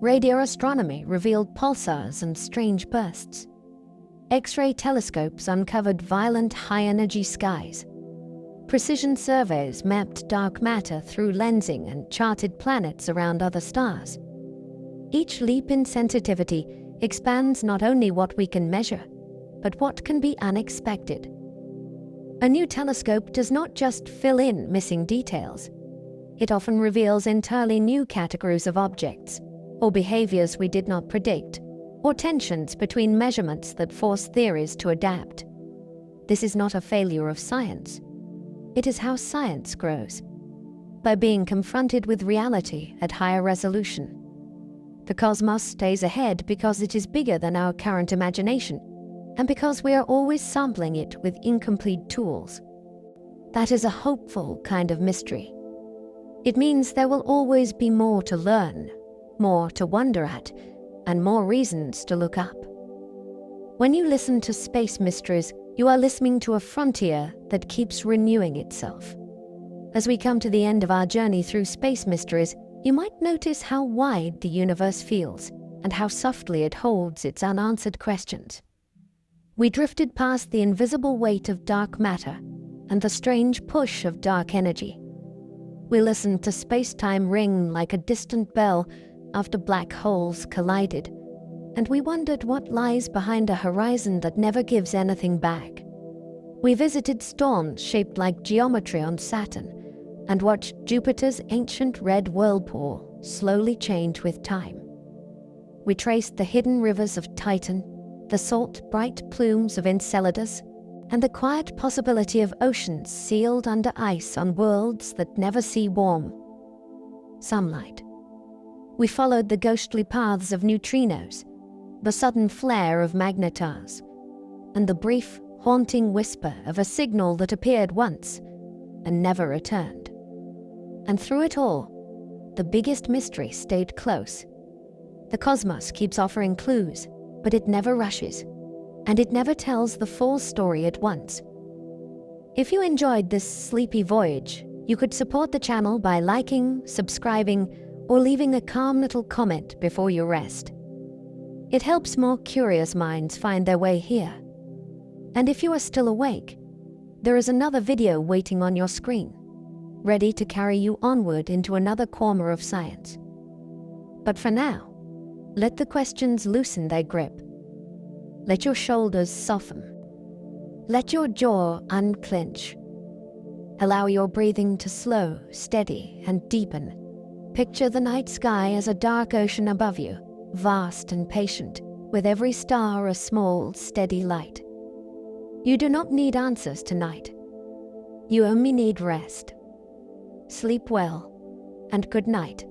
Radio astronomy revealed pulsars and strange bursts. X-ray telescopes uncovered violent high-energy skies. Precision surveys mapped dark matter through lensing and charted planets around other stars. Each leap in sensitivity expands not only what we can measure, but what can be unexpected. A new telescope does not just fill in missing details. It often reveals entirely new categories of objects, or behaviors we did not predict, or tensions between measurements that force theories to adapt. This is not a failure of science. It is how science grows, by being confronted with reality at higher resolution. The cosmos stays ahead because it is bigger than our current imagination, and because we are always sampling it with incomplete tools. That is a hopeful kind of mystery. It means there will always be more to learn, more to wonder at, and more reasons to look up. When you listen to space mysteries, you are listening to a frontier that keeps renewing itself. As we come to the end of our journey through space mysteries, you might notice how wide the universe feels and how softly it holds its unanswered questions. We drifted past the invisible weight of dark matter and the strange push of dark energy. We listened to space-time ring like a distant bell after black holes collided, and we wondered what lies behind a horizon that never gives anything back. We visited storms shaped like geometry on Saturn and watched Jupiter's ancient red whirlpool slowly change with time. We traced the hidden rivers of Titan, the salt, bright plumes of Enceladus, and the quiet possibility of oceans sealed under ice on worlds that never see warm sunlight. We followed the ghostly paths of neutrinos, the sudden flare of magnetars, and the brief, haunting whisper of a signal that appeared once and never returned. And through it all, the biggest mystery stayed close. The cosmos keeps offering clues, but it never rushes, and it never tells the full story at once. If you enjoyed this sleepy voyage, you could support the channel by liking, subscribing, or leaving a calm little comment before you rest. It helps more curious minds find their way here. And if you are still awake, there is another video waiting on your screen, ready to carry you onward into another corner of science. But for now, let the questions loosen their grip. Let your shoulders soften. Let your jaw unclench. Allow your breathing to slow, steady, and deepen. Picture the night sky as a dark ocean above you, vast and patient, with every star a small, steady light. You do not need answers tonight. You only need rest. Sleep well, and good night.